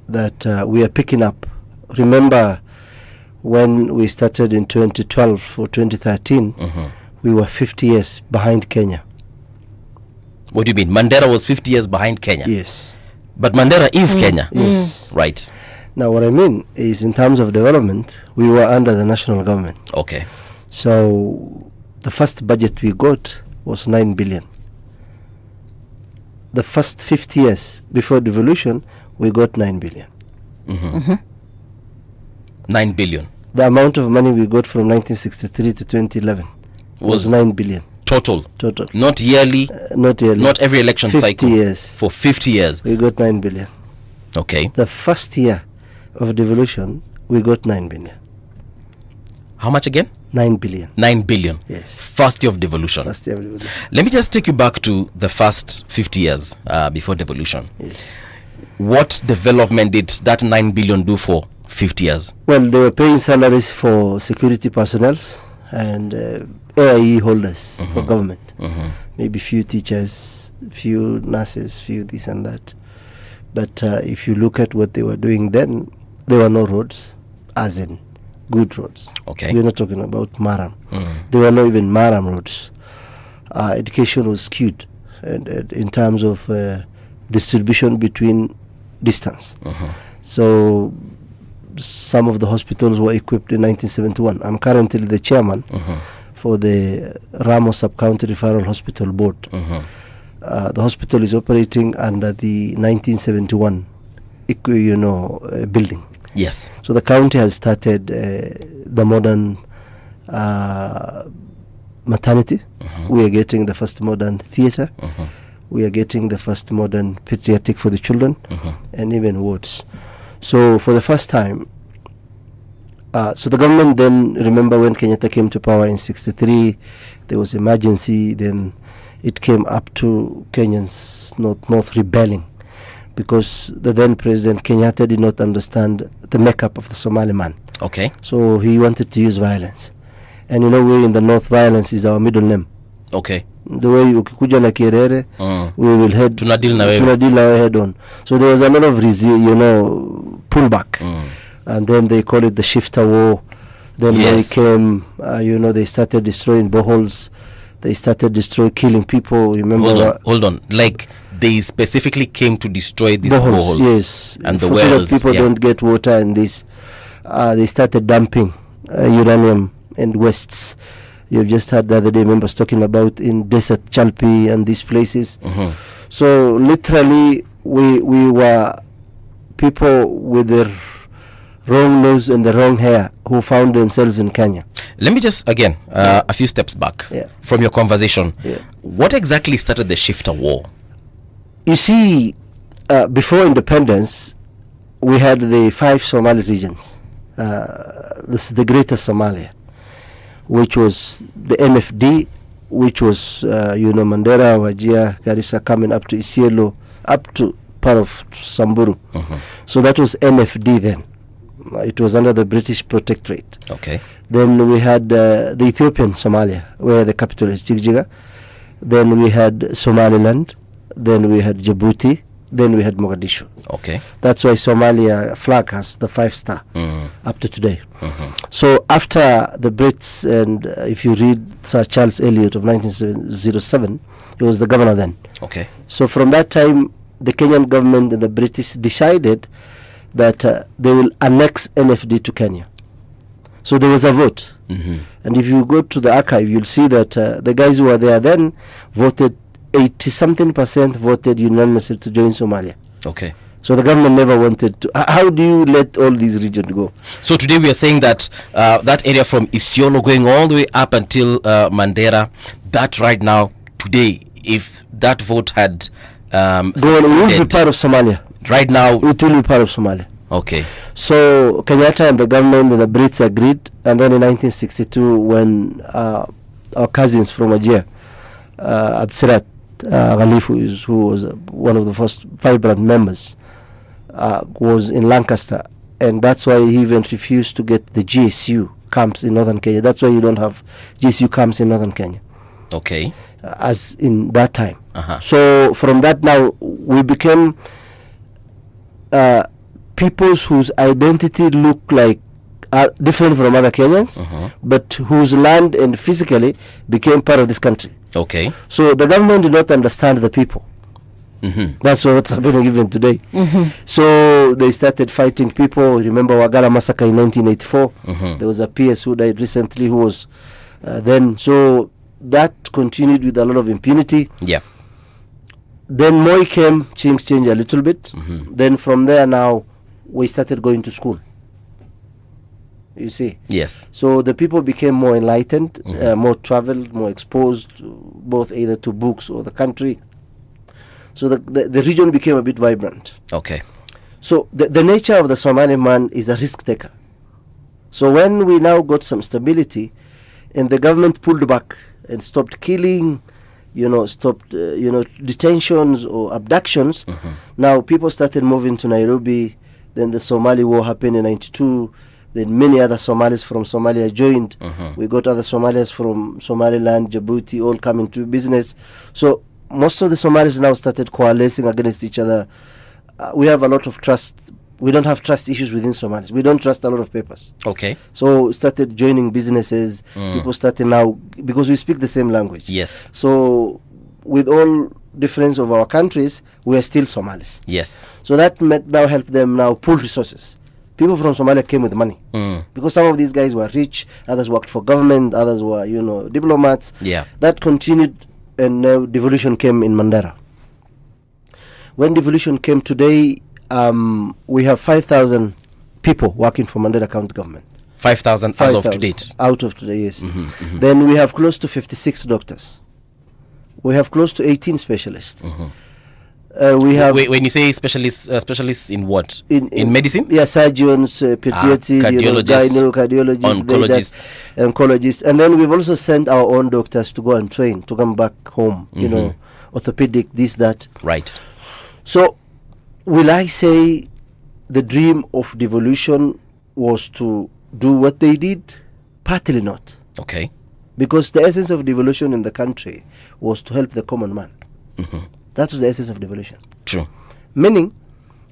that we are picking up. Remember when we started in 2012 or 2013, we were 50 years behind Kenya. What do you mean? Mandera was 50 years behind Kenya? Yes. But Mandera is Kenya? Yes. Right. Now what I mean is, in terms of development, we were under the national government. Okay. So the first budget we got was 9 billion. The first 50 years before devolution, we got 9 billion. 9 billion. The amount of money we got from 1963 to 2011 was 9 billion. Total. Not yearly. Not yearly. Not every election 50 cycle. years. For 50 years. We got 9 billion. Okay. The first year of devolution, we got 9 billion. How much again? 9 billion. 9 billion. Yes. First year of devolution. First year of devolution. Let me just take you back to the first 50 years before devolution. Yes. What development did that 9 billion do for 50 years? Well, they were paying salaries for security personnel and AIE holders for government. Maybe few teachers, few nurses, few this and that. But if you look at what they were doing then, there were no roads, as in good roads. Okay. We're not talking about Maram. There were not even Maram roads. Education was skewed and in terms of distribution between distance. So some of the hospitals were equipped in 1971. I'm currently the chairman for the Ramos Sub-County Referral Hospital Board. The hospital is operating under the 1971 building. Yes. So the county has started the modern maternity. We are getting the first modern theatre. We are getting the first modern pediatric for the children, and even wards. So for the first time, so the government then, remember when Kenyatta came to power in 63, there was emergency, then it came up to Kenyans not rebelling, because the then President Kenyatta did not understand the makeup of the Somali man. Okay. So he wanted to use violence. And we in the north, violence is our middle name. Okay. The way ukikuja na Kierere, we will head tunadil na wewe head on. So there was a lot of pullback. And then they call it the shifter war. Then they came, they started destroying boreholes. They started killing people. Remember? Hold on. Like, they specifically came to destroy these boreholes. Yes. And the wells. So that people yeah. don't get water and this. They started dumping uranium and wastes. You've just heard the other day members talking about in Desert Chalpi and these places. So literally, we were people with the wrong nose and the wrong hair who found themselves in Kenya. Let me just, again, a few steps back from your conversation. What exactly started the shifter war? You see, before independence, we had the 5 Somali regions. This is the Greater Somalia, which was the NFD, which was, Mandera, Wajir, Garissa, coming up to Isiolo, up to part of Samburu. So that was NFD then. It was under the British Protectorate. Okay. Then we had the Ethiopian Somalia, where the capital is Jigjiga. Then we had Somaliland. Then we had Djibouti. Then we had Mogadishu. Okay. That's why Somalia flag has the 5-star up to today. So after the Brits, and if you read Sir Charles Eliot of 1907, he was the governor then. Okay. So from that time, the Kenyan government and the British decided that they will annex NFD to Kenya. So there was a vote. And if you go to the archive, you'll see that the guys who were there then voted 80-something% voted unanimously to join Somalia. Okay. So the government never wanted to. How do you let all these regions go? So today we are saying that that area from Isiolo going all the way up until Mandera, that right now, today, if that vote had it will be part of Somalia. Right now, it will be part of Somalia. Okay. So Kenyatta and the government and the Brits agreed, and then in 1962, when our cousins from Wajir, Absirat Ghalifu, who was one of the first vibrant members, was in Lancaster, and that's why he even refused to get the GSU camps in northern Kenya. That's why you don't have GSU camps in northern Kenya. Okay. As in that time. So from that now, we became peoples whose identity look like different from other Kenyans, but whose land and physically became part of this country. Okay. So the government did not understand the people. That's what's happening even today. So they started fighting people. Remember Wagala massacre in 1984? There was a PS who died recently who was then. So that continued with a lot of impunity. Yeah. Then Moi came, things changed a little bit. Then from there now, we started going to school. You see? Yes. So the people became more enlightened, more traveled, more exposed, both either to books or the country. So the region became a bit vibrant. Okay. So the nature of the Somali man is a risk taker. So when we now got some stability, and the government pulled back and stopped killing, stopped, detentions or abductions, now people started moving to Nairobi. Then the Somali war happened in 92. Then many other Somalis from Somalia joined. We got other Somalis from Somaliland, Djibouti, all coming to business. So most of the Somalis now started coalescing against each other. We have a lot of trust. We don't have trust issues within Somalis. We don't trust a lot of papers. Okay. So started joining businesses. People started now, because we speak the same language. Yes. So with all difference of our countries, we are still Somalis. Yes. So that now help them now pool resources. People from Somalia came with money because some of these guys were rich, others worked for government, others were, diplomats. Yeah. That continued, and now devolution came in Mandera. When devolution came today, we have 5,000 people working for Mandera County government. 5,000 as of to date. Out of today, yes. Then we have close to 56 doctors. We have close to 18 specialists. We have. When you say specialists in what? In medicine? Yeah, surgeons, pediatrics, cardiologists, oncologists, and then we've also sent our own doctors to go and train to come back home. You know, orthopedic, this, that. Right. So, will I say the dream of devolution was to do what they did? Partly not. Okay. Because the essence of devolution in the country was to help the common man. That was the essence of devolution. True. Meaning,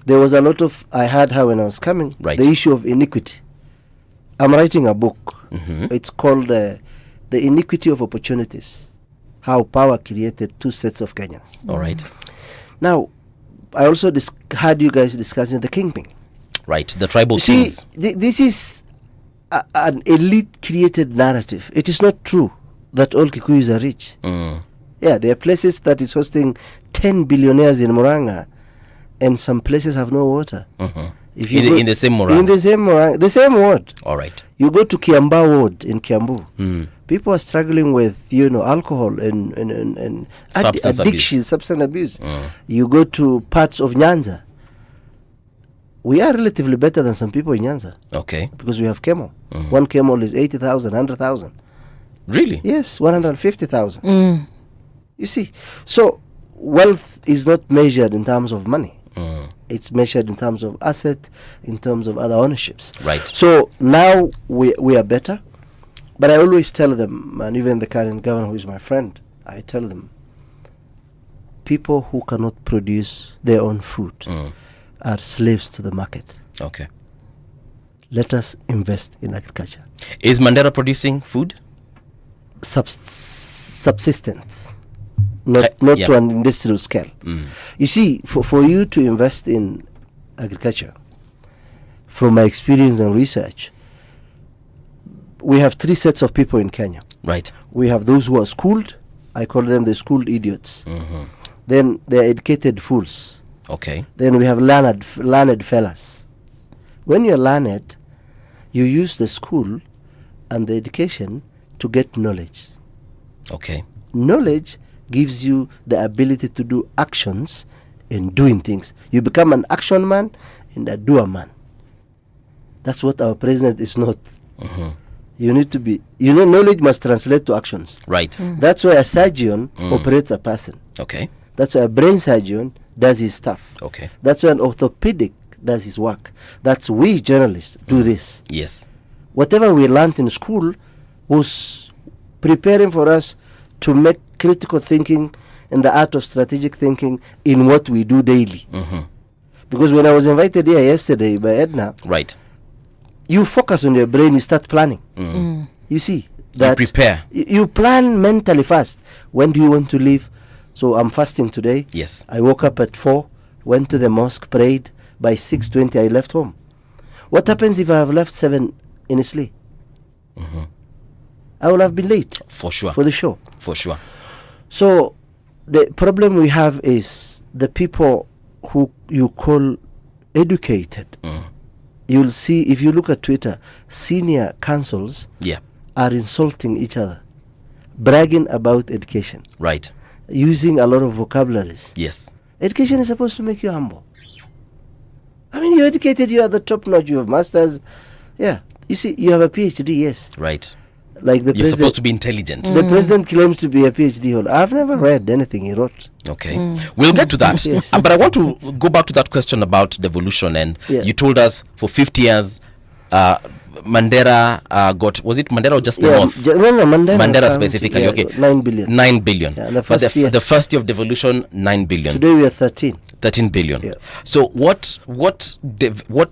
there was a lot of, I heard how when I was coming, Right. the issue of iniquity. I'm writing a book. It's called The Iniquity of Opportunities. How power created two sets of Kenyans. All right. Now, I also heard you guys discussing the kingpin. Right. The tribal See, kings. this is an elite-created narrative. It is not true that all Kikuyus are rich. Yeah, there are places that is hosting 10 billionaires in Murang'a, and some places have no water. If you In the same Murang'a? In the same Murang'a, the same ward. All right. You go to Kiamba ward in Kiambu. People are struggling with, alcohol and Substance addiction, substance abuse. You go to parts of Nyanza. We are relatively better than some people in Nyanza. Okay. Because we have chemo. One chemo is 80,000, 100,000. Really? Yes, 150,000. You see, so wealth is not measured in terms of money. It's measured in terms of asset, in terms of other ownerships. Right. So now we are better. But I always tell them, and even the current governor who is my friend, I tell them, people who cannot produce their own food are slaves to the market. Okay. Let us invest in agriculture. Is Mandera producing food? Subsistent. Not to an industrial scale. You see, for you to invest in agriculture, from my experience and research, we have three sets of people in Kenya. Right. We have those who are schooled. I call them the schooled idiots. Then they are educated fools. Okay. Then we have learned fellas. When you're learned, you use the school and the education to get knowledge. Okay. Knowledge gives you the ability to do actions in doing things. You become an action man and a doer man. That's what our president is not. You need to be, knowledge must translate to actions. Right. That's why a surgeon operates a person. Okay. That's why a brain surgeon does his stuff. Okay. That's why an orthopedic does his work. That's we journalists do this. Yes. Whatever we learned in school was preparing for us to make critical thinking and the art of strategic thinking in what we do daily. Because when I was invited here yesterday by Edna, right, you focus on your brain, you start planning. You see that you prepare. You plan mentally first. When do you want to leave? So I'm fasting today. Yes. I woke up at 4, went to the mosque, prayed. By 6:20 I left home. What happens if I have left 7 in Isli? I will have been late. For sure. For the show. For sure. So the problem we have is the people who you call educated. You'll see, if you look at Twitter, senior councils are insulting each other, bragging about education. Right. Using a lot of vocabularies. Yes. Education is supposed to make you humble. I mean, you're educated, you are the top notch, you have masters. Yeah. You see, you have a PhD, yes. Right. Like the You're supposed to be intelligent. The president claims to be a PhD holder. I've never read anything he wrote. Okay. We'll get to that. Yes. But I want to go back to that question about devolution. And you told us for 50 years, Mandera got, was it Mandera or just the North? Mandera specifically, okay. 9 billion. 9 billion. Yeah, the first year of devolution, 9 billion. Today we are 13 billion. Yeah. So what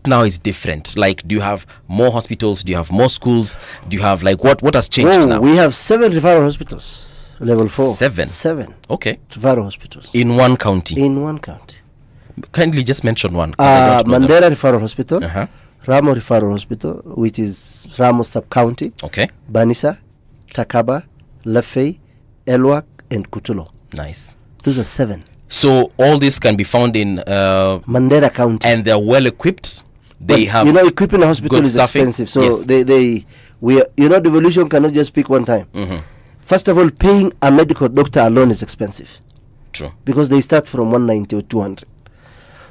now is different? Like, do you have more hospitals? Do you have more schools? Do you have, like, what has changed now? We have 7 referral hospitals, level 4. 7. Okay. Referral hospitals. In one county? In one county. Kindly just mention one. Mandera Referral Hospital. Ramo Referral Hospital, which is Ramo Sub-County. Okay. Banisa, Takaba, Lafey, Elwak, and Kutulo. Nice. Those are 7. So all this can be found in Mandera County. And they're well equipped they But, have you know, equipping a hospital good is staffing. expensive. So Yes. devolution cannot just pick one time. First of all, paying a medical doctor alone is expensive. True. Because they start from 190 or 200.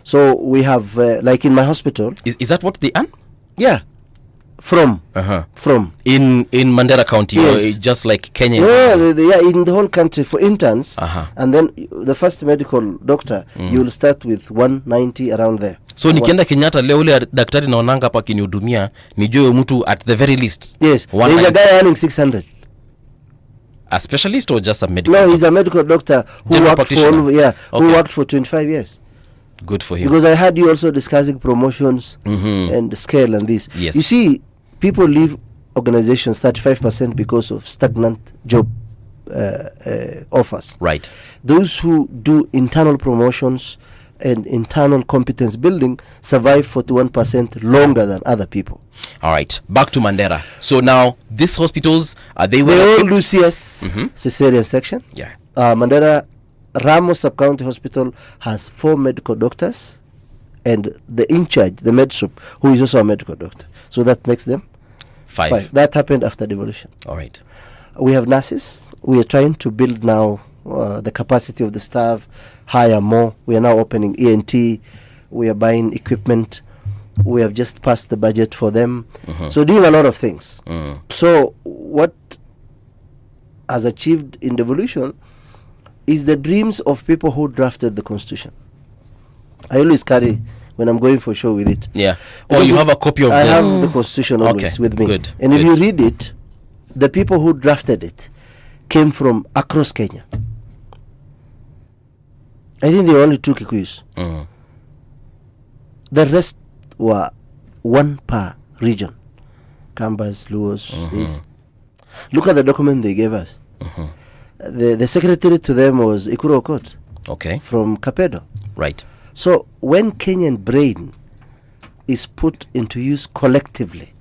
So we have, like in my hospital. Is that what they earn? Yeah. From in Mandera County, Yes. or just like Kenya. In the whole country for interns, and then the first medical doctor, you will start with 190 around there. So nikienda Kenyatta leo ule daktari naonanga hapa kinihudumia nijue mtu at the very least. Yes, there is a 190. guy earning 600. A specialist or just a medical? No, he's a medical doctor who General worked practitioner. who worked for 25 years. Good for him. Because I heard you also discussing promotions and scale and this. Yes. You see, people leave organizations 35% because of stagnant job offers. Right. Those who do internal promotions and internal competence building survive 41% longer than other people. All right. Back to Mandera. So now these hospitals, they They all equipped? do CS, cesarean section. Yeah. Mandera Ramos Sub-County Hospital has 4 medical doctors and the in charge, the med sup, who is also a medical doctor. So that makes them 5. That happened after devolution. All right. We have nurses. We are trying to build now the capacity of the staff, hire more. We are now opening ENT. We are buying equipment. We have just passed the budget for them. So doing a lot of things. So what has achieved in devolution is the dreams of people who drafted the constitution. I always carry when I'm going for show with it. Yeah. Because You have a copy of I the... have the constitution always with me. Good. And if you read it, the people who drafted it came from across Kenya. I think there were only 2 Kikuyus. The rest were one per region. Kambas, Luos, this. Look at the document they gave us. The secretary to them was Ikuro Okot. Okay. From Kapedo. Right. So when Kenyan brain is put into use collectively,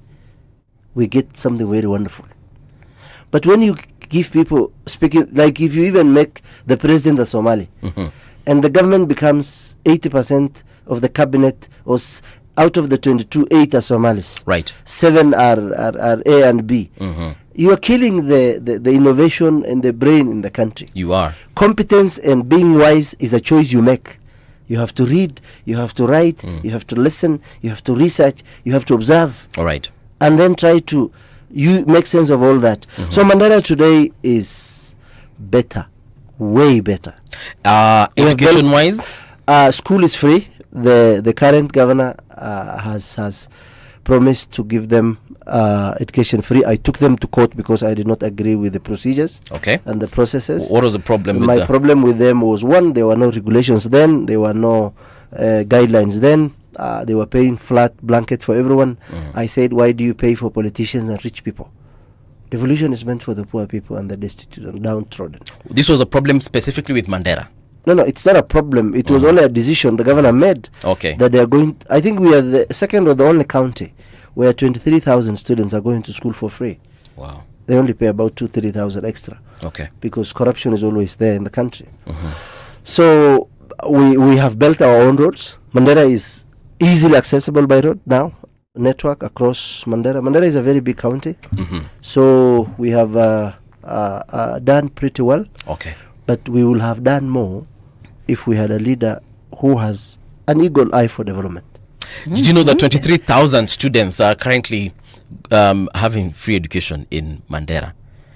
we get something very wonderful. But when you give people speaking, like if you even make the president a Somali, and the government becomes 80% of the cabinet, or out of the 22, 8 are Somalis. Right. 7 are A and B. You are killing the innovation and the brain in the country. You are. Competence and being wise is a choice you make. You have to read, you have to write, you have to listen, you have to research, you have to observe. All right. And then try to make sense of all that. So Mandera today is better, way better. Education wise? School is free. The current governor has promised to give them education free. I took them to court because I did not agree with the procedures and the processes. What was the problem with My problem with them was, one, there were no regulations then, there were no guidelines then. They were paying flat blanket for everyone. I said, why do you pay for politicians and rich people? Devolution is meant for the poor people and the destitute and downtrodden. This was a problem specifically with Mandera? No, it's not a problem. It was only a decision the governor made. That they are going. I think we are the second or the only county where 23,000 students are going to school for free. Wow. They only pay about 2,000-3,000 extra. Okay. Because corruption is always there in the country. So we have built our own roads. Mandera is easily accessible by road now. Network across Mandera. Mandera is a very big county. So we have done pretty well. Okay. But we will have done more if we had a leader who has an eagle eye for development. Did you know that 23,000 students are currently having free education in Mandera?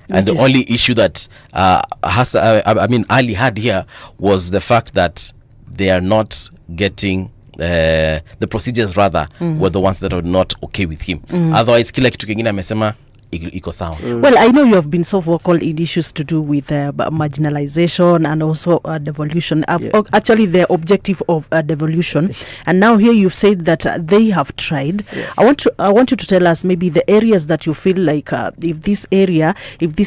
And the only issue that Ali had here was the fact that they are not getting the procedures rather were the ones that are not okay with him. Otherwise, kila kitu kingine amesema iko sawa. Well, I know you have been so vocal in issues to do with marginalization and also devolution. Actually, the objective of devolution, and now here you've said that they have tried. I want you to tell us maybe the areas that you feel like if this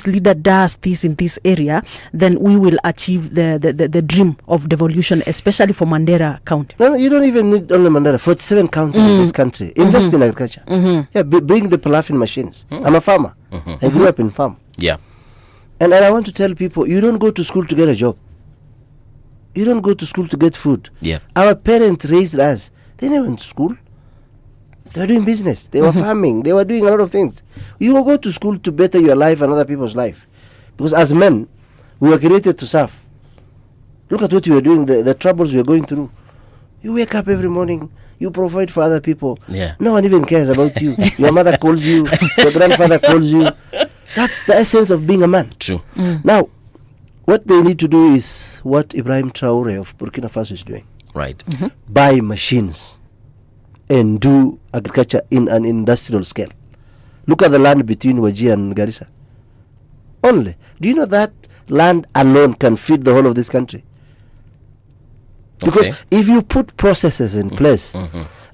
leader does this in this area, then we will achieve the dream of devolution, especially for Mandera County. No, you don't even need only Mandera. 47 counties in this country. Invest in agriculture. Bring the palafin machines. I'm a farmer. I grew up in farm. Yeah. And I want to tell people, you don't go to school to get a job. You don't go to school to get food. Yeah. Our parents raised us. They never went to school. They were doing business. They were farming. They were doing a lot of things. You will go to school to better your life and other people's life. Because as men, we were created to serve. Look at what you were doing, the troubles we are going through. You wake up every morning, you provide for other people. Yeah. No one even cares about you. Your mother calls you, your grandfather calls you. That's the essence of being a man. True. Now, what they need to do is what Ibrahim Traore of Burkina Faso is doing. Right. Buy machines and do agriculture in an industrial scale. Look at the land between Wajir and Garissa. Only. Do you know that land alone can feed the whole of this country? Because if you put processes in place,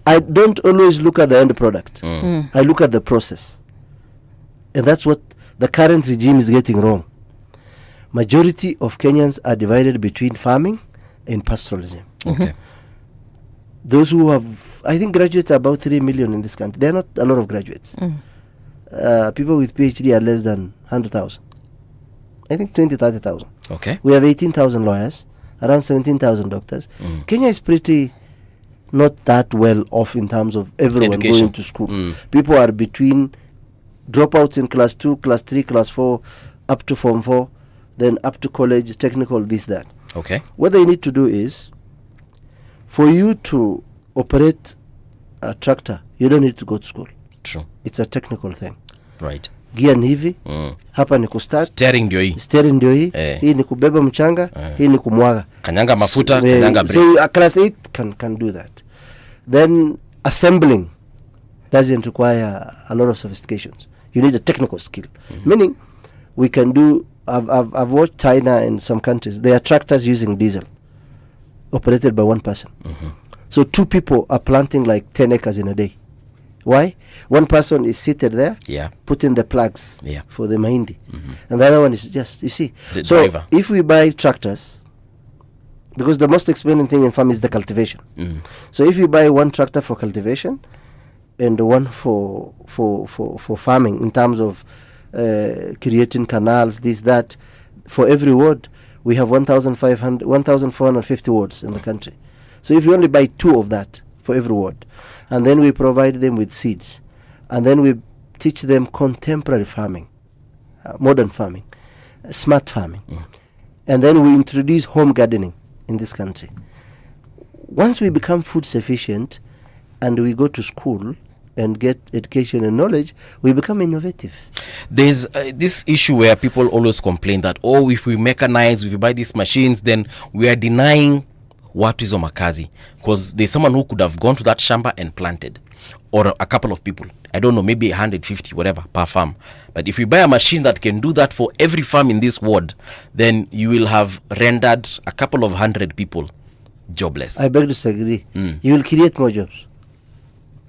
I don't always look at the end product. I look at the process. And that's what the current regime is getting wrong. Majority of Kenyans are divided between farming and pastoralism. Okay. Those who have, I think graduates are about 3 million in this country. There are not a lot of graduates. People with PhD are less than 100,000. I think 20, 30,000. Okay. We have 18,000 lawyers, around 17,000 doctors. Kenya is pretty not that well off in terms of everyone Education. going to school. People are between dropouts in class 2, class 3, class 4, up to form 4, then up to college, technical, this, that. Okay. What they need to do is, for you to operate a tractor, you don't need to go to school. True. It's a technical thing. Right. Gia ni hivi, hapa ni kustart, Steering ndio hii. steering ndio hii, hii ni kubeba mchanga, hii ni kumwaga. Kanyanga mafuta, kanyanga brake. So a class 8 can do that. Then assembling doesn't require a lot of sophistications. You need a technical skill. Meaning, we can do, I've watched China and some countries, they are tractors using diesel, operated by one person. So 2 people are planting like 10 acres in a day. Why? One person is seated there, putting the plugs for the mahindi. And the other one is just, you see. The so driver. if we buy tractors, because the most expensive thing in farm is the cultivation. So if you buy one tractor for cultivation and one for farming in terms of creating canals, this, that, for every ward, we have 1,450 wards in the country. So if you only buy 2 of that for every ward, and then we provide them with seeds, and then we teach them contemporary farming, modern farming, smart farming, and then we introduce home gardening in this country. Once we become food sufficient and we go to school and get education and knowledge, we become innovative. There's this issue where people always complain that, oh, if we mechanize, if we buy these machines, then we are denying watu hizo makazi, because there's someone who could have gone to that shamba and planted, or a couple of people, I don't know, maybe 150 whatever per farm. But if you buy a machine that can do that for every farm in this ward, then you will have rendered a couple of 100 people jobless. I beg to disagree. You will create more jobs,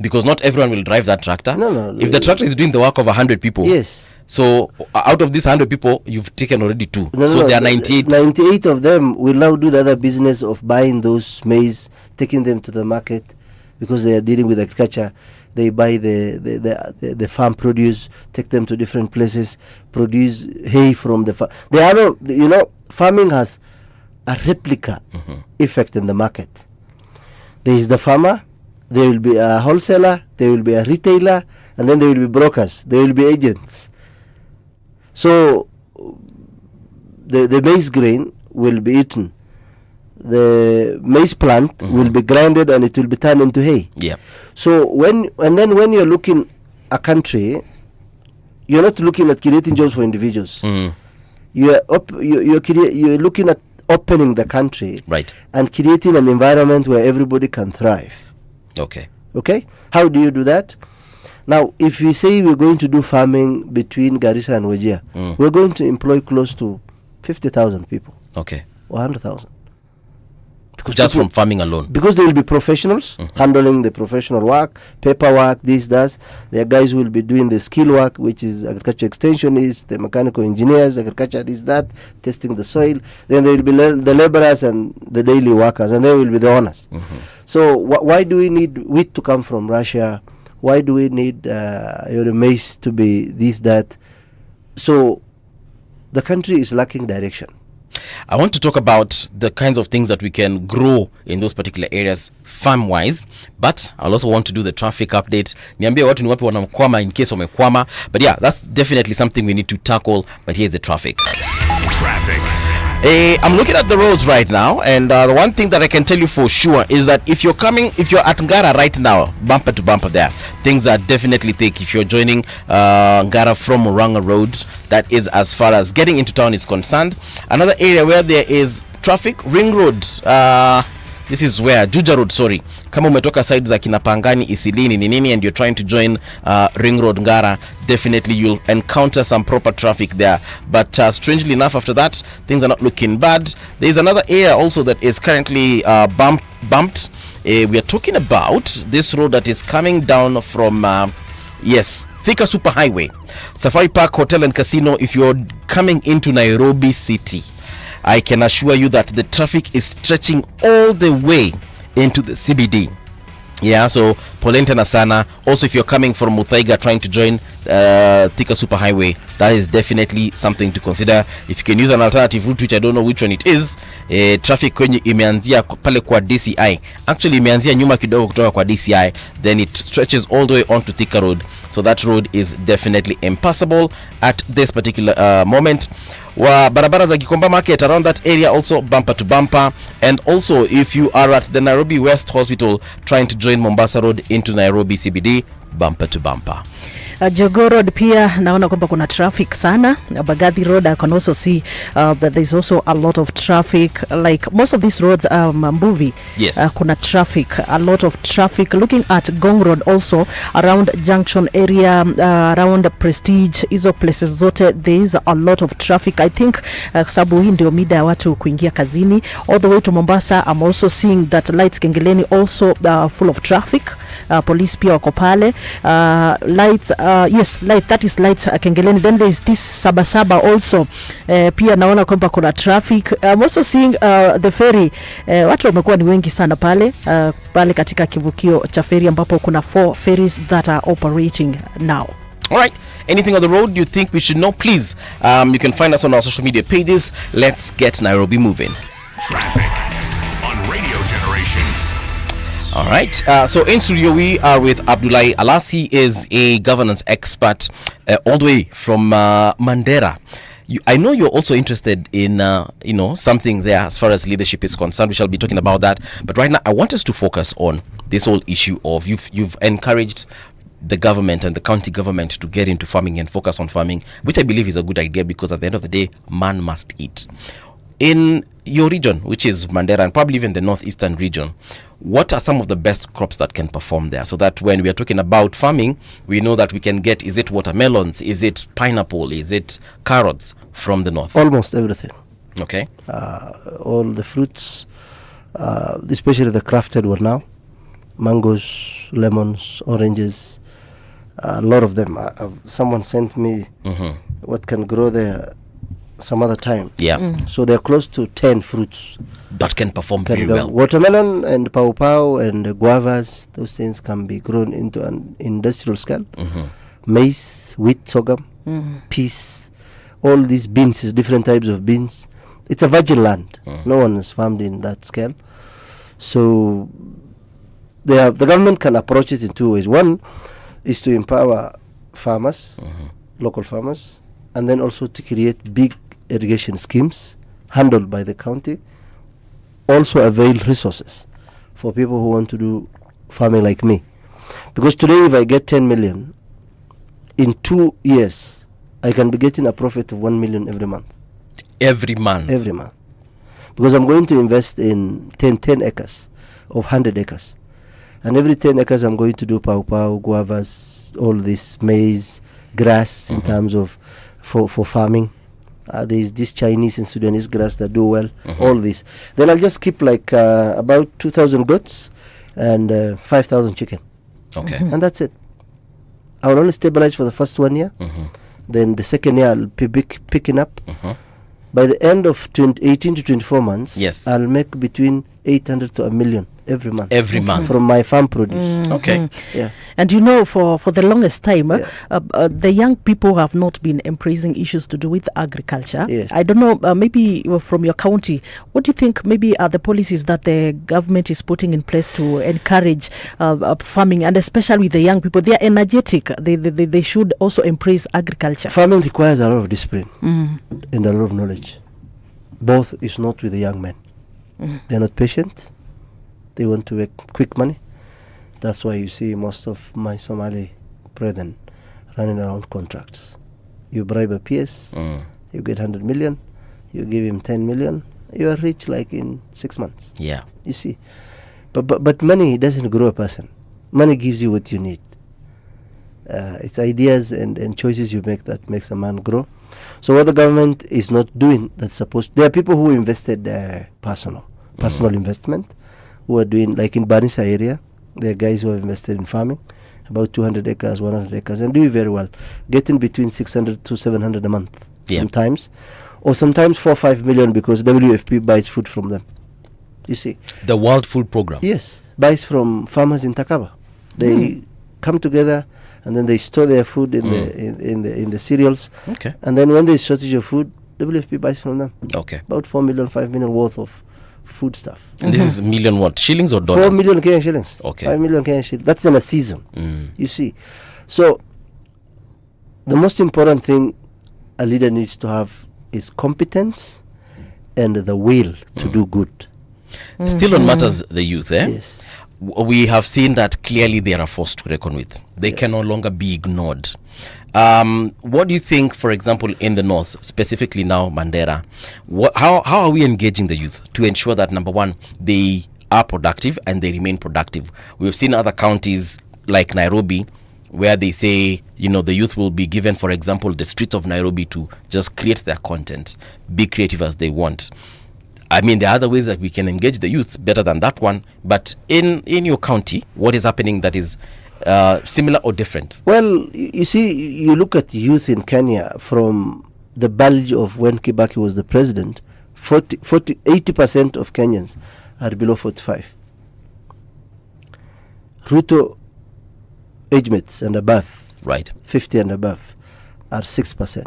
because not everyone will drive that tractor. No. If the tractor is doing the work of 100 people, yes. So out of these 100 people, you've taken already 2. So there are 98. 98 of them will now do the other business of buying those maize, taking them to the market, because they are dealing with agriculture. They buy the farm produce, take them to different places, produce hay from the farm. Farming has a replica effect in the market. There is the farmer, there will be a wholesaler, there will be a retailer, and then there will be brokers, there will be agents. So the maize grain will be eaten. The maize plant will be grinded and it will be turned into hay. Yeah. So when you're looking a country, you're not looking at creating jobs for individuals. You're looking at opening the country, right, and creating an environment where everybody can thrive. Okay. How do you do that? Now, if we say we're going to do farming between Garissa and Wajir, we're going to employ close to 50,000 people. Okay. Or 100,000. Just from farming alone. Because they will be professionals handling the professional work, paperwork, this, that. There are guys who will be doing the skill work, which is agriculture extensionists, the mechanical engineers, agriculture, this, that, testing the soil. Then there will be the laborers and the daily workers, and there will be the owners. So why do we need wheat to come from Russia? Why do we need maize to be this, that? So the country is lacking direction. I want to talk about the kinds of things that we can grow in those particular areas farm-wise, but I'll also want to do the traffic update. Niambie watu ni wapi wanakwama in case wamekwama. But yeah, that's definitely something we need to tackle. But here's the traffic. Traffic. I'm looking at the roads right now, and the one thing that I can tell you for sure is that if you're at Ngara right now, bumper to bumper there, things are definitely thick. If you're joining Ngara from Muranga Road, that is as far as getting into town is concerned. Another area where there is traffic, Ring Road. This is where Juja Road, sorry. Kama umetoka side za Kinapangani, Isilini, Ninini, and you're trying to join Ring Road Ngara, definitely you'll encounter some proper traffic there. But strangely enough, after that, things are not looking bad. There's another area also that is currently bumped. We are talking about this road that is coming down from, Thika Superhighway, Safari Park Hotel and Casino. If you're coming into Nairobi City, I can assure you that the traffic is stretching all the way into the CBD. Yeah, so polente na sana. Also, if you're coming from Muthaiga trying to join Thika Superhighway, that is definitely something to consider. If you can use an alternative route, which I don't know which one it is, traffic kwenye imeanzia pale kwa DCI. Actually, imeanzia nyuma kidogo kutoka kwa DCI, then it stretches all the way onto Thika Road. So that road is definitely impassable at this particular moment. Barabara za Gikomba Market around that area also bumper to bumper. And also if you are at the Nairobi West Hospital trying to join Mombasa Road into Nairobi CBD, bumper to bumper. Jogoo Road pia naona kwamba kuna traffic sana. Bagathi Road I can also see that there's also a lot of traffic. Like most of these roads, Mbuvi, yes, kuna traffic, a lot of traffic. Looking at Gong Road also around Junction area, around Prestige, hizo places zote there is a lot of traffic. I think sababu hii ndio mida ya watu kuingia kazini. All the way to Mombasa, I'm also seeing that Lights Kengeleni also full of traffic. Police pia wako pale. Lights that is Lights Kengeleni. Then there is this Sabasaba also. Pia naona kwamba kuna traffic. I'm also seeing the ferry. Watu wamekuwa ni wengi sana pale pale katika kivukio cha ferry ambapo kuna 4 ferries that are operating now. All right. Anything on the road you think we should know, please, you can find us on our social media pages. Let's get Nairobi moving. Traffic on Radio Generation. All right. So in studio we are with Abdullahi Alas. He is a governance expert all the way from Mandera. I know you're also interested in something there as far as leadership is concerned. We shall be talking about that. But right now I want us to focus on this whole issue of you've encouraged the government and the county government to get into farming and focus on farming, which I believe is a good idea because at the end of the day, man must eat. In your region, which is Mandera and probably even the northeastern region, what are some of the best crops that can perform there? So that when we are talking about farming, we know that we can get, is it watermelons, is it pineapple, is it carrots from the north? Almost everything. Okay. All the fruits, especially the crafted one now, mangoes, lemons, oranges, a lot of them. Someone sent me what can grow there some other time. Yeah. So they're close to 10 fruits that can perform very well. Watermelon and pawpaw and guavas, those things can be grown into an industrial scale. Maize, wheat, sorghum, peas, all these beans, different types of beans. It's a virgin land. No one is farmed in that scale. So the government can approach it in 2 ways. One is to empower farmers, local farmers, and then also to create big irrigation schemes handled by the county. Also avail resources for people who want to do farming like me. Because today if I get 10 million, in 2 years, I can be getting a profit of 1 million every month. Every month? Every month. Because I'm going to invest in 10 acres of 100 acres. And every 10 acres I'm going to do pawpaw, guavas, all this maize, grass in terms of for farming. There's this Chinese and Sudanese grass that do well, all this. Then I'll just keep like about 2,000 goats and 5,000 chicken. Okay. And that's it. I will only stabilize for the first 1 year. Then the second year I'll be picking up. By the end of 18 to 24 months, yes, I'll make between 800 to $1 million every month. Every month. From my farm produce. Okay. Yeah. And you know, for the longest time, the young people have not been embracing issues to do with agriculture. Yes. I don't know, maybe from your county, what do you think maybe are the policies that the government is putting in place to encourage farming, and especially with the young people? They are energetic. They should also embrace agriculture. Farming requires a lot of discipline and a lot of knowledge. Both is not with the young men. They're not patient. They want to make quick money. That's why you see most of my Somali brethren running around contracts. You bribe a PS, you get 100 million, you give him 10 million, you are rich like in 6 months. Yeah. You see. But money doesn't grow a person. Money gives you what you need. It's ideas and choices you make that makes a man grow. So what the government is not doing, that's supposed. There are people who invested personal investment, who are doing, like in Garissa area, there are guys who have invested in farming, about 200 acres, 100 acres, and doing very well, getting between 600 to 700 a month sometimes, or sometimes 4 or 5 million because WFP buys food from them. You see, the World Food Program. Yes, buys from farmers in Takaba. They come together and then they store their food in the cereals. Okay. And then when there's shortage of food, WFP buys from them. Okay. About 4 million, 5 million worth of food stuff. And this is million what? Shillings or dollars? 4 million Kenyan shillings. Okay. 5 million Kenyan shillings. That's in a season. You see. So the most important thing a leader needs to have is competence and the will to do good. Still on matters the youth, Yes. We have seen that clearly they are a force to reckon with. They can no longer be ignored. What do you think, for example, in the north, specifically now Mandera, how are we engaging the youth to ensure that, number one, they are productive and they remain productive? We've seen other counties like Nairobi where they say, the youth will be given, for example, the streets of Nairobi to just create their content, be creative as they want. I mean, there are other ways that we can engage the youth better than that one. But in your county, what is happening that is similar or different? Well, you see, you look at youth in Kenya from the bulge of when Kibaki was the president, 80% of Kenyans are below 45. Ruto age mates and above, right, 50 and above, are 6%.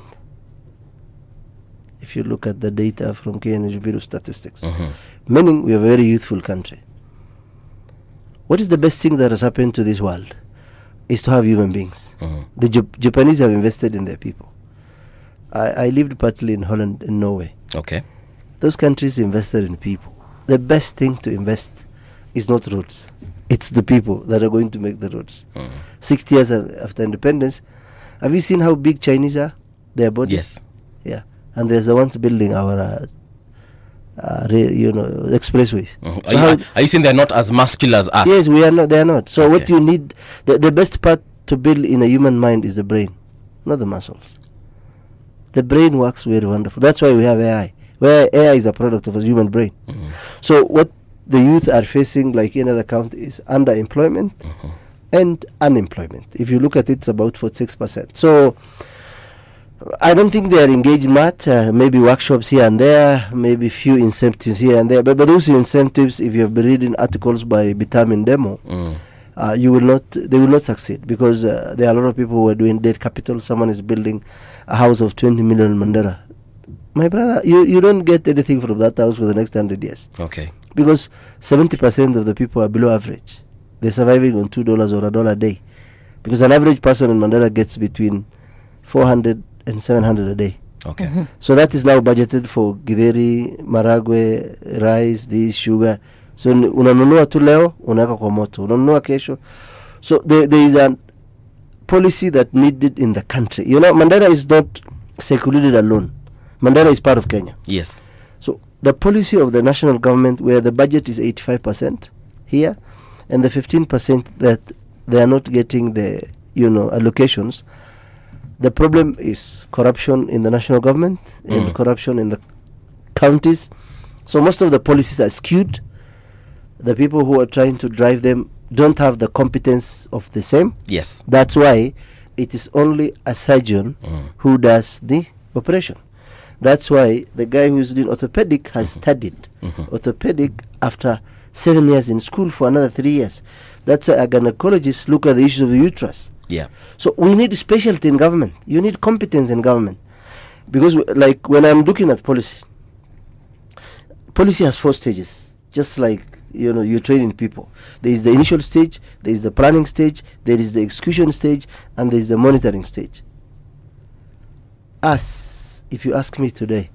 If you look at the data from Kenya Bureau of Statistics, meaning we are a very youthful country. What is the best thing that has happened to this world? Is to have human beings. The Japanese have invested in their people. I lived partly in Holland and Norway. Okay. Those countries invested in people. The best thing to invest is not roads. It's the people that are going to make the roads. 60 years after independence, have you seen how big Chinese are? Their body? Yes. Yeah. And there's the ones building our expressways. So are you saying they're not as muscular as us? Yes, we are not. They are not. So what you need, the best part to build in a human mind is the brain, not the muscles. The brain works very wonderful. That's why we have AI. Where AI is a product of a human brain. So what the youth are facing, like in other countries, is underemployment and unemployment. If you look at it, it's about 46%. So I don't think they are engaged much. Maybe workshops here and there, maybe few incentives here and there. But those incentives, if you have been reading articles by Bitamin Demo, they will not succeed because there are a lot of people who are doing debt capital. Someone is building a house of 20 million in Mandera. My brother, you don't get anything from that house for the next 100 years. Okay. Because 70% of the people are below average. They're surviving on $2 or $1 a day. Because an average person in Mandera gets between 400 and 700 a day. Okay. So that is now budgeted for githeri, maragwe, rice, this, sugar. So unanunua tu leo, unaweka kwa moto. Unanunua kesho. So there is a policy that needed in the country. Mandera is not secluded alone. Mandera is part of Kenya. Yes. So the policy of the national government, where the budget is 85% here, and the 15% that they are not getting the allocations. The problem is corruption in the national government and corruption in the counties. So most of the policies are skewed. The people who are trying to drive them don't have the competence of the same. Yes. That's why it is only a surgeon who does the operation. That's why the guy who's doing orthopedic has studied orthopedic after 7 years in school for another 3 years. That's why a gynecologist look at the issues of the uterus. Yeah. So we need specialty in government. You need competence in government. Because like when I'm looking at policy has 4 stages. Just like, you're training people. There is the initial stage, there is the planning stage, there is the execution stage, and there is the monitoring stage. If you ask me today,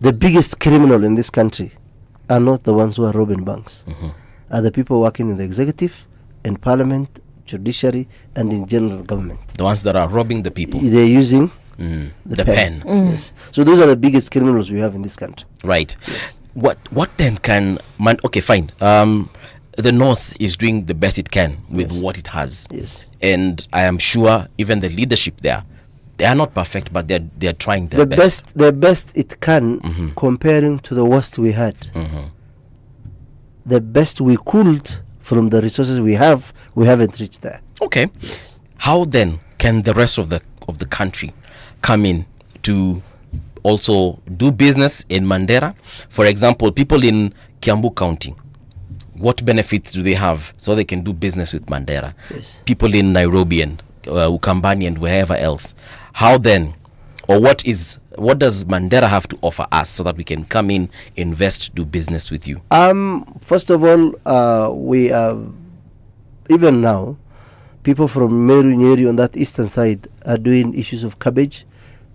the biggest criminal in this country are not the ones who are robbing banks. Are the people working in the executive, in parliament, judiciary, and in general government. The ones that are robbing the people. They're using the pen. Yes. So those are the biggest criminals we have in this country. Right. Yes. What then can okay, fine. The North is doing the best it can with what it has. Yes. And I am sure even the leadership there, they are not perfect, but they're trying their best. The best it can, comparing to the worst we had. The best we could from the resources we haven't reached there. Okay. Yes. How then can the rest of the country come in to also do business in Mandera? For example, people in Kiambu County, what benefits do they have so they can do business with Mandera? Yes. People in Nairobi and Ukambani and wherever else. How then, or what does Mandera have to offer us so that we can come in, invest, do business with you? First of all, we are, even now, people from Meru Nyeri on that eastern side are doing issues of cabbage.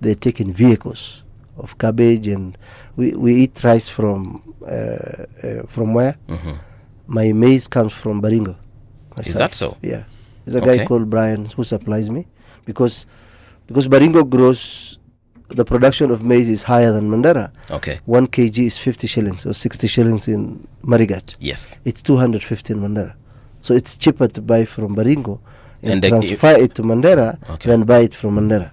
They're taking vehicles of cabbage, and we eat rice from where? My maize comes from Baringo. Myself. Is that so? Yeah. There's a guy called Brian who supplies me because Baringo grows, the production of maize is higher than Mandera. Okay. 1 kg is 50 shillings or 60 shillings in Marigat. Yes. It's 250 in Mandera. So it's cheaper to buy from Baringo and transfer it to Mandera than buy it from Mandera.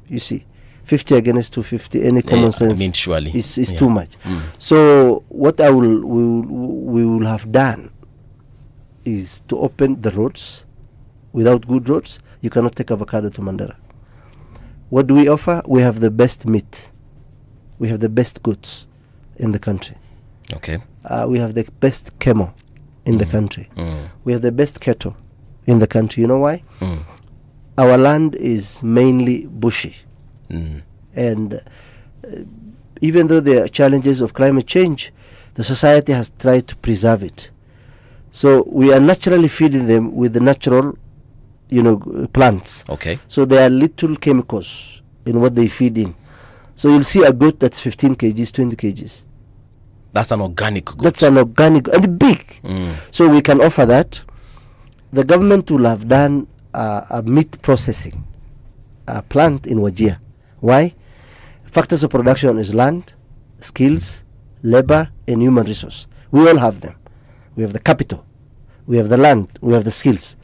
You see, 50 against 250, any common sense surely is too much. So what we will have done is to open the roads. Without good roads, you cannot take avocado to Mandera. What do we offer? We have the best meat. We have the best goods in the country. Okay. We have the best chemo in the country. We have the best cattle in the country. You know why? Our land is mainly bushy. And even though there are challenges of climate change, the society has tried to preserve it. So we are naturally feeding them with the natural, plants. Okay. So there are little chemicals in what they feed in. So you'll see a goat that's 15 kgs, 20 kgs. That's an organic goat. That's an organic and big. So we can offer that. The government will have done a meat processing plant in Wajir. Why? Factors of production is land, skills, labor, and human resource. We all have them. We have the capital, we have the land, we have the skills.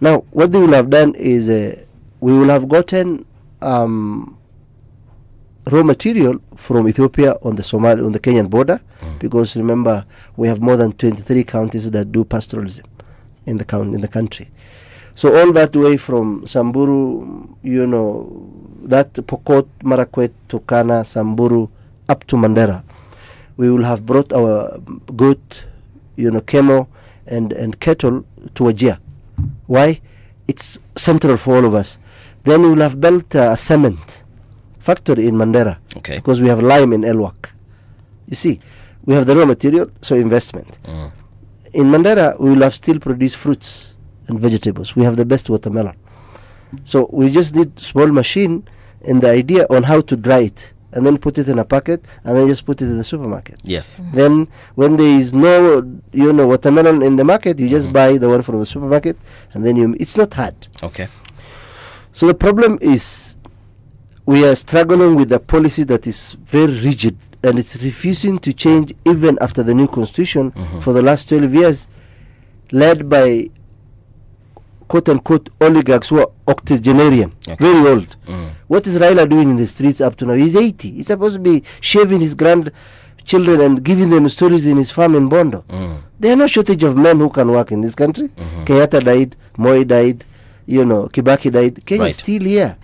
Now, what they will have done is we will have gotten raw material from Ethiopia on the Kenyan border, because remember we have more than 23 counties that do pastoralism in the country. So all that way from Samburu, that Pokot, Marakwet, Turkana, Samburu, up to Mandera, we will have brought our goat, chemo and cattle to Wajir. Why? It's central for all of us. Then we will have built a cement factory in Mandera, because we have lime in Elwak. You see, we have the raw material, so investment. In Mandera, we will have still produced fruits and vegetables. We have the best watermelon. So we just need small machine and the idea on how to dry it, and then put it in a packet, and then just put it in the supermarket. Yes. Then when there is no, watermelon in the market, you just buy the one from the supermarket, and then it's not hard. Okay. So the problem is we are struggling with a policy that is very rigid, and it's refusing to change even after the new constitution for the last 12 years, led by quote-unquote oligarchs who are octogenarian, very old. What is Raila doing in the streets up to now? He's 80. He's supposed to be shaving his grandchildren and giving them stories in his farm in Bondo. There are no shortage of men who can work in this country. Kenyatta died, Moi died, Kibaki died. Kenya is still here.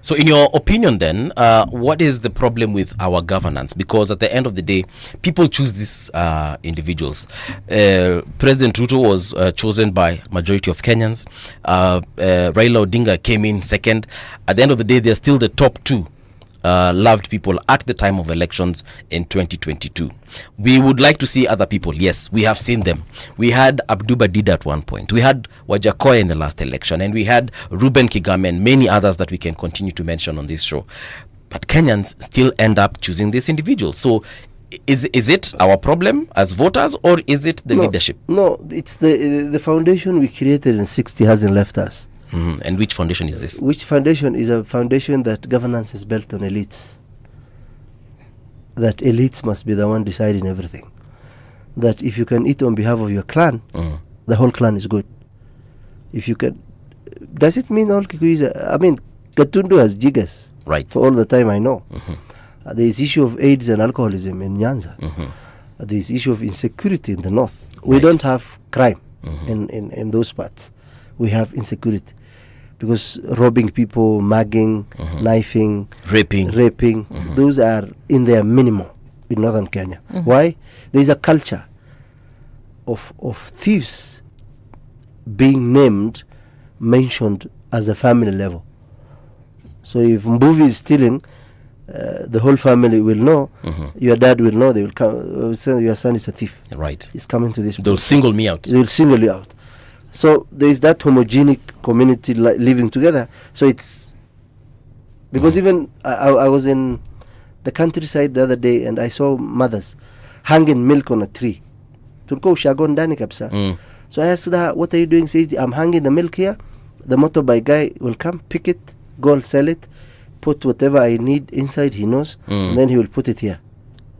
So in your opinion then, what is the problem with our governance? Because at the end of the day, people choose these individuals. President Ruto was chosen by majority of Kenyans. Raila Odinga came in second. At the end of the day, they're still the top two loved people at the time of elections in 2022. We would like to see other people. Yes, we have seen them. We had Abdu Badida at one point. We had Wajakoya in the last election, and we had Ruben Kigame and many others that we can continue to mention on this show. But Kenyans still end up choosing these individuals. So is it our problem as voters, or is it the leadership? No, it's the foundation we created in 60 hasn't left us. And which foundation is this? Which foundation is a foundation that governance is built on elites. That elites must be the one deciding everything. That if you can eat on behalf of your clan, the whole clan is good. If you can, does it mean all Kikuyus? I mean, Gatundu has jiggers. Right. For all the time I know. There is issue of AIDS and alcoholism in Nyanza. There is issue of insecurity in the north. We don't have crime in those parts. We have insecurity. Because robbing people, mugging, knifing, raping, those are in their minimum in northern Kenya. Why? There is a culture of thieves being mentioned as a family level. So if Mbuvi is stealing, the whole family will know, your dad will know, they will come, say your son is a thief. Right. He's coming to this. They'll single me out. They'll single you out. So there is that homogenic community living together. So it's because even I was in the countryside the other day and I saw mothers hanging milk on a tree. So I asked her, what are you doing? She said, I'm hanging the milk here. The motorbike guy will come, pick it, go and sell it, put whatever I need inside, he knows, and then he will put it here.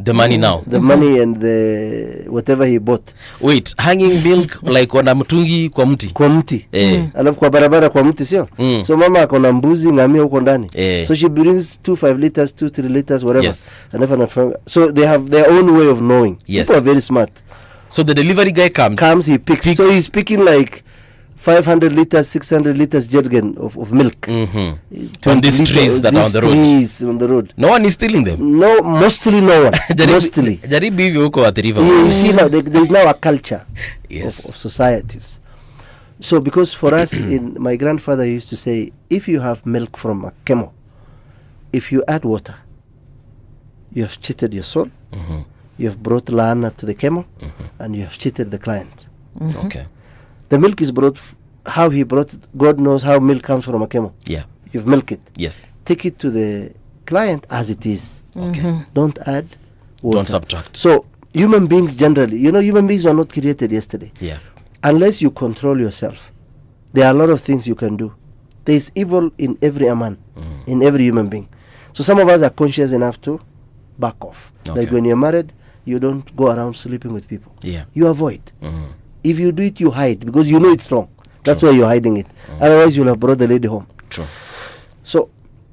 The money now. The money and the whatever he bought. Wait, hanging milk like on a mtungi kwa mti. Kwa mti. Alafu kwa barabara kwa mti sio? So mama akona mbuzi ngamia huko ndani. So she brings 5 liters, 3 liters, whatever. Yes. So they have their own way of knowing. Yes. People are very smart. So the delivery guy comes, he picks. So he's picking like 500 liters, 600 liters jergen of milk. On these trees that are on the road. Trees on the road. No one is stealing them. No, mostly no one. Mostly. Jaribu hivyo huko at the river. You see now, there is now a culture of societies. So because for us, my grandfather used to say, if you have milk from a camel, if you add water, you have cheated your soul, you have brought laana to the camel, and you have cheated the client. Okay. The milk is brought, how he brought it, God knows how milk comes from a camel. Yeah. You've milked it. Yes. Take it to the client as it is. Okay. Don't add water. Don't subtract. So human beings generally, human beings were not created yesterday. Yeah. Unless you control yourself, there are a lot of things you can do. There is evil in every man, in every human being. So some of us are conscious enough to back off. Okay. Like when you're married, you don't go around sleeping with people. Yeah. You avoid. If you do it, you hide because you know it's wrong. That's why you're hiding it. Otherwise, you'll have brought the lady home. True. So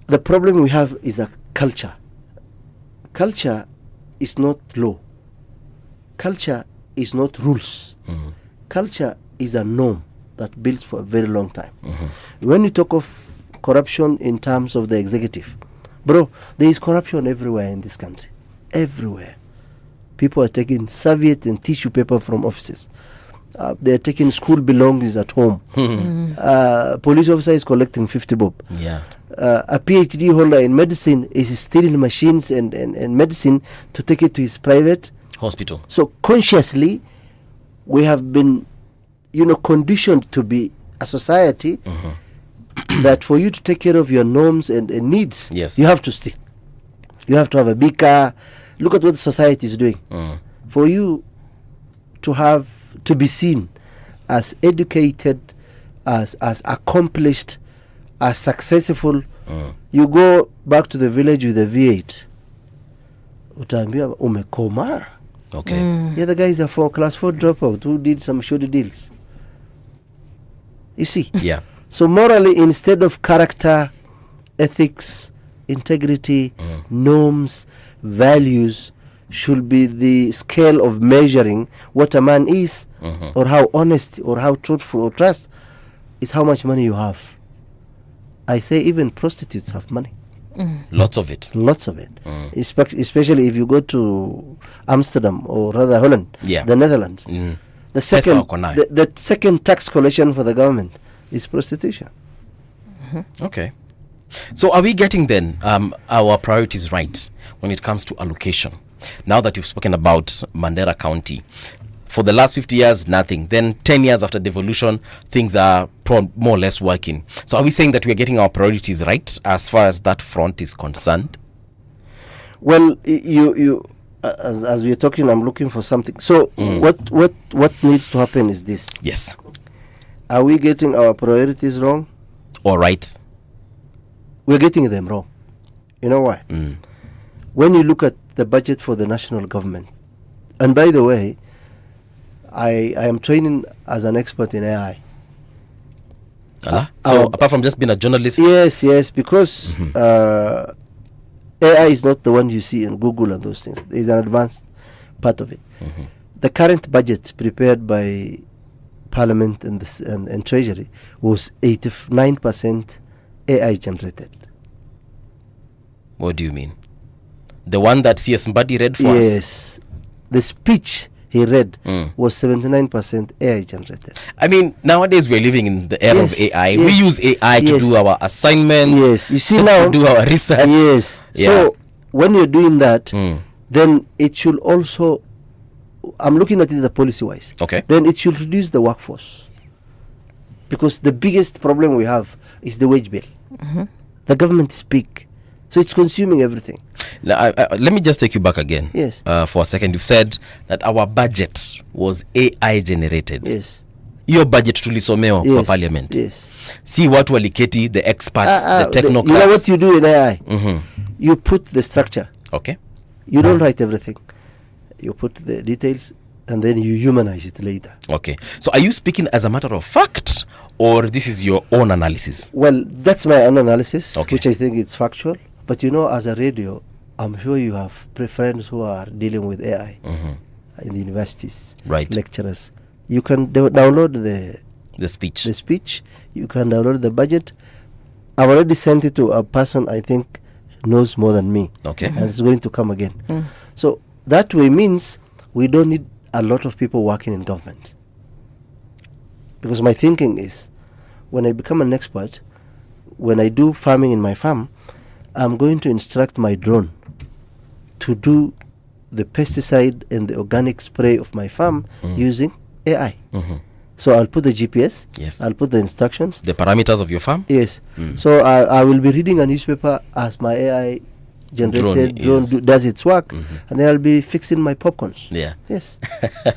the problem we have is a culture. Culture is not law. Culture is not rules. Culture is a norm that built for a very long time. When you talk of corruption in terms of the executive, bro, there is corruption everywhere in this country. Everywhere. People are taking serviette and tissue paper from offices. They're taking school belongings at home. Police officer is collecting 50 bob. Yeah. A PhD holder in medicine is stealing machines and medicine to take it to his private hospital. So consciously, we have been, conditioned to be a society that for you to take care of your norms and needs, yes, you have to stick. You have to have a big car. Look at what the society is doing. For you to be seen as educated, as accomplished, as successful, you go back to the village with a V8. Utaambia umekoma. Okay. The other guys are class 4 dropout who did some shoddy deals. You see? Yeah. So morally, instead of character, ethics, integrity, norms, values should be the scale of measuring what a man is, or how honest or how truthful or trust is how much money you have. I say even prostitutes have money. Lots of it. Lots of it. Especially if you go to Amsterdam or rather Holland, the Netherlands. The second tax collection for the government is prostitution. Okay. So are we getting then our priorities right when it comes to allocation? Now that you've spoken about Mandera County, for the last 50 years, nothing. Then 10 years after devolution, things are more or less working. So are we saying that we are getting our priorities right as far as that front is concerned? Well, as we are talking, I'm looking for something. So what needs to happen is this. Yes. Are we getting our priorities wrong? Or right? We're getting them wrong. You know why? When you look at the budget for the national government, and by the way, I am training as an expert in AI. So apart from just being a journalist? Yes, because AI is not the one you see in Google and those things. There is an advanced part of it. The current budget prepared by Parliament and Treasury was 89% AI generated. What do you mean? The one that CS Mbadi read for us? Yes. The speech he read was 79% AI generated. I mean, nowadays we're living in the era of AI. We use AI to do our assignments. Yes, you see now, to do our research. Yes. So when you're doing that, then it should also, I'm looking at it as policy-wise. Okay. Then it should reduce the workforce. Because the biggest problem we have is the wage bill. The government is big. So it's consuming everything. Now, let me just take you back again. Yes. For a second. You've said that our budget was AI generated. Yes. Your budget tulisomeo kwa parliament. Yes. See what waliketi, the experts, the technocrats. You know what you do in AI? You put the structure. Okay. You don't write everything. You put the details and then you humanize it later. Okay. So are you speaking as a matter of fact, or this is your own analysis? Well, that's my own analysis, which I think it's factual. But you know, as a radio, I'm sure you have friends who are dealing with AI in the universities, lecturers. You can download the speech. The speech. You can download the budget. I've already sent it to a person I think knows more than me. Okay. And it's going to come again. So that way means we don't need a lot of people working in government. Because my thinking is, when I become an expert, when I do farming in my farm, I'm going to instruct my drone to do the pesticide and the organic spray of my farm using AI. So I'll put the GPS. Yes. I'll put the instructions. The parameters of your farm? Yes. So I will be reading a newspaper as my AI generated drone does its work, and then I'll be fixing my popcorns. Yeah. Yes.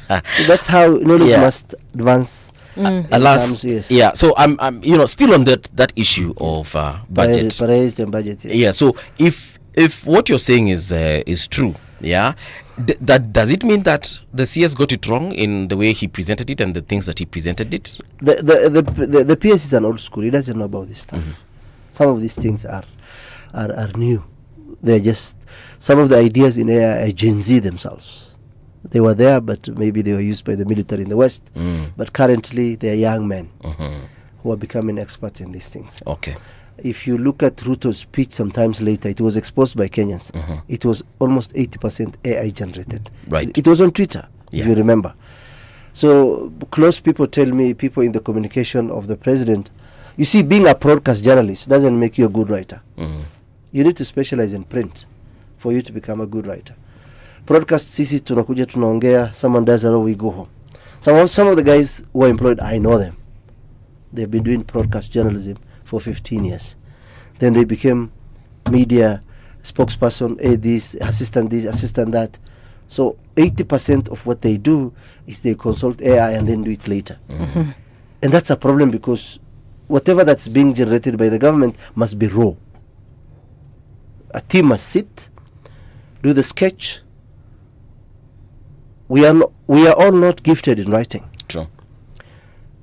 So that's how knowledge must advance. Alas, yeah. So I'm still on that issue of budget. Priority and budget. Yes. Yeah. So if what you're saying is true, yeah, that does it mean that the CS got it wrong in the way he presented it and the things that he presented it? The PS is an old school. He doesn't know about this stuff. Some of these things are new. They're just some of the ideas in AI are Gen Z themselves. They were there, but maybe they were used by the military in the West. But currently, they are young men who are becoming experts in these things. Okay. If you look at Ruto's speech sometimes later, it was exposed by Kenyans. It was almost 80% AI generated. Right. It was on Twitter, if you remember. So close people tell me, people in the communication of the president, you see, being a broadcast journalist doesn't make you a good writer. You need to specialize in print for you to become a good writer. Broadcast, sisi tunakuja tunaongea, someone does that, we go home. Some of the guys who are employed, I know them. They've been doing broadcast journalism for 15 years. Then they became media spokesperson, this, assistant that. So 80% of what they do is they consult AI and then do it later. And that's a problem because whatever that's being generated by the government must be raw. A team must sit, do the sketch. We are all not gifted in writing. True.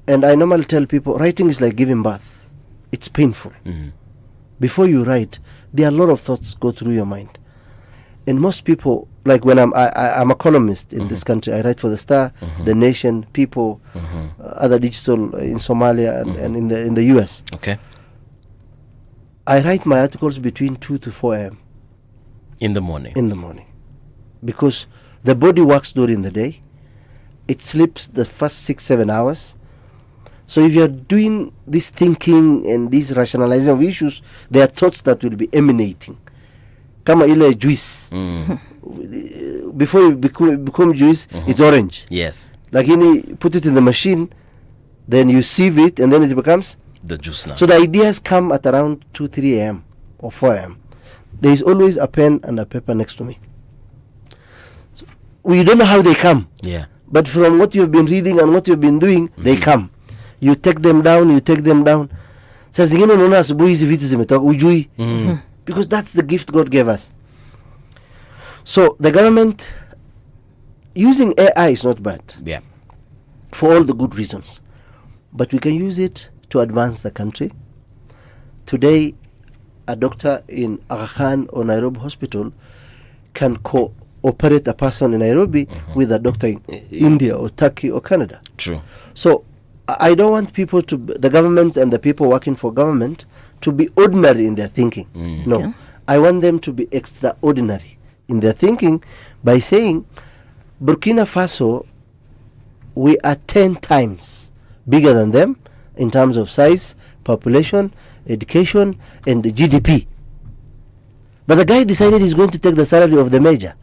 And I normally tell people, writing is like giving birth. It's painful. Before you write, there are a lot of thoughts go through your mind. And most people, like when I'm a columnist in this country, I write for the Star, the Nation, People, other digital in Somalia and in the US. Okay. I write my articles between 2 to 4 a.m. In the morning. in the morning, because the body works during the day. It sleeps the first 6-7 hours. So if you're doing this thinking and this rationalizing of issues, there are thoughts that will be emanating. Kama ile juice. Before you become juice, it's orange. Yes. Lakini put it in the machine, then you sieve it, and then it becomes the juice now. So the ideas come at around 2-3 a.m. or 4 a.m. There is always a pen and a paper next to me. So we don't know how they come. Yeah. But from what you've been reading and what you've been doing, they come. You take them down. Saa zingine unaona asubuhi hizi vitu zimetoka ujui. Because that's the gift God gave us. So the government using AI is not bad. Yeah. For all the good reasons. But we can use it to advance the country. Today, a doctor in Aga Khan or Nairobi hospital can operate a person in Nairobi with a doctor in India or Turkey or Canada. True. So I don't want people to, the government and the people working for government, to be ordinary in their thinking. No. Okay. I want them to be extraordinary in their thinking by saying, Burkina Faso, we are 10 times bigger than them in terms of size, population, education, and the GDP. But the guy decided he's going to take the salary of the major.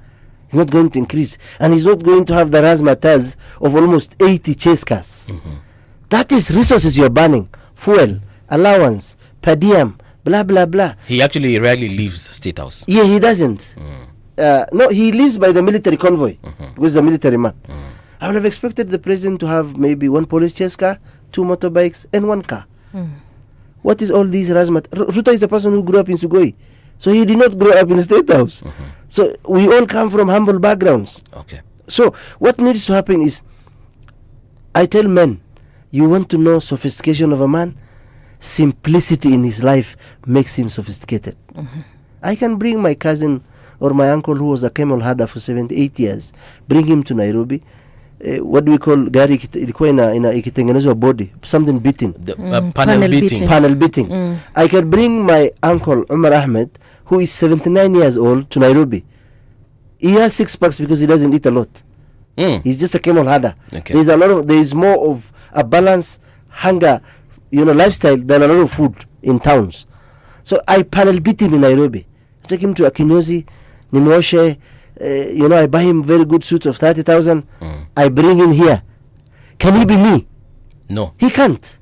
He's not going to increase. And he's not going to have the razzmatazz of almost 80 chase cars. That is resources you're burning. Fuel, allowance, per diem, blah, blah, blah. He actually rarely leaves State House. Yeah, he doesn't. No, he lives by the military convoy because he's a military man. I would have expected the president to have maybe 1 police chase car, 2 motorbikes, and 1 car. What is all these razzmat? Ruto is a person who grew up in Sugoi. So he did not grow up in the State House. So we all come from humble backgrounds. Okay. So what needs to happen is, I tell men, you want to know sophistication of a man? Simplicity in his life makes him sophisticated. I can bring my cousin or my uncle who was a camel herder for 78 years, bring him to Nairobi. What do we call gari ilikuwa ikitengenezwa body, something beating. Panel beating. Panel beating. I can bring my uncle Umar Ahmed, who is 79 years old, to Nairobi. He has 6 packs because he doesn't eat a lot. He's just a camel herder. Okay. There is more of a balanced hunger, lifestyle than a lot of food in towns. So I panel beat him in Nairobi. I take him to Akinyozi, Nimoshe. I buy him very good suits of 30,000. I bring him here. Can he be me? No. He can't.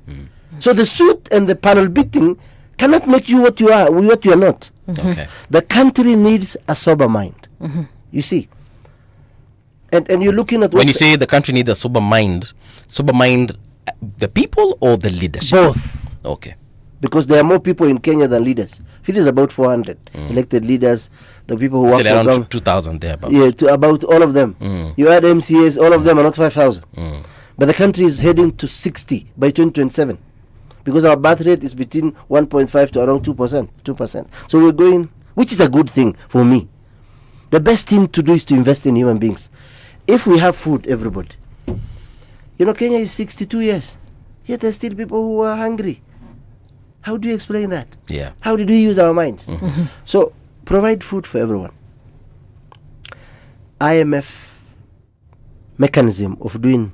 So the suit and the panel beating cannot make you what you are, what you are not. Okay. The country needs a sober mind. You see. And you're looking at when you say the country needs a sober mind, the people or the leadership? Both. Okay. Because there are more people in Kenya than leaders. It is about 400 elected leaders, the people who work for around government. 2,000 there. Yeah, to about all of them. You add MCAs, all of them are not 5,000. But the country is heading to 60 by 2027. Because our birth rate is between 1.5 to around 2%. So we're going, which is a good thing for me. The best thing to do is to invest in human beings. If we have food, everybody. Kenya is 62 years. Yet there's still people who are hungry. How do you explain that? Yeah. How did we use our minds? So provide food for everyone. IMF mechanism of doing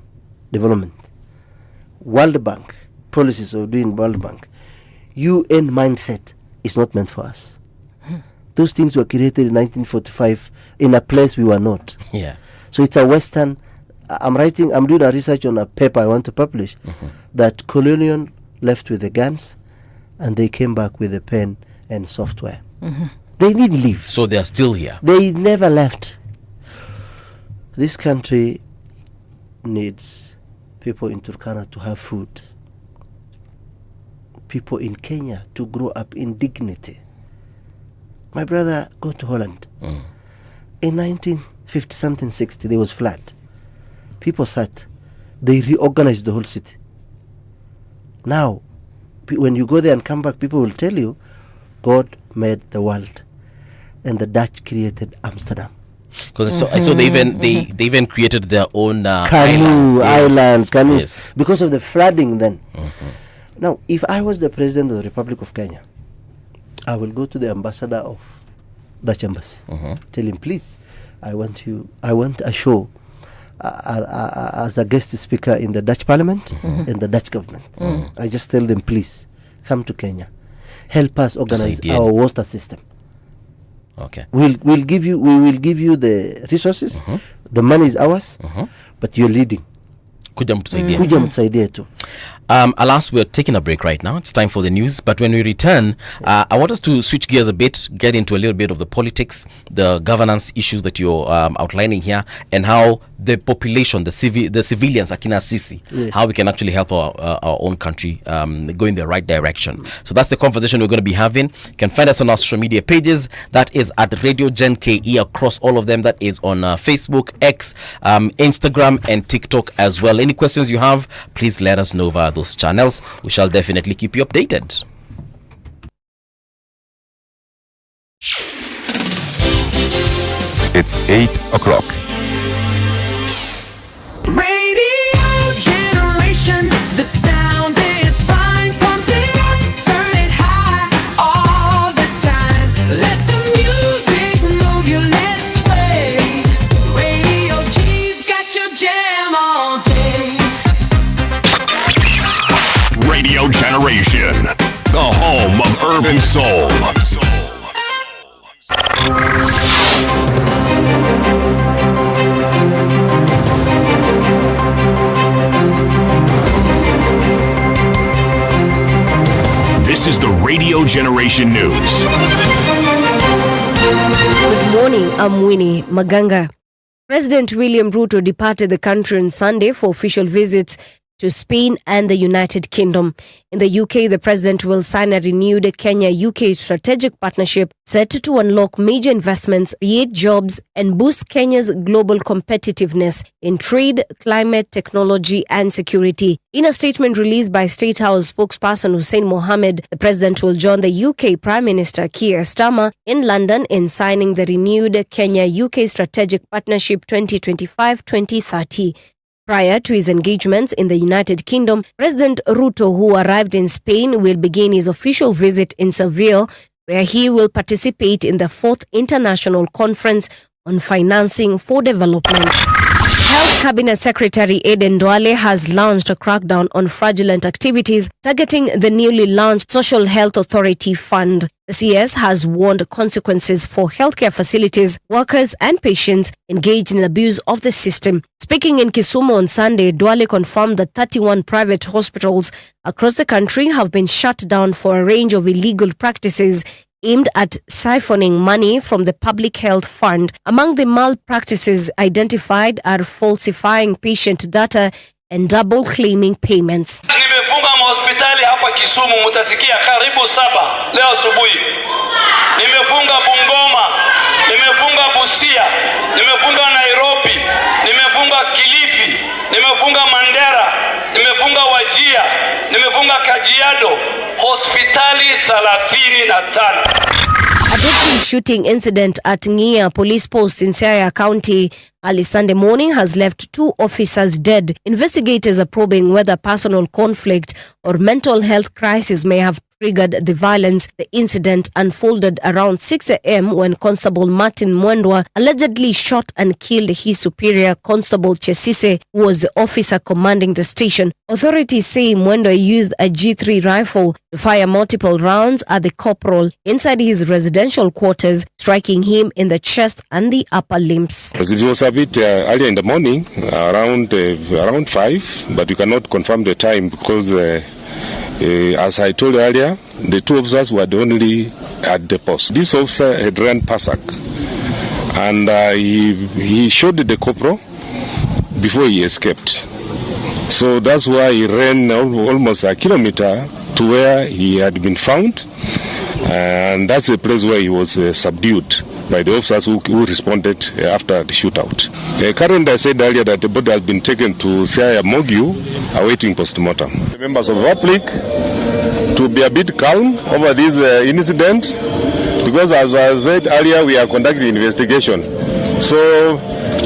development. World Bank policies of doing World Bank. UN mindset is not meant for us. Those things were created in 1945 in a place we were not. Yeah. So it's a Western. I'm doing a research on a paper I want to publish that colonial left with the guns and they came back with a pen and software. They didn't leave. So they are still here. They never left. This country needs people in Turkana to have food. People in Kenya to grow up in dignity. My brother go to Holland. In 1950 something 60 there was flood. People sat. They reorganized the whole city. Now, when you go there and come back, people will tell you, God made the world, and the Dutch created Amsterdam. Because I saw they even created their own islands, canoes, yes. Because of the flooding then. Now, if I was the president of the Republic of Kenya, I will go to the ambassador of Dutch embassy. Tell him, please, I want a show as a guest speaker in the Dutch parliament and the Dutch government. I just tell them, please, come to Kenya. Help us organize our water system. Okay. We will give you the resources. The money is ours, but you're leading. Kuja mtusaidie. Kuja mtusaidie tu. Alas, we're taking a break right now. It's time for the news. But when we return, I want us to switch gears a bit, get into a little bit of the politics, the governance issues that you're outlining here, and how the population, the civilians, akina sisi, how we can actually help our own country go in the right direction. So that's the conversation we're going to be having. You can find us on our social media pages. That is at Radio Gen KE across all of them. That is on Facebook, X, Instagram, and TikTok as well. Any questions you have, please let us know via those channels. We shall definitely keep you updated. It's 8 o'clock. Radio generation, the sound is fine. Pump it up, turn it high all the time. Let the music move you, let's sway. Radio G's got your jam all day. Radio Generation, the home of urban soul. This is the Radio Generation News. Good morning, I'm Winnie Maganga. President William Ruto departed the country on Sunday for official visits to Spain and the United Kingdom. In the UK, the president will sign a renewed Kenya-UK strategic partnership set to unlock major investments, create jobs, and boost Kenya's global competitiveness in trade, climate, technology, and security. In a statement released by State House spokesperson Hussein Mohammed, the president will join the UK Prime Minister Keir Starmer in London in signing the renewed Kenya-UK strategic partnership 2025-2030. Prior to his engagements in the United Kingdom, President Ruto, who arrived in Spain, will begin his official visit in Seville, where he will participate in the 4th International Conference on Financing for Development. Health Cabinet Secretary Aden Duale has launched a crackdown on fraudulent activities targeting the newly launched Social Health Authority Fund. The CS has warned consequences for healthcare facilities, workers and patients engaged in abuse of the system. Speaking in Kisumu on Sunday, Duale confirmed that 31 private hospitals across the country have been shut down for a range of illegal practices aimed at siphoning money from the Public Health Fund. Among the malpractices identified are falsifying patient data and double claiming payments. Nimefunga mahospitali hapa Kisumu, mutasikia karibu 7 leo asubuhi. Nimefunga Bungoma, nimefunga Busia, nimefunga Nairobi, nimefunga Kilifi, nimefunga Mandera, nimefunga Wajia, nimefunga Kajiado, hospitali 35. A deadly shooting incident at Ngia Police Post in Triciah County early Sunday morning has left 2 officers dead. Investigators are probing whether personal conflict or mental health crisis may have triggered the violence. The incident unfolded around 6 a.m. when Constable Martin Mwendwa allegedly shot and killed his superior, Constable Chesise, who was the officer commanding the station. Authorities say Mwendwa used a G3 rifle to fire multiple rounds at the corporal inside his residential quarters, striking him in the chest and the upper limbs. It was a bit earlier in the morning, around 5, but we cannot confirm the time because as I told you earlier, the 2 officers were the only at the post. This officer had run Pasak, and he shot the corporal before he escaped. So that's why he ran almost a kilometer to where he had been found, and that's the place where he was subdued by the officers who responded after the shootout. Currently, I said earlier that the body has been taken to Triciah Mogu, awaiting postmortem. The members of the public to be a bit calm over this incident, because as I said earlier, we are conducting investigation. So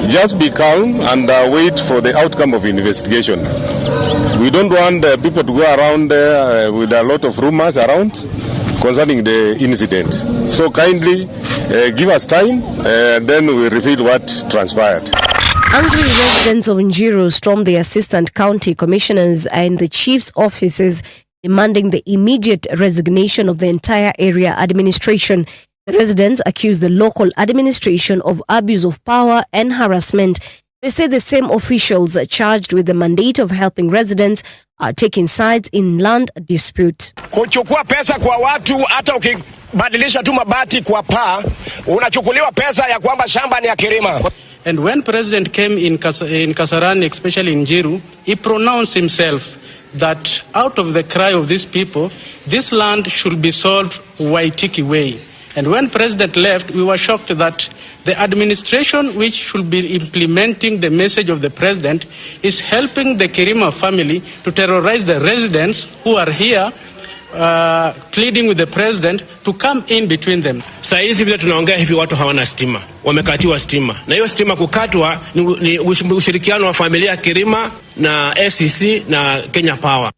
just be calm and wait for the outcome of investigation. We don't want people to go around with a lot of rumors around. concerning the incident. So kindly give us time, and then we'll reveal what transpired. Angry residents of Njiro stormed the assistant county commissioners and the chief's offices, demanding the immediate resignation of the entire area administration. The residents accused the local administration of abuse of power and harassment. They say the same officials charged with the mandate of helping residents are taking sides in land dispute. Kuchukua pesa kwa watu, hata ukibadilisha tu mabati kwa paa, unachukuliwa pesa ya kwamba shamba ni ya Kirima. And when President came in Kasarani, especially in Njiru, he pronounced himself that out of the cry of these people, this land should be sold Waitiki way. And when President left, we were shocked that the administration which should be implementing the message of the President is helping the Kirima family to terrorize the residents who are here, pleading with the President to come in between them. Saa hizi vile tunaongea hivi watu hawana stima, wamekatiwa stima. Na hiyo stima kukatwa ni ushirikiano wa familia ya Kirima na SEC na Kenya Power.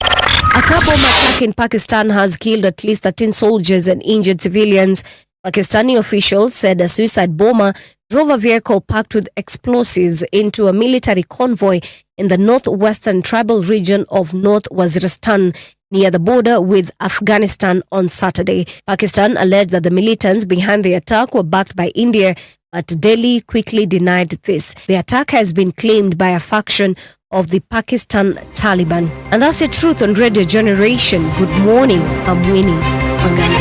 A car bomb attack in Pakistan has killed at least 13 soldiers and injured civilians. Pakistani officials said a suicide bomber drove a vehicle packed with explosives into a military convoy in the northwestern tribal region of North Waziristan near the border with Afghanistan on Saturday. Pakistan alleged that the militants behind the attack were backed by India, but Delhi quickly denied this. The attack has been claimed by a faction of the Pakistan Taliban. And that's the truth on Radio Generation. Good morning, I'm Winnie Wangani.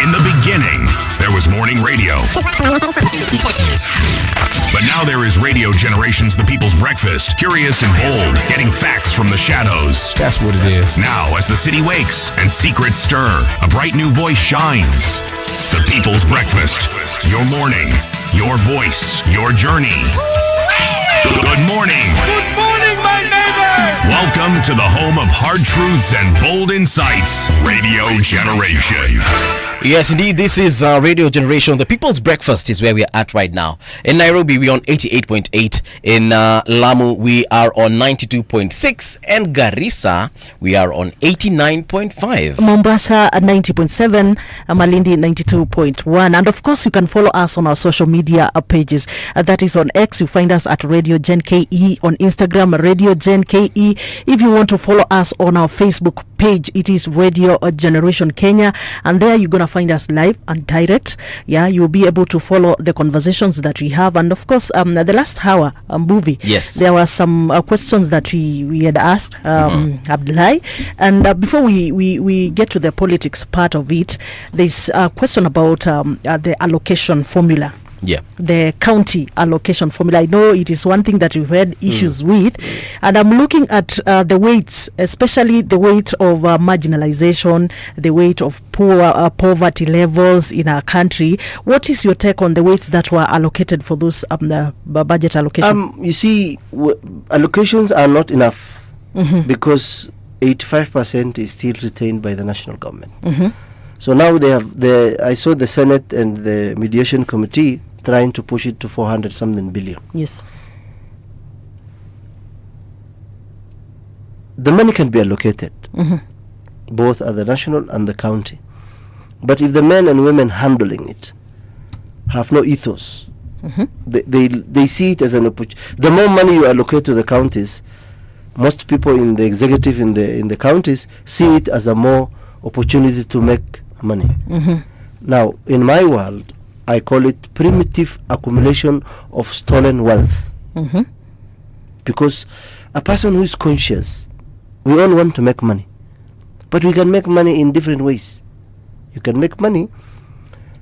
In the beginning, there was morning radio. But now there is Radio Generations, the people's breakfast. Curious and bold, getting facts from the shadows. That's what it is. Now, as the city wakes and secrets stir, a bright new voice shines. The people's breakfast. Your morning, your voice, your journey. Good morning. Good morning, my neighbor. Welcome to the home of hard truths and bold insights. Radio Generation. Yes, indeed, this is Radio Generation. The People's Breakfast is where we are at right now. In Nairobi, we're on 88.8. In Lamu, we are on 92.6. And Garissa, we are on 89.5. Mombasa at 90.7, Malindi 92.1. And of course, you can follow us on our social media pages. That is on X, you find us at Radio Gen KE. On Instagram, Radio Gen KE. If you want to follow us on our Facebook page, it is Radio Generation Kenya. And there you're going to find us live and direct. Yeah, you'll be able to follow the conversations that we have. And of course, the last hour, Mbuvi, yes, there were some questions that we had asked Abdullahi. And before we get to the politics part of it, there's a question about the allocation formula. Yeah, the county allocation formula. I know it is one thing that we've had issues with, and I'm looking at the weights, especially the weight of marginalization, the weight of poverty levels in our country. What is your take on the weights that were allocated for those the budget allocation? You see, allocations are not enough because 85% is still retained by the national government. So now they have I saw the Senate and the mediation committee trying to push it to 400 something billion. Yes. The money can be allocated both at the national and the county. But if the men and women handling it have no ethos, they see it as an opportunity. The more money you allocate to the counties, most people in the executive in the counties see it as a more opportunity to make money. Now, in my world, I call it primitive accumulation of stolen wealth. Because a person who is conscious, we all want to make money, but we can make money in different ways. You can make money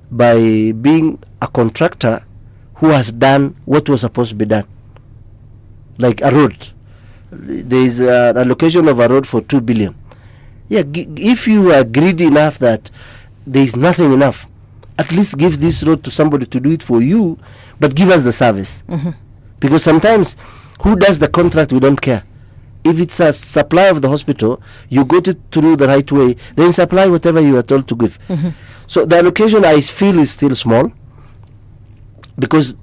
by being a contractor who has done what was supposed to be done, like a road. There is an allocation of a road for 2 billion. Yeah, if you are greedy enough that there is nothing enough, at least give this road to somebody to do it for you, but give us the service. Because sometimes who does the contract, we don't care. If it's a supply of the hospital, you go through the right way, then supply whatever you are told to give. So the allocation, I feel, is still small, because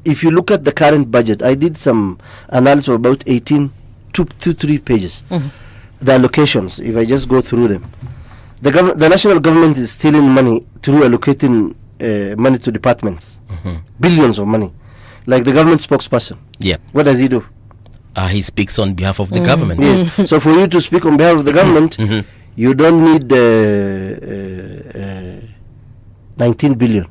if you look at the current budget, I did some analysis of about 18 to 3 pages. The allocations, if I just go through them, the national government is stealing money through allocating money to departments, billions of money, like the government spokesperson. Yeah. What does he do? He speaks on behalf of the government. Yes. So for you to speak on behalf of the government, you don't need 19 billion,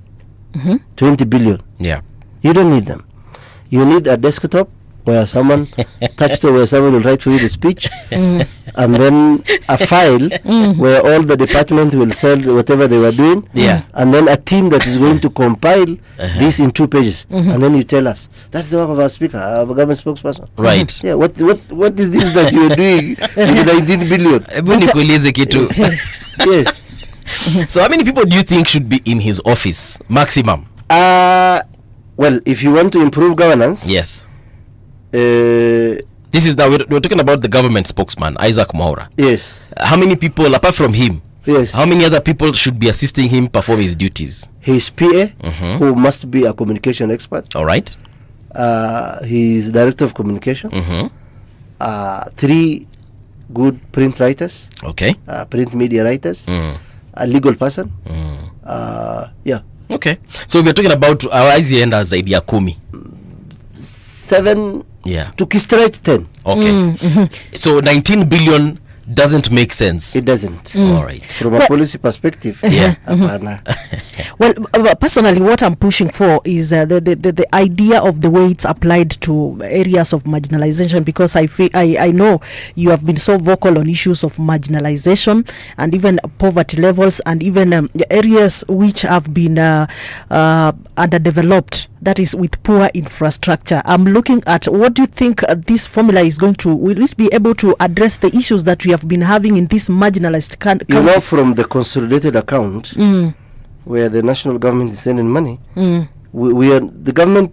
20 billion. Yeah. You don't need them. You need a desktop where someone touched or where someone will write for you the speech, and then a file where all the department will sell whatever they were doing, and then a team that is going to compile this in 2 pages, and then you tell us that's the work of our speaker, our government spokesperson. Right. Yeah. What is this that you are doing with 19 billion? Yes. So how many people do you think should be in his office maximum? Well, if you want to improve governance, yes. This is that we're talking about the government spokesman, Isaac Mwaura. Yes. How many people, apart from him, yes, how many other people should be assisting him perform his duties? His PA, who must be a communication expert. All right. His director of communication. 3 good print writers. Okay. Print media writers. A legal person. Yeah. Okay. So we're talking about Aizienda zaidi ya 10. 7 to stretch 10. Okay. So 19 billion doesn't make sense. It doesn't. All right. From a policy perspective. Yeah. Well, personally, what I'm pushing for is the idea of the way it's applied to areas of marginalization, because I know you have been so vocal on issues of marginalization and even poverty levels, and even areas which have been underdeveloped, that is with poor infrastructure. I'm looking at, what do you think this formula is going to, will it be able to address the issues that we have been having in this marginalized countries? You know, from the consolidated account, where the national government is sending money, we are the government,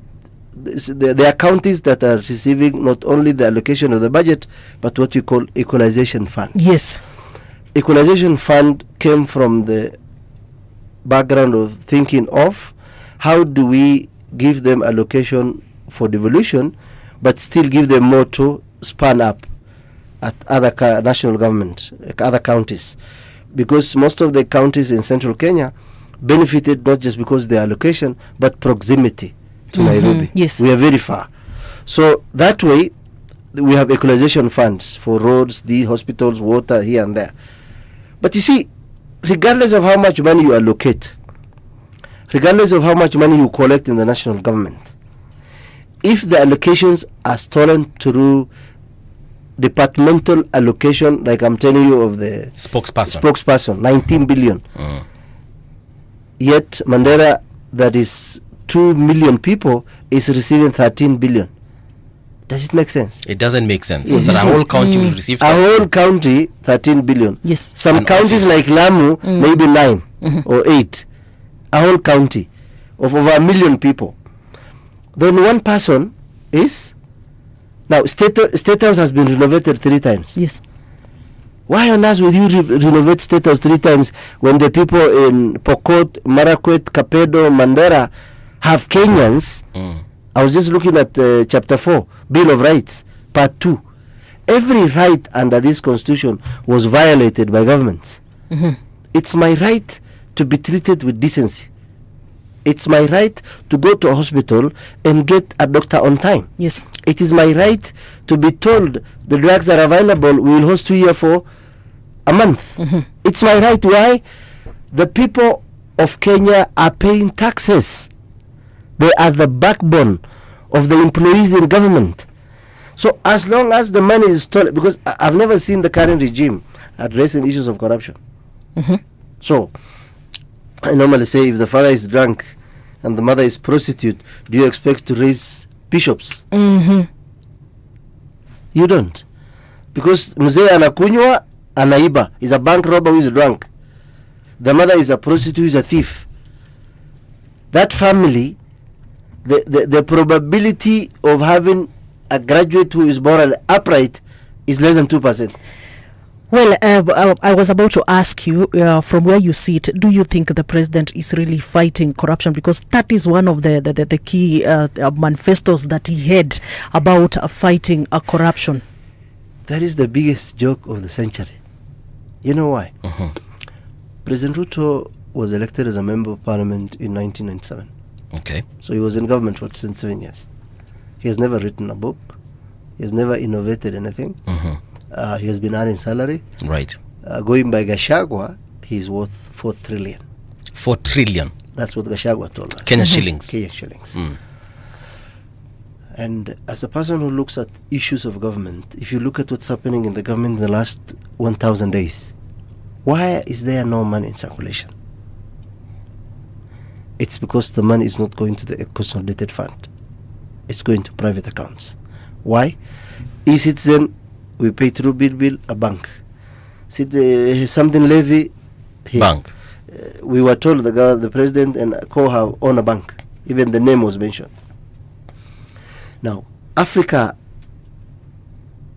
the counties that are receiving not only the allocation of the budget, but what we call equalization fund. Yes. Equalization fund came from the background of thinking of how do we give them allocation for devolution, but still give them more to span up at other national government, other counties, because most of the counties in central Kenya benefited not just because of the allocation, but proximity to Nairobi. Yes. We are very far. So that way, we have equalization funds for roads, the hospitals, water here and there. But you see, regardless of how much money you allocate, regardless of how much money you collect in the national government, if the allocations are stolen through departmental allocation, like I'm telling you of the spokesperson, 19 billion, yet Mandera, that is 2 million people, is receiving 13 billion. Does it make sense? It doesn't make sense. Yes. That a whole county will receive a whole county 13 billion. Yes. Some counties like Lamu, maybe 9 or 8. A whole county of over 1 million people. Then one person is, now State House has been renovated 3 times. Yes. Why on earth would you renovate State House 3 times when the people in Pokot, Marakwet, Kapedo, Mandera have Kenyans? I was just looking at chapter 4, Bill of Rights, part 2. Every right under this constitution was violated by governments. It's my right to be treated with decency. It's my right to go to a hospital and get a doctor on time. Yes. It is my right to be told the drugs are available, we will host you here for a month. It's my right. Why? The people of Kenya are paying taxes. They are the backbone of the employees in government. So as long as the money is stolen, because I've never seen the current regime addressing issues of corruption. So I normally say, if the father is drunk and the mother is prostitute, do you expect to raise bishops? You don't. Because mzee anakunywa, anaiba, is a bank robber who is drunk. The mother is a prostitute who is a thief. That family, the probability of having a graduate who is morally upright is less than 2%. Well, I was about to ask you, from where you sit, do you think the president is really fighting corruption? Because that is one of the key manifestos that he had about fighting corruption. That is the biggest joke of the century. You know why? President Ruto was elected as a member of parliament in 1997. Okay. So he was in government for 7 years. He has never written a book. He has never innovated anything. He has been earning salary. Right. Going by Gachagua, he's worth 4 trillion. 4 trillion. That's what Gachagua told us. Kenya shillings. Kenya shillings. And as a person who looks at issues of government, if you look at what's happening in the government in the last 1,000 days, why is there no money in circulation? It's because the money is not going to the consolidated fund. It's going to private accounts. Why? E-Citizen, we pay through bill, a bank. Something levy, here. Bank. We were told the president and co have own a bank. Even the name was mentioned. Now, Africa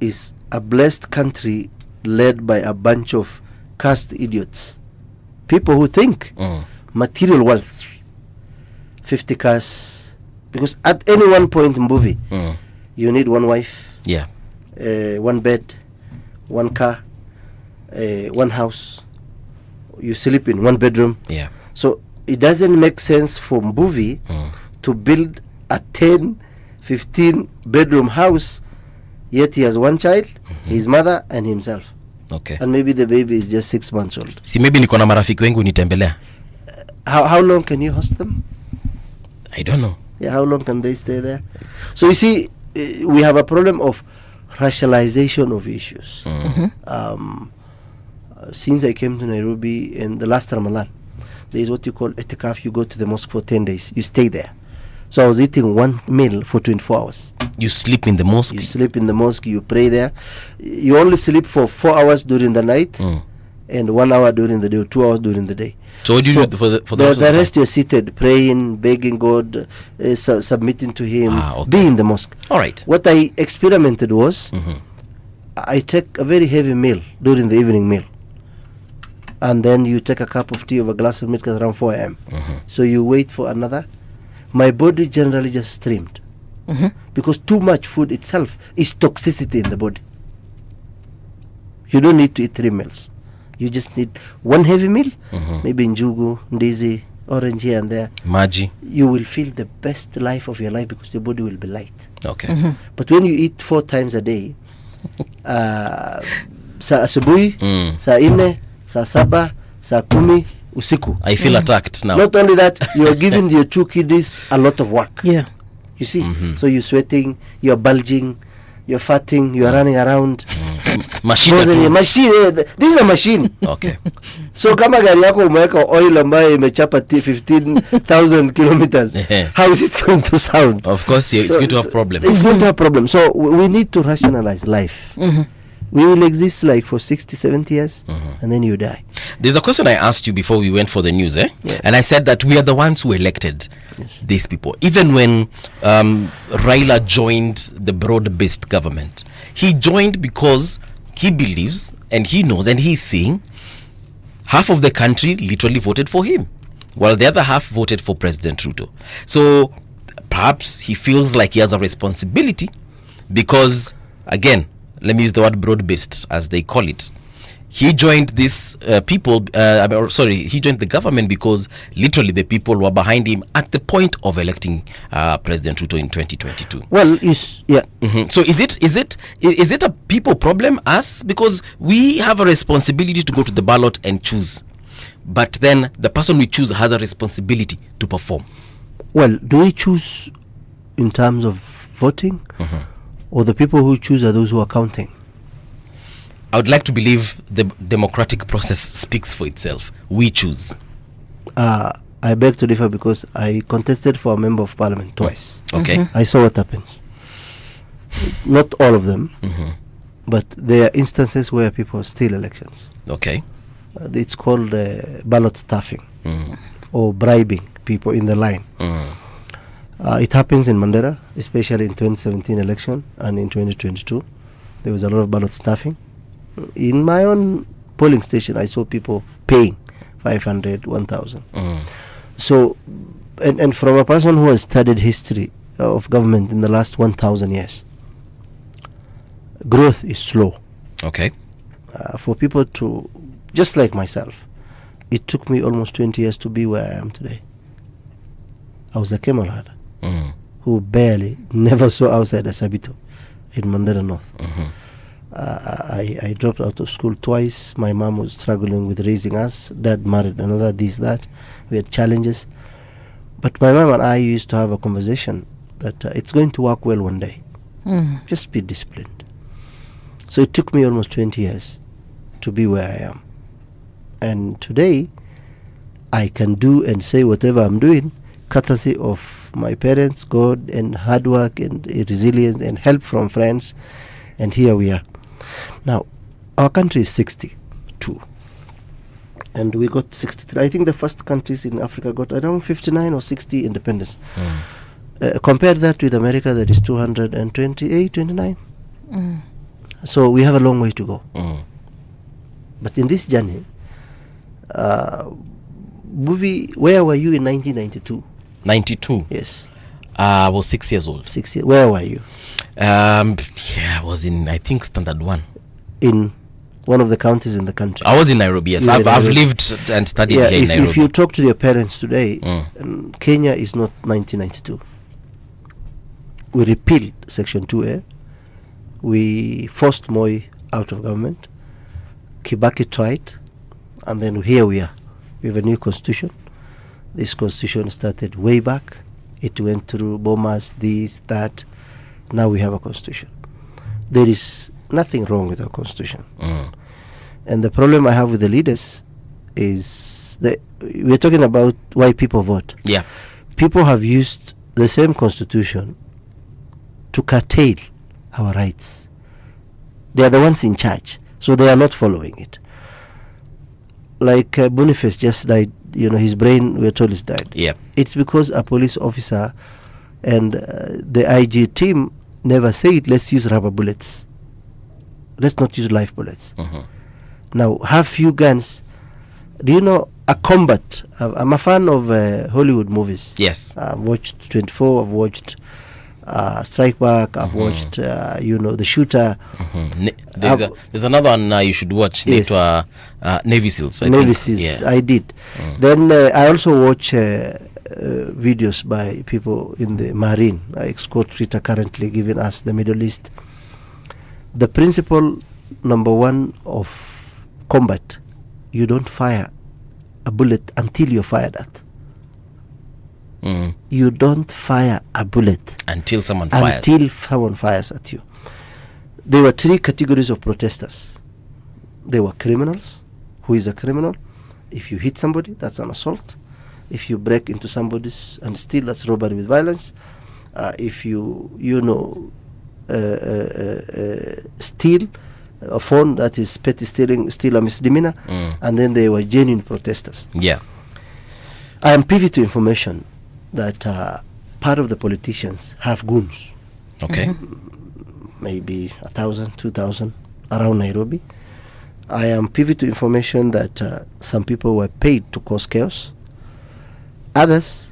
is a blessed country led by a bunch of caste idiots. People who think material wealth, 50 cars, because at any one point in Mbuvi, you need one wife, one bed, one car, one house. You sleep in one bedroom. Yeah. So it doesn't make sense for Mbuvi to build a 10, 15 bedroom house, yet he has one child, his mother and himself. Okay. And maybe the baby is just 6 months old. Si maybe niko na marafiki wengi unitembelea. How long can you host them? I don't know. Yeah, how long can they stay there? So you see, we have a problem of racialization of issues. Since I came to Nairobi in the last Ramadan, there is what you call etikaf. You go to the mosque for 10 days. You stay there. So I was eating one meal for 24 hours. You sleep in the mosque? You sleep in the mosque, you pray there. You only sleep for 4 hours during the night and 1 hour during the day, or 2 hours during the day. So what do you do for the rest? You're seated, praying, begging God, submitting to Him, okay. Be in the mosque. All right. What I experimented was, I take a very heavy meal during the evening meal. And then you take a cup of tea or a glass of milk at around 4 a.m. So you wait for another. My body generally just streamed. Because too much food itself is toxicity in the body. You don't need to eat 3 meals. You just need one heavy meal, maybe njugu, ndizi, orange here and there. Maji. You will feel the best life of your life because your body will be light. Okay. But when you eat 4 times a day, saa asubuhi, saa 4, saa 7, saa 10, usiku. I feel attacked now. Not only that, you are giving your 2 kidneys a lot of work. Yeah. You see? So you're sweating, you're bulging, you're fatting, you're running around. Machine. This is a machine. Okay. So kama gari yako umeweka oil ambayo imechapa 15,000 kilometers, how is it going to sound? Of course, it's going to have problems. It's going to have problems. So we need to rationalize life. We will exist like for 60, 70 years, and then you die. There's a question I asked you before we went for the news, and I said that we are the ones who elected these people. Even when Raila joined the broad-based government, he joined because he believes and he knows and he's seeing half of the country literally voted for him, while the other half voted for President Ruto. So perhaps he feels like he has a responsibility because, again, let me use the word broad-based as they call it. He joined this he joined the government because literally the people were behind him at the point of electing President Ruto in 2022. Well, So is it a people problem, us? Because we have a responsibility to go to the ballot and choose, but then the person we choose has a responsibility to perform. Well, do we choose in terms of voting, or the people who choose are those who are counting? I would like to believe the democratic process speaks for itself. We choose. I beg to differ because I contested for a member of parliament twice. Okay. I saw what happens. Not all of them, but there are instances where people steal elections. Okay. It's called ballot stuffing or bribing people in the line. It happens in Mandera, especially in 2017 election and in 2022. There was a lot of ballot stuffing. In my own polling station, I saw people paying 500, 1,000. So, and from a person who has studied history of government in the last 1,000 years, growth is slow. Okay. For people to, just like myself, it took me almost 20 years to be where I am today. I was a camel herder who never saw outside a Sabito in Mandela North. I dropped out of school twice. My mom was struggling with raising us. Dad married another, this, that. We had challenges. But my mom and I used to have a conversation that it's going to work well one day. Just be disciplined. So it took me almost 20 years to be where I am. And today, I can do and say whatever I'm doing, courtesy of my parents, God, and hard work, and resilience, and help from friends. And here we are. Now, our country is 62. And we got 63. I think the first countries in Africa got around 59 or 60 independence. Compare that with America, that is 228, 29. So we have a long way to go. But in this journey, Mbuvi, where were you in 1992? 92? Yes. I was 6 years old. 6 years. Where were you? I was in, I think, Standard 1. In one of the counties in the country? I was in Nairobi, yes. I've lived and studied here in Nairobi. If you talk to your parents today, Kenya is not 1992. We repealed Section 2A. We forced Moi out of government. Kibaki tried. And then here we are. We have a new constitution. This constitution started way back. It went through bombers, this, that. Now we have a constitution. There is nothing wrong with our constitution. And the problem I have with the leaders is that we're talking about why people vote. Yeah. People have used the same constitution to curtail our rights. They are the ones in charge, so they are not following it. Like Boniface just died, his brain, we're told, is died. Yeah. It's because a police officer and the IG team never said, let's use rubber bullets. Let's not use live bullets. Now, have few guns. Do you know a combat? I'm a fan of Hollywood movies. Yes. I've watched 24, I've watched Strike Back, I've watched, The Shooter. There's another one you should watch, Yes. Navy SEALs. Navy SEALs, I did. Then I also watch videos by people in the Marine. Scott Ritter currently giving us the Middle East. The principle number one of combat, you don't fire a bullet until you're fired at. You don't fire a bullet until someone fires. Until someone fires at you. There were three categories of protesters. There were criminals. Who is a criminal? If you hit somebody, that's an assault. If you break into somebody's and steal, that's robbery with violence. If you steal a phone, that is petty stealing, steal a misdemeanor. And then there were genuine protesters. Yeah. I am privy to information that part of the politicians have goons. Okay. Maybe 1,000, 2,000 around Nairobi. I am privy to information that some people were paid to cause chaos. Others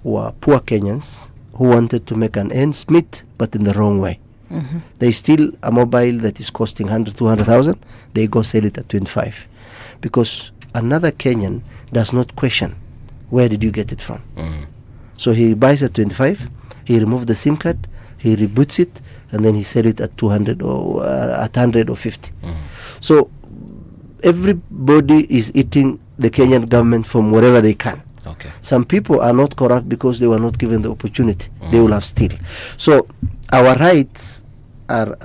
were poor Kenyans who wanted to make an ends meet, but in the wrong way. They steal a mobile that is costing 100, 200,000. They go sell it at 25. Because another Kenyan does not question, where did you get it from? So he buys at 25, he removes the SIM card, he reboots it, and then he sell it at 200 or at 100 or 50. So everybody is eating the Kenyan government from wherever they can. Okay. Some people are not corrupt because they were not given the opportunity. They will have steal. So our rights are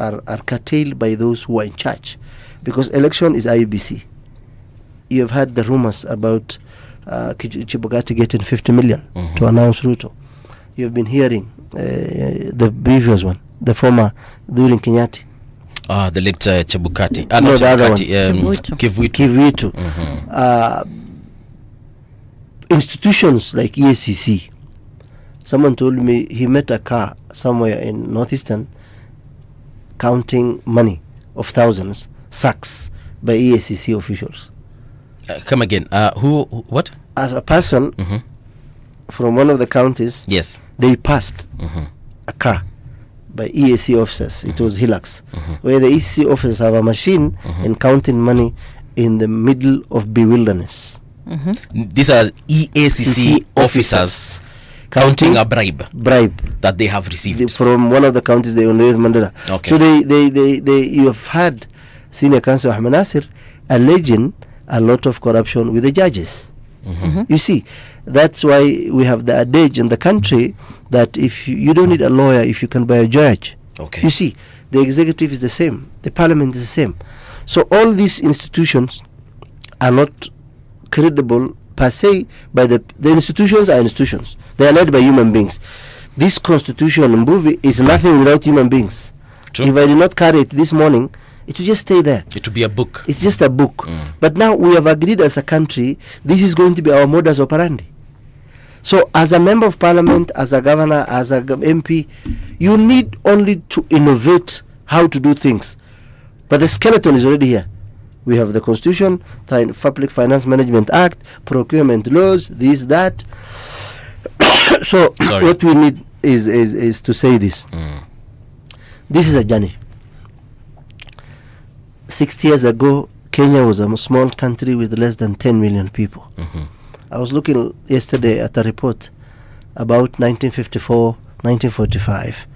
curtailed by those who are in charge, because election is IEBC. You have heard the rumors about Chibogati getting 50 million to announce Ruto. You have been hearing the previous one, the former during Kenyatta. The late Chebukati. No, the other one. Kivuitu. Institutions like EACC. Someone told me he met a car somewhere in Northeastern counting money of thousands, sacks by EACC officials. Come again. Who? What? As a person from one of the counties, yes, they passed a car by EAC officers. It was Hilux, where the EAC officers have a machine and counting money in the middle of bewilderness. These are EACC officers counting a bribe that they have received from one of the counties they own with Mandela. Okay. So they you have had Senior Counsel Ahmed Nasir alleging a lot of corruption with the judges. You see, that's why we have the adage in the country that if you don't need a lawyer if you can buy a judge. Okay. You see, the executive is the same, the parliament is the same. So all these institutions are not credible per se. By the institutions are institutions. They are led by human beings. This constitution, Mbuvi, is nothing without human beings. True. If I did not carry it this morning, it will just stay there. It will be a book. It's just a book. But now we have agreed as a country, this is going to be our modus operandi. So as a member of parliament, as a governor, as a MP, you need only to innovate how to do things. But the skeleton is already here. We have the Constitution, the Public Finance Management Act, procurement laws, this, that. So what we need is to say this. This is a journey. 60 years ago, Kenya was a small country with less than 10 million people. I was looking yesterday at a report about 1954, 1945.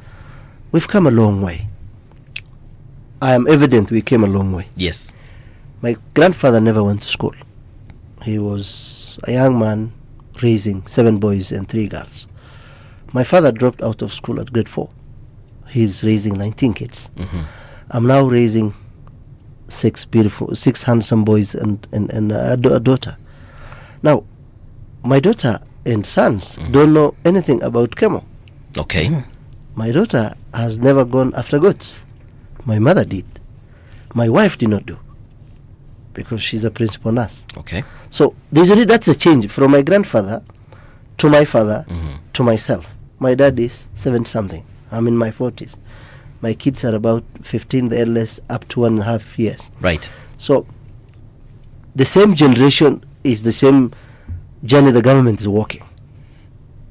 We've come a long way. I am evident we came a long way. Yes. My grandfather never went to school. He was a young man raising 7 boys and 3 girls. My father dropped out of school at grade 4. He's raising 19 kids. I'm now raising 6 handsome boys and a daughter. Now, my daughter and sons don't know anything about chemo. Okay. My daughter has never gone after goats. My mother did. My wife did not do, because she's a principal nurse. Okay. So that's a change from my grandfather to my father to myself. My dad is 70-something. I'm in my 40s. My kids are about 15, the eldest up to 1.5 years. Right. So the same generation is the same journey the government is walking.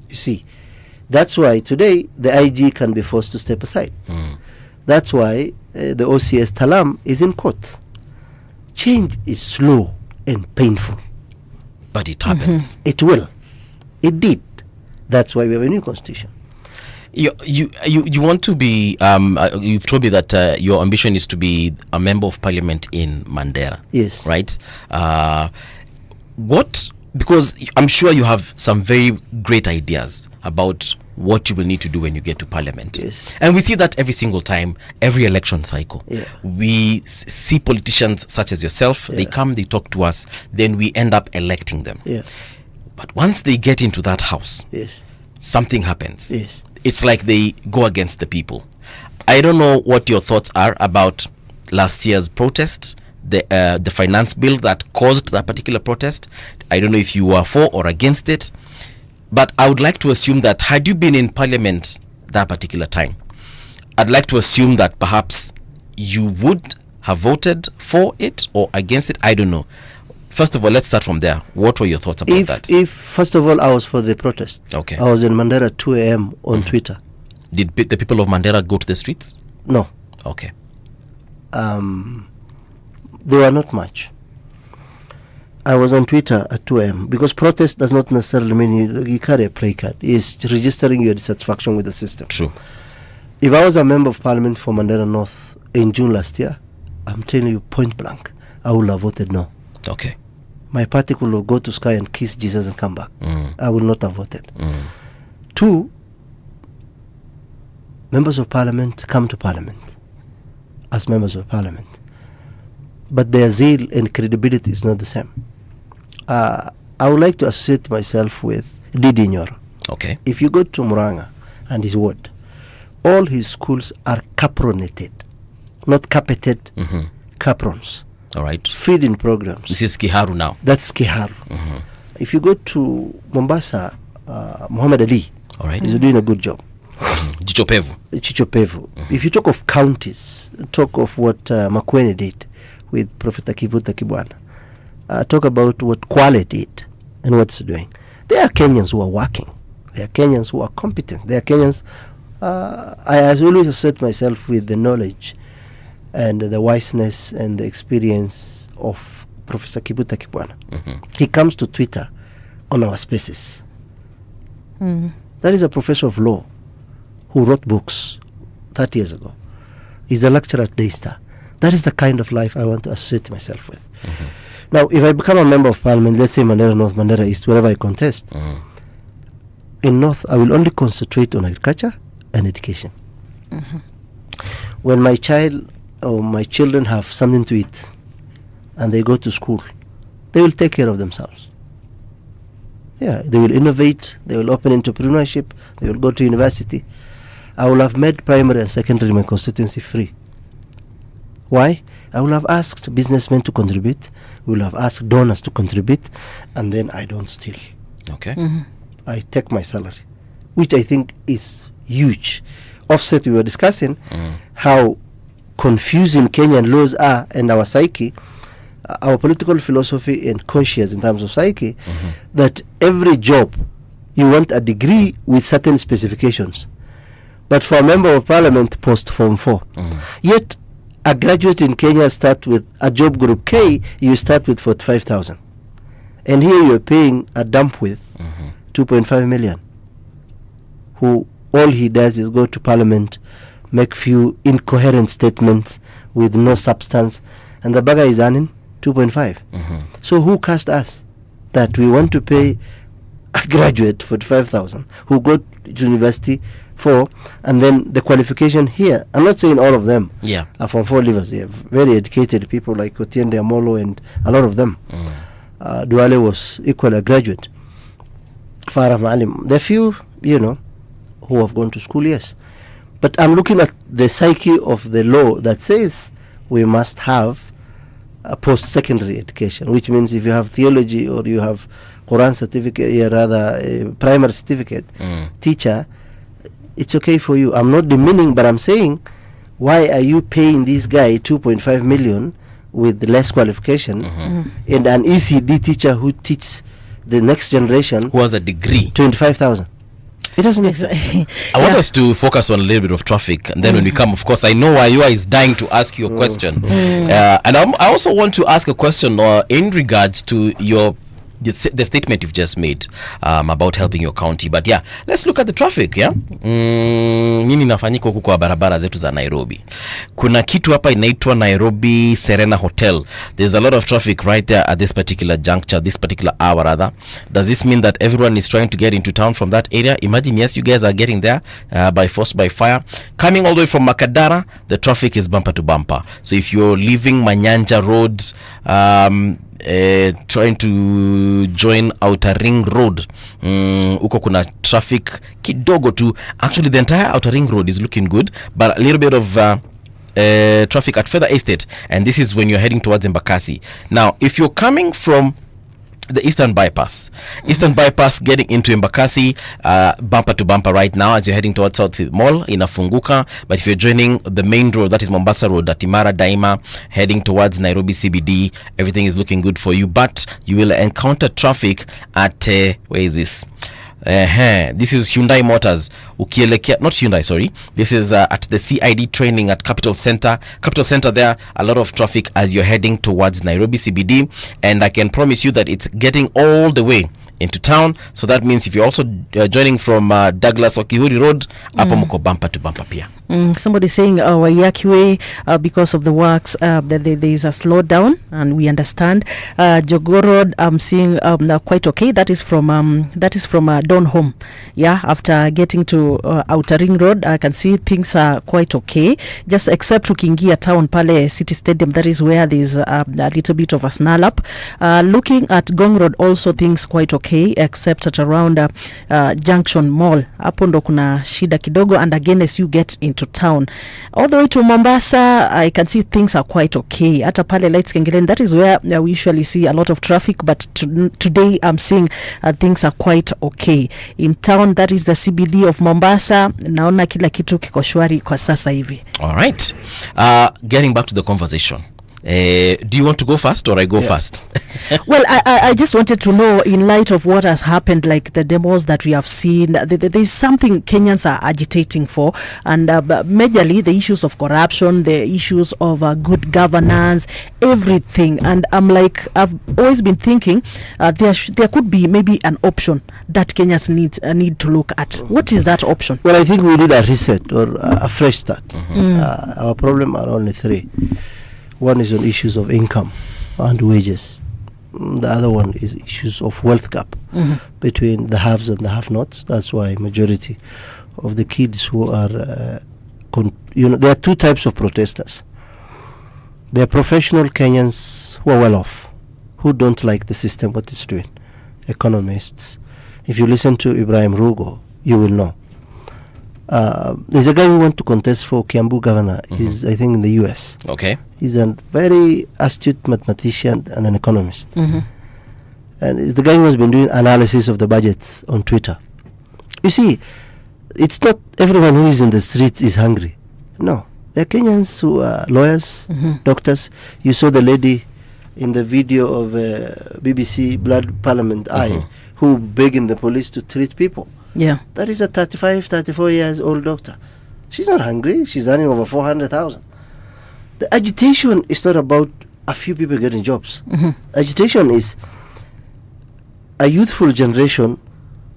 You see, that's why today the IG can be forced to step aside. That's why the OCS Talam is in court. Change is slow and painful. But it happens. It will. It did. That's why we have a new constitution. You want to be you've told me that your ambition is to be a member of parliament in Mandera. Yes. Right? Because I'm sure you have some very great ideas about what you will need to do when you get to parliament. Yes. And we see that every single time, every election cycle. We see politicians such as yourself, they come, they talk to us, then we end up electing them. But once they get into that house, something happens. It's like they go against the people. I don't know what your thoughts are about last year's protest, the finance bill that caused that particular protest. I don't know if you were for or against it, but I would like to assume that had you been in parliament that particular time, I'd like to assume that perhaps you would have voted for it or against it. I don't know. First of all, let's start from there. What were your thoughts about that? If first of all, I was for the protest. Okay. I was in Mandera at 2 a.m. on Twitter. Did the people of Mandera go to the streets? No. Okay. They were not much. I was on Twitter at 2 a.m. because protest does not necessarily mean you carry a placard. It's registering your dissatisfaction with the system. True. If I was a member of parliament for Mandera North in June last year, I'm telling you point blank, I would have voted no. Okay. My party could go to sky and kiss Jesus and come back. I will not have voted. 2, members of parliament come to parliament as members of parliament, but their zeal and credibility is not the same. I would like to associate myself with Didi Nyoro. Okay. If you go to Muranga and his ward, all his schools are capronated, not carpeted, caprons. All right. Feeding programs. This is Kiharu now. That's Kiharu. If you go to Mombasa, Muhammad Ali, all right, he's doing a good job. Chichopevu. If you talk of counties, talk of what Makwene did, with Professor Kivuta Kibwana. Talk about what Kwale did and what's doing. There are Kenyans who are working. There are Kenyans who are competent. There are Kenyans. I always assert myself with the knowledge and the wiseness and the experience of Professor Kivuta Kibwana. He comes to Twitter on our spaces. That is a professor of law who wrote books 30 years ago. He's a lecturer at Daystar. That is the kind of life I want to associate myself with. Now, if I become a member of parliament, let's say Mandera North, Mandera East, wherever I contest, in North, I will only concentrate on agriculture and education. When my child or my children have something to eat and they go to school, they will take care of themselves. Yeah, they will innovate, they will open entrepreneurship, they will go to university. I will have made primary and secondary in my constituency free. Why? I will have asked businessmen to contribute, we will have asked donors to contribute, and then I don't steal. Okay. I take my salary, which I think is huge. Offset, we were discussing how confusing Kenyan laws are and our psyche, our political philosophy and conscience in terms of psyche, that every job you want a degree with certain specifications. But for a member of parliament, post Form 4. Yet, a graduate in Kenya start with a job group K, you start with 45,000. And here you're paying a dump with 2.5 million, who all he does is go to parliament, make few incoherent statements with no substance, and the bagger is earning 2.5. So who cast us that we want to pay a graduate 45,000 who go to university for, and then the qualification here, I'm not saying all of them are from 4 levels. They are very educated people like Otiende Amolo and a lot of them. Duale was equally a graduate. Farah Maalim. There are few, who have gone to school, yes. But I'm looking at the psyche of the law that says we must have a post-secondary education, which means if you have theology or you have Quran certificate, rather a primary certificate, teacher, it's okay for you. I'm not demeaning, but I'm saying, why are you paying this guy 2.5 million with less qualification and an ECD teacher who teaches the next generation who has a degree 25,000? It doesn't make sense. I want us to focus on a little bit of traffic, and then when we come, of course, I know Wayua is dying to ask you a question, and I also want to ask a question in regards to the statement you've just made about helping your county. But yeah, let's look at the traffic. Nini nafanyika huku kwa barabara zetu za Nairobi? Kuna kitu hapa inaitwa Nairobi Serena Hotel. There's a lot of traffic right there at this particular juncture, this particular hour rather. Does this mean that everyone is trying to get into town from that area? Imagine, yes, you guys are getting there by force, by fire. Coming all the way from Makadara, the traffic is bumper to bumper. So if you're leaving Manyanja Road, trying to join Outer Ring Road, uko kuna traffic kidogo tu. Actually, the entire Outer Ring Road is looking good, but a little bit of traffic at Feather Estate, and this is when you're heading towards Embakasi. Now, if you're coming from the Eastern Bypass getting into Embakasi, bumper to bumper right now as you're heading towards Southfield Mall, inafunguka. But if you're joining the main road, that is Mombasa Road, Timara Daima, heading towards Nairobi CBD, everything is looking good for you. But you will encounter traffic at where is this? This is Hyundai Motors. Not Hyundai, sorry. This is at the CID training at Capital Center. Capital Center, there a lot of traffic as you're heading towards Nairobi CBD, and I can promise you that it's getting all the way into town. So that means if you're also joining from Douglas or Kihuri Road, hapo mko bumper to bumper pia. Somebody saying Waiyaki Way, because of the works, that there is a slowdown, and we understand. Jogoo Road, I'm seeing quite okay. That is from Don Home. Yeah, after getting to Outer Ring Road, I can see things are quite okay. Just except ukiingia town pale City Stadium, that is where there's a little bit of a snarl up. Looking at Gong Road, also things quite okay, except at around Junction Mall. Hapo ndo kuna shida kidogo, and again as you get into town all the way to Mombasa, I can see things are quite okay. Hata pale Lights Kengeleni, that is where we usually see a lot of traffic, but today I'm seeing things are quite okay in town. That is the CBD of Mombasa. Naona kila kitu kiko shwari kwa sasa hivi. All right, getting back to the conversation, Do you want to go first or I go first? Well, I just wanted to know, in light of what has happened, like the demos that we have seen, there's something Kenyans are agitating for, and majorly the issues of corruption, the issues of good governance, everything. And I'm like, I've always been thinking there could be maybe an option that Kenyans need to look at. What is that option? Well, I think we need a reset or a fresh start. Our problem are only three. One is on issues of income and wages. The other one is issues of wealth gap between the haves and the have-nots. That's why majority of the kids who are, there are two types of protesters. There are professional Kenyans who are well off, who don't like the system, what it's doing. Economists. If you listen to Ibrahim Rugo, you will know. There's a guy who wants to contest for Kiambu governor. He's, I think, in the US. Okay. He's a very astute mathematician and an economist. And it's the guy who has been doing analysis of the budgets on Twitter. You see, it's not everyone who is in the streets is hungry. No. There are Kenyans who are lawyers, doctors. You saw the lady in the video of BBC Blood Parliament Eye who begging the police to treat people. Yeah. That is a 34 years old doctor. She's not hungry. She's earning over 400,000. The agitation is not about a few people getting jobs. Agitation is a youthful generation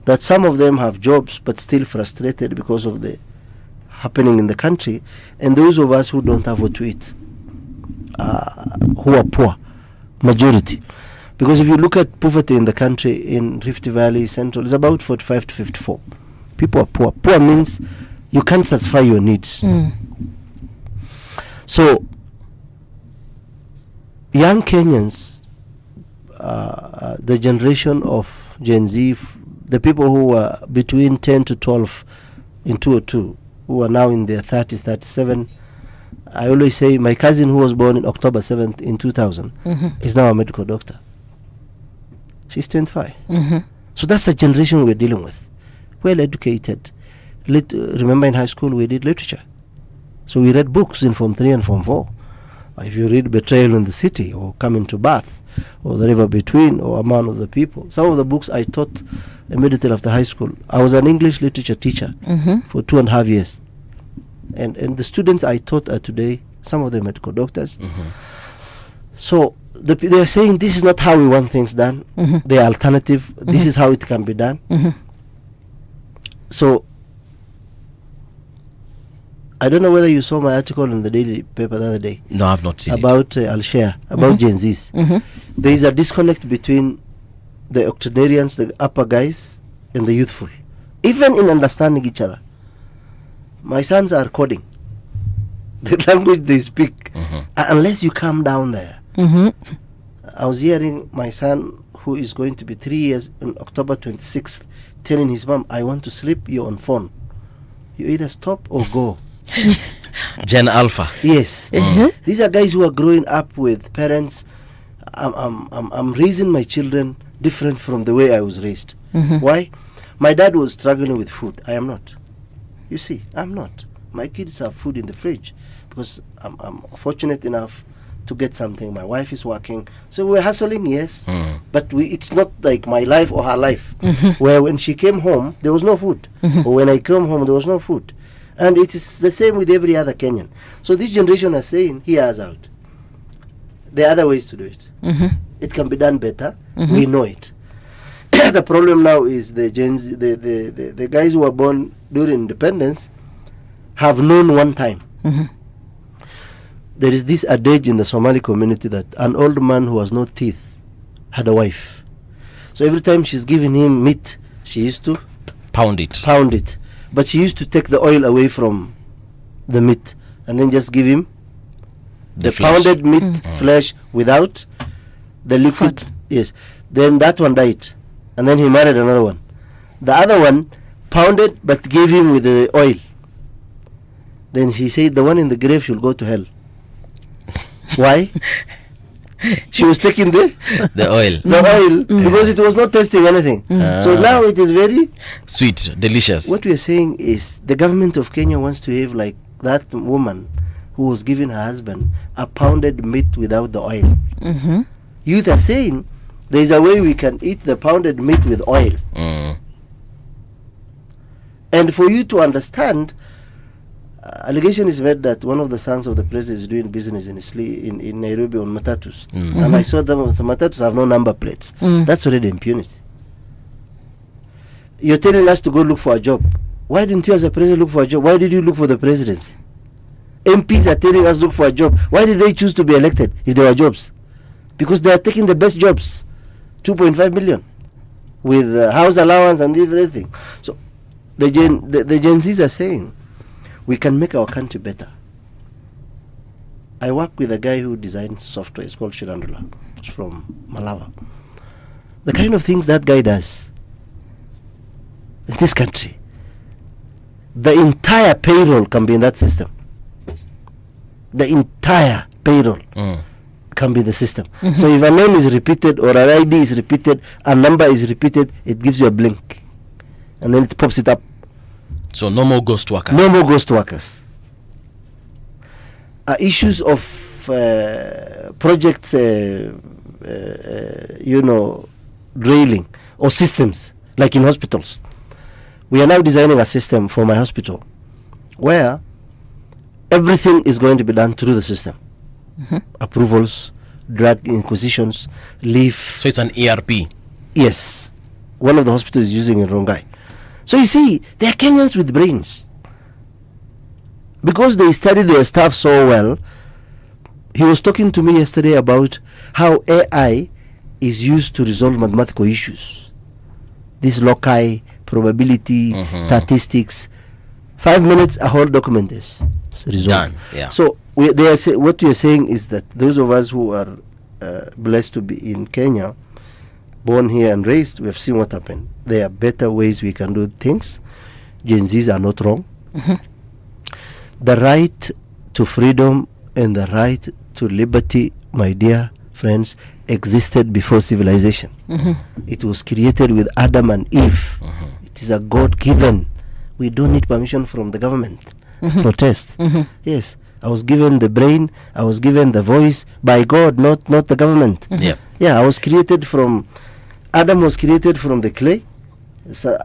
that some of them have jobs but still frustrated because of the happening in the country, and those of us who don't have what to eat, who are poor, majority. Because if you look at poverty in the country, in Rift Valley, Central, it's about 45 to 54. People are poor. Poor means you can't satisfy your needs. So, young Kenyans, the generation of Gen Z, the people who were between 10 to 12 in 2002, who are now in their 30s, 37, I always say my cousin who was born in October 7th in 2000 is now a medical doctor. She's 25. So that's the generation we're dealing with. Well educated. Remember in high school we did literature. So we read books in Form 3 and Form 4. If you read Betrayal in the City or Coming to Bath or The River Between or A Man of the People, some of the books I taught immediately after high school. I was an English literature teacher for 2.5 years. And the students I taught are today, some of them medical doctors. So they are saying this is not how we want things done. The alternative, this is how it can be done. So I don't know whether you saw my article in the daily paper the other day. No, I've not seen about I'll share about Gen Zs. There is a disconnect between the octogenarians, the upper guys, and the youthful, even in understanding each other. My sons are coding the language they speak, unless you come down there. I was hearing my son, who is going to be 3 years on October 26th, telling his mom, I want to sleep, you're on phone. You either stop or go. Gen Alpha. Yes. These are guys who are growing up with parents. I'm raising my children different from the way I was raised. Why? My dad was struggling with food. I am not. You see, I'm not. My kids have food in the fridge because I'm fortunate enough to get something. My wife is working, so we're hustling, yes, but it's not like my life or her life, where when she came home there was no food, or when I came home there was no food. And it is the same with every other Kenyan. So this generation is saying, hear us out. There are other ways to do it. It can be done better. We know it. The problem now is the guys who were born during independence have known one time. There is this adage in the Somali community that an old man who has no teeth had a wife. So every time she's giving him meat, she used to pound it. But she used to take the oil away from the meat and then just give him the pounded meat flesh without the liquid. Yes. Then that one died. And then he married another one. The other one pounded but gave him with the oil. Then he said the one in the grave should go to hell. Why? She was taking the oil because it was not tasting anything. So now it is very sweet, delicious. What we are saying is the government of Kenya wants to have like that woman who was giving her husband a pounded meat without the oil. Youth are saying there is a way we can eat the pounded meat with oil. And for you to understand, allegation is made that one of the sons of the president is doing business in Nairobi on matatus. And I saw them, the matatus have no number plates. That's already impunity. You're telling us to go look for a job. Why didn't you as a president look for a job? Why did you look for the presidency? MPs are telling us look for a job. Why did they choose to be elected if there were jobs? Because they are taking the best jobs, 2.5 million, with house allowance and everything. So the Gen Zs are saying we can make our country better. I work with a guy who designs software. It's called Shirandula. It's from Malawi. The kind of things that guy does in this country, the entire payroll can be in that system. The entire payroll can be in the system. So if a name is repeated or an ID is repeated, a number is repeated, it gives you a blink. And then it pops it up. So no more ghost workers. No more ghost workers. Issues of projects, drilling or systems, like in hospitals. We are now designing a system for my hospital where everything is going to be done through the system. Approvals, drug inquisitions, leave. So it's an ERP. Yes. One of the hospitals is using in Rongai. So you see, they are Kenyans with brains. Because they studied their stuff so well, he was talking to me yesterday about how AI is used to resolve mathematical issues. This loci, probability, statistics. 5 minutes, a whole document is resolved. Done. Yeah. So what we are saying is that those of us who are blessed to be in Kenya, born here and raised, we have seen what happened. There are better ways we can do things. Gen Zs are not wrong. The right to freedom and the right to liberty, my dear friends, existed before civilization. It was created with Adam and Eve. It is a God-given. We don't need permission from the government to protest. Yes, I was given the brain, I was given the voice by God, not the government. Yeah, I was created from, Adam was created from the clay,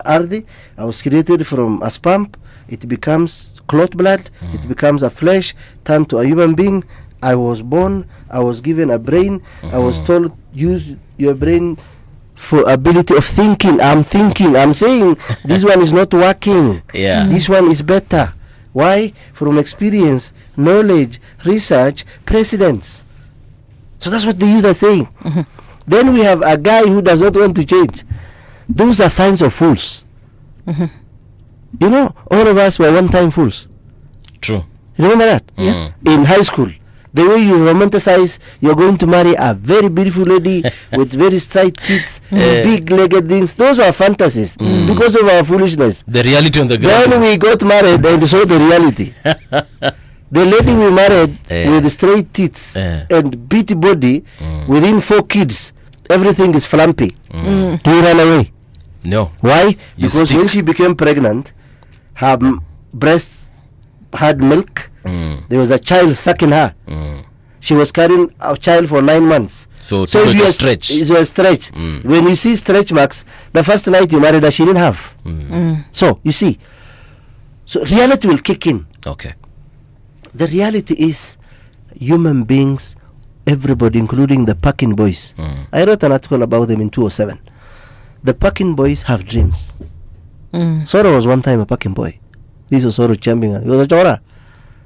Ardi. I was created from a sperm. It becomes clot blood, it becomes a flesh, turned to a human being. I was born, I was given a brain, I was told use your brain for ability of thinking. I'm thinking, I'm saying this one is not working. This one is better. Why? From experience, knowledge, research, precedents. So that's what the youth are saying. Then we have a guy who does not want to change. Those are signs of fools. You know, all of us were one-time fools. True. You remember that? In high school, the way you romanticize, you're going to marry a very beautiful lady with very straight tits, big-legged things. Those were fantasies because of our foolishness. The reality on the ground. Then we got married and saw the reality. The lady we married with straight tits and beady body, within 4 kids, everything is flumpy. Do you run away? No. Why? Because when she became pregnant, her breasts had milk. There was a child sucking her. She was carrying a child for 9 months. So if you stretch. It was a stretch. When you see stretch marks, the first night you married her, she didn't have. So you see, so reality will kick in. Okay. The reality is human beings, everybody, including the packing boys. I wrote an article about them in 2007. The packing boys have dreams. Soro was one time a packing boy. This was Soro champion. He was a chora.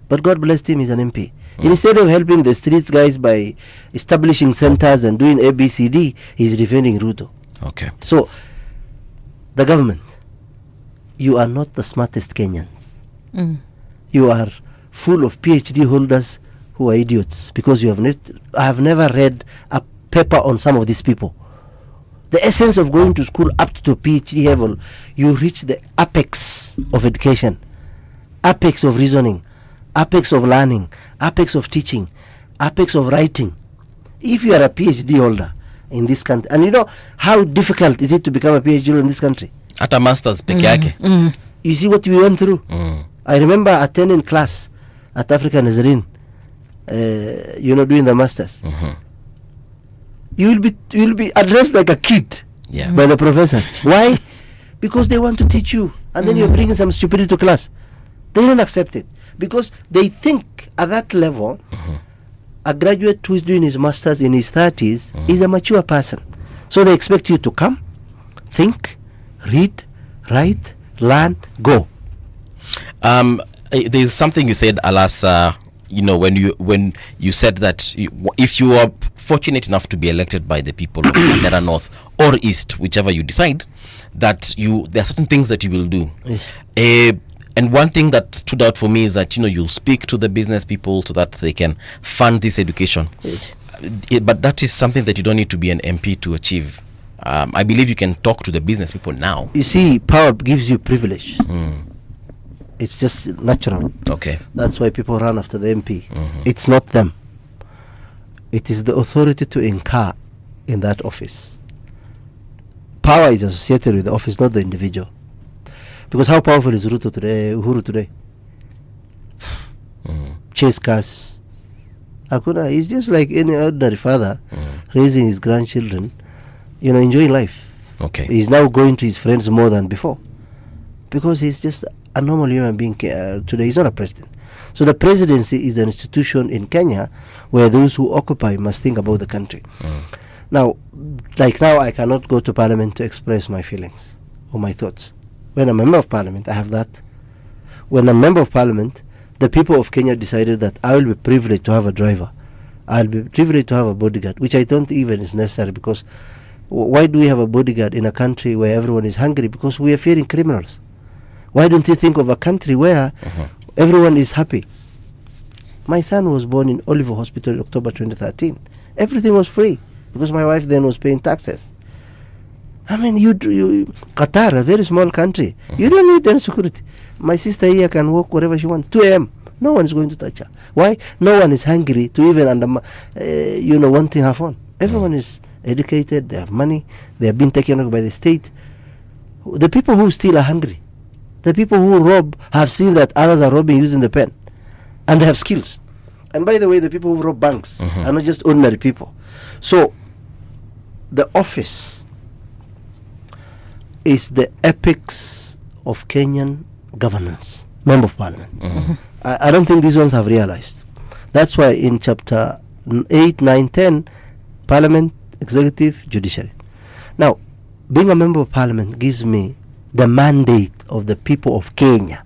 But God blessed him, he's an MP. Instead of helping the streets guys by establishing centers and doing ABCD, he's defending Ruto. Okay. So, the government, you are not the smartest Kenyans. You are full of PhD holders who are idiots because you I have never read a paper on some of these people. The essence of going to school up to PhD level, you reach the apex of education, apex of reasoning, apex of learning, apex of teaching, apex of writing. If you are a PhD holder in this country, and you know how difficult is it to become a PhD holder in this country? At a master's peke yake. You see what we went through. I remember attending class at African Nazarene doing the masters. You will be addressed like a kid by the professors. Why? Because they want to teach you, and then you're bringing some stupidity to class. They don't accept it because they think at that level, a graduate who is doing his masters in his 30s is a mature person. So they expect you to come, think, read, write, learn, go. There's something you said, alas, when you said that if you are fortunate enough to be elected by the people of Mandera North or East, whichever you decide, that there are certain things that you will do. And one thing that stood out for me is that you'll speak to the business people so that they can fund this education. But that is something that you don't need to be an MP to achieve. I believe you can talk to the business people now. You see, power gives you privilege. It's just natural. Okay. That's why people run after the MP. It's not them. It is the authority to incur in that office. Power is associated with the office, not the individual. Because how powerful is Uhuru today? Chase cars. Hakuna. He's just like any ordinary father raising his grandchildren, enjoying life. Okay. He's now going to his friends more than before. Because he's just a normal human being today. He's not a president. So the presidency is an institution in Kenya where those who occupy must think about the country. Now, I cannot go to parliament to express my feelings or my thoughts. When I'm a member of parliament, I have that. When I'm a member of parliament, the people of Kenya decided that I will be privileged to have a driver. I'll be privileged to have a bodyguard, which I don't even is necessary, because why do we have a bodyguard in a country where everyone is hungry? Because we are fearing criminals. Why don't you think of a country where everyone is happy? My son was born in Oliver Hospital in October 2013. Everything was free because my wife then was paying taxes. I mean, Qatar, a very small country, you don't need any security. My sister here can walk wherever she wants. 2 a.m. No one is going to touch her. Why? No one is hungry to even wanting her phone. Everyone is educated. They have money. They have been taken over by the state. The people who steal are hungry. The people who rob have seen that others are robbing using the pen, and they have skills. And by the way, the people who rob banks are not just ordinary people. So the office is the apex of Kenyan governance. Member of Parliament. I don't think these ones have realized. That's why in chapter 8, 9, 10, Parliament, Executive, Judiciary. Now, being a member of Parliament gives me the mandate of the people of Kenya.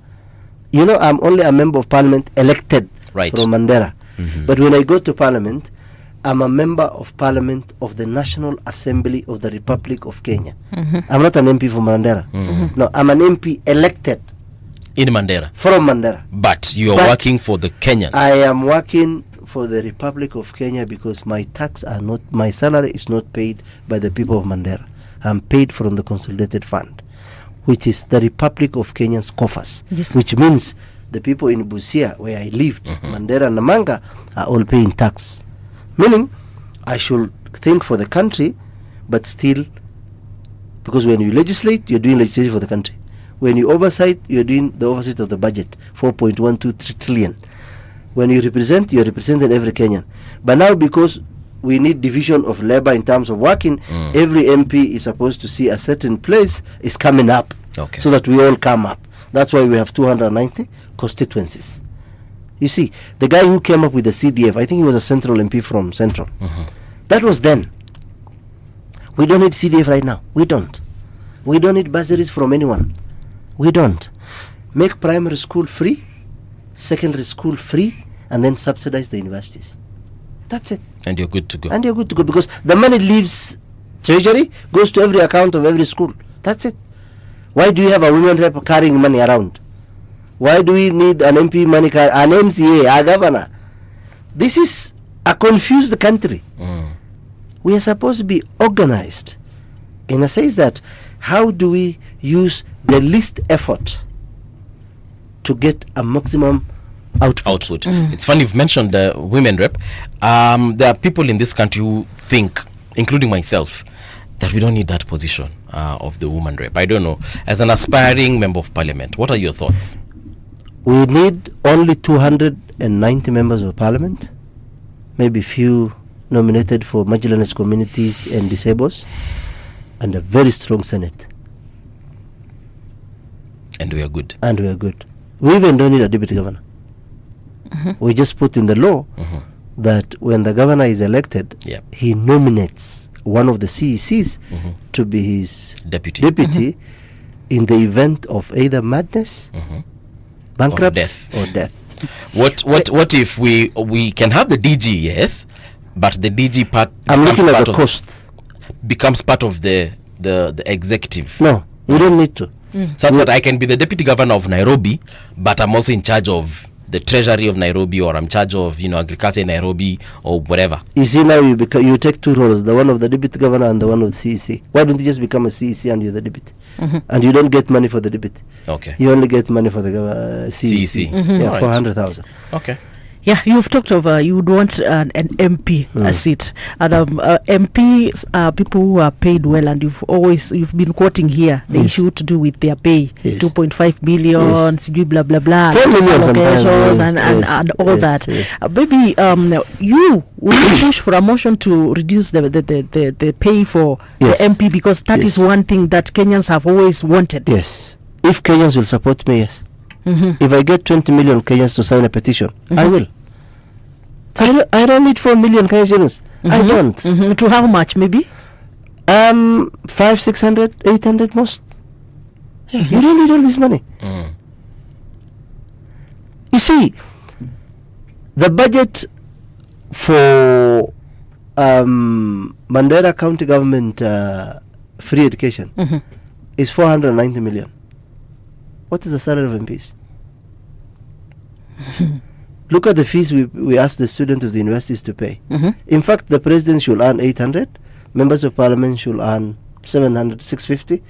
I'm only a member of Parliament elected from Mandera. But when I go to Parliament, I'm a member of Parliament of the National Assembly of the Republic of Kenya. I'm not an MP from Mandera. No, I'm an MP elected in Mandera. From Mandera. But you are working for the Kenyans. I am working for the Republic of Kenya because my salary is not paid by the people of Mandera. I'm paid from the Consolidated Fund, which is the Republic of Kenya's coffers, which means the people in Busia, where I lived, Mandera and Namanga, are all paying tax. Meaning, I should think for the country, but still, because when you legislate, you're doing legislation for the country. When you oversight, you're doing the oversight of the budget, 4.123 trillion. When you represent, you're representing every Kenyan. But now, because we need division of labor in terms of working, every MP is supposed to see a certain place is coming up, so that we all come up. That's why we have 290 constituencies. You see, the guy who came up with the CDF, I think he was a Central MP from Central. That was then. We don't need CDF right now. We don't. We don't need bursaries from anyone. We don't. Make primary school free, secondary school free, and then subsidize the universities. That's it. And you're good to go. And you're good to go because the money leaves treasury, goes to every account of every school. That's it. Why do you have a women rep carrying money around? Why do we need an MP money an MCA, a governor? This is a confused country. We are supposed to be organized in a sense that how do we use the least effort to get a maximum output. It's funny you've mentioned the women rep. There are people in this country who think, including myself, that we don't need that position of the woman rep. I don't know. As an aspiring member of parliament, what are your thoughts? We need only 290 members of parliament maybe few nominated for marginalized communities and disabled, and a very strong Senate. And we are good. And we are good. We even don't need a deputy governor. We just put in the law that when the governor is elected, he nominates one of the CECs to be his deputy in the event of either madness, bankrupt, or death. What if we can have the DG, yes, but the DG part I'm looking at the cost. Becomes part of the executive. No, we don't need to. Such that I can be the deputy governor of Nairobi, but I'm also in charge of the treasury of Nairobi, or I'm in charge of agriculture in Nairobi, or whatever. You see, now you take two roles, the one of the deputy governor and the one of the CEC. Why don't you just become a CEC and you're the deputy? And you don't get money for the deputy. Okay. You only get money for the CEC. Yeah, Right. 400,000. Okay. Yeah, you've talked of you would want an MP seat, and MPs are people who are paid well, and you've been quoting here the issue to do with their pay, 2.5 million, blah blah blah, 4 million sometimes, and all that. Maybe you will push for a motion to reduce the pay for the MP, because that is one thing that Kenyans have always wanted. Yes, if Kenyans will support me, yes. If I get 20 million Kenyans to sign a petition, I will. So I don't need 4 million Kenyans. I don't. To how much, maybe? 500, 600, 800 most. You don't need all this money. You see, the budget for Mandera County Government free education is 490 million. What is the salary of MPs? Look at the fees we ask the students of the universities to pay. In fact, the president should earn 800, members of parliament should earn 700, 650.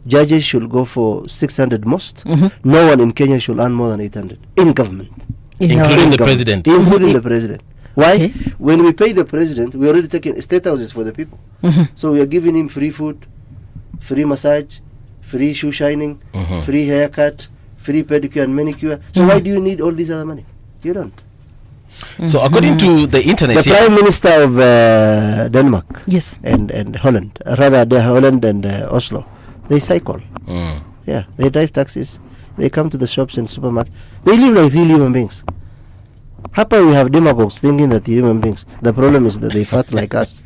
Judges should go for 600 most. No one in Kenya should earn more than 800 in government. Including the president. Including the president. Why? When we pay the president, we already taking state houses for the people. So we are giving him free food, free massage, free shoe shining, free haircut, free pedicure and manicure. So why do you need all this other money? You don't. So according to the internet, the Prime Minister of Denmark, yes, and Holland, rather the Holland and Oslo, they cycle. Yeah, they drive taxis. They come to the shops and supermarkets. They live like real human beings. Happy we have demagogues thinking that the human beings. The problem is that they fat like us.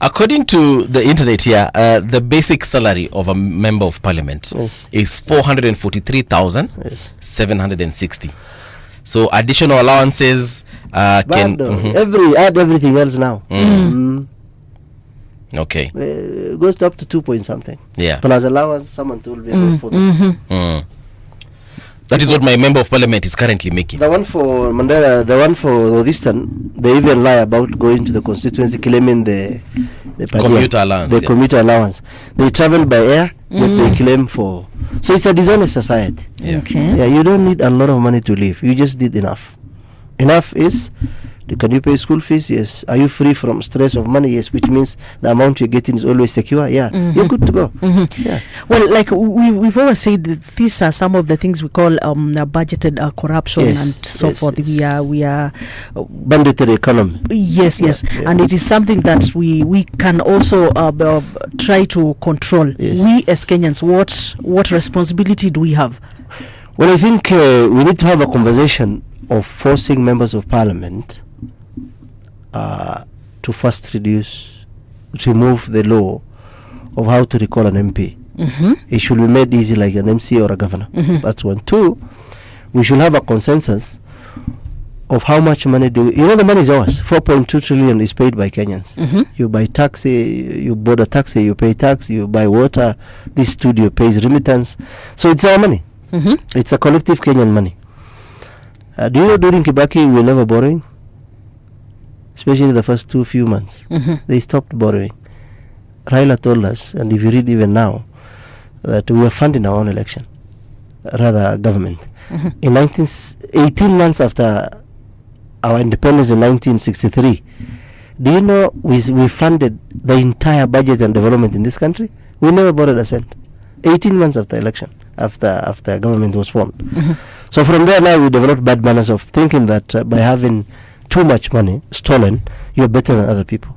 According to the internet here, the basic salary of a member of parliament is 443,760. So additional allowances can add everything else now. Okay. Goes to up to 2 point something. Yeah. Plus allowance, someone told me about 4. That is what my member of parliament is currently making. The one for Mandela, the one for Northeastern, they even lie about going to the constituency claiming the commuter allowance. The commuter allowance. They travel by air, yet they claim for. So it's a dishonest society. Yeah. Okay. Yeah, you don't need a lot of money to live. You just need enough. Enough is, can you pay school fees? Yes. Are you free from stress of money? Yes, which means the amount you're getting is always secure. Yeah, you're good to go. Yeah. Well, like we've always said, that these are some of the things we call budgeted corruption and so forth. We are banditry economy. Yes, and it is something that we can also try to control. We as Kenyans, what responsibility do we have? Well, I think we need to have a conversation of forcing members of parliament to first remove the law of how to recall an MP. It should be made easy like an MC or a governor. That's one. Two, we should have a consensus of how much money the money is ours. 4.2 trillion is paid by Kenyans. You buy taxi, you board a taxi, you pay tax, you buy water, this studio pays remittance. So it's our money. It's a collective Kenyan money. Do you know during Kibaki we were never borrowing? Especially the first few months. They stopped borrowing. Raila told us, and if you read even now, that we were funding our own election, rather government. In 18 months after our independence in 1963, do you know we funded the entire budget and development in this country? We never borrowed a cent. 18 months after election, after government was formed. So from there now we developed bad manners of thinking that by having too much money stolen, you're better than other people.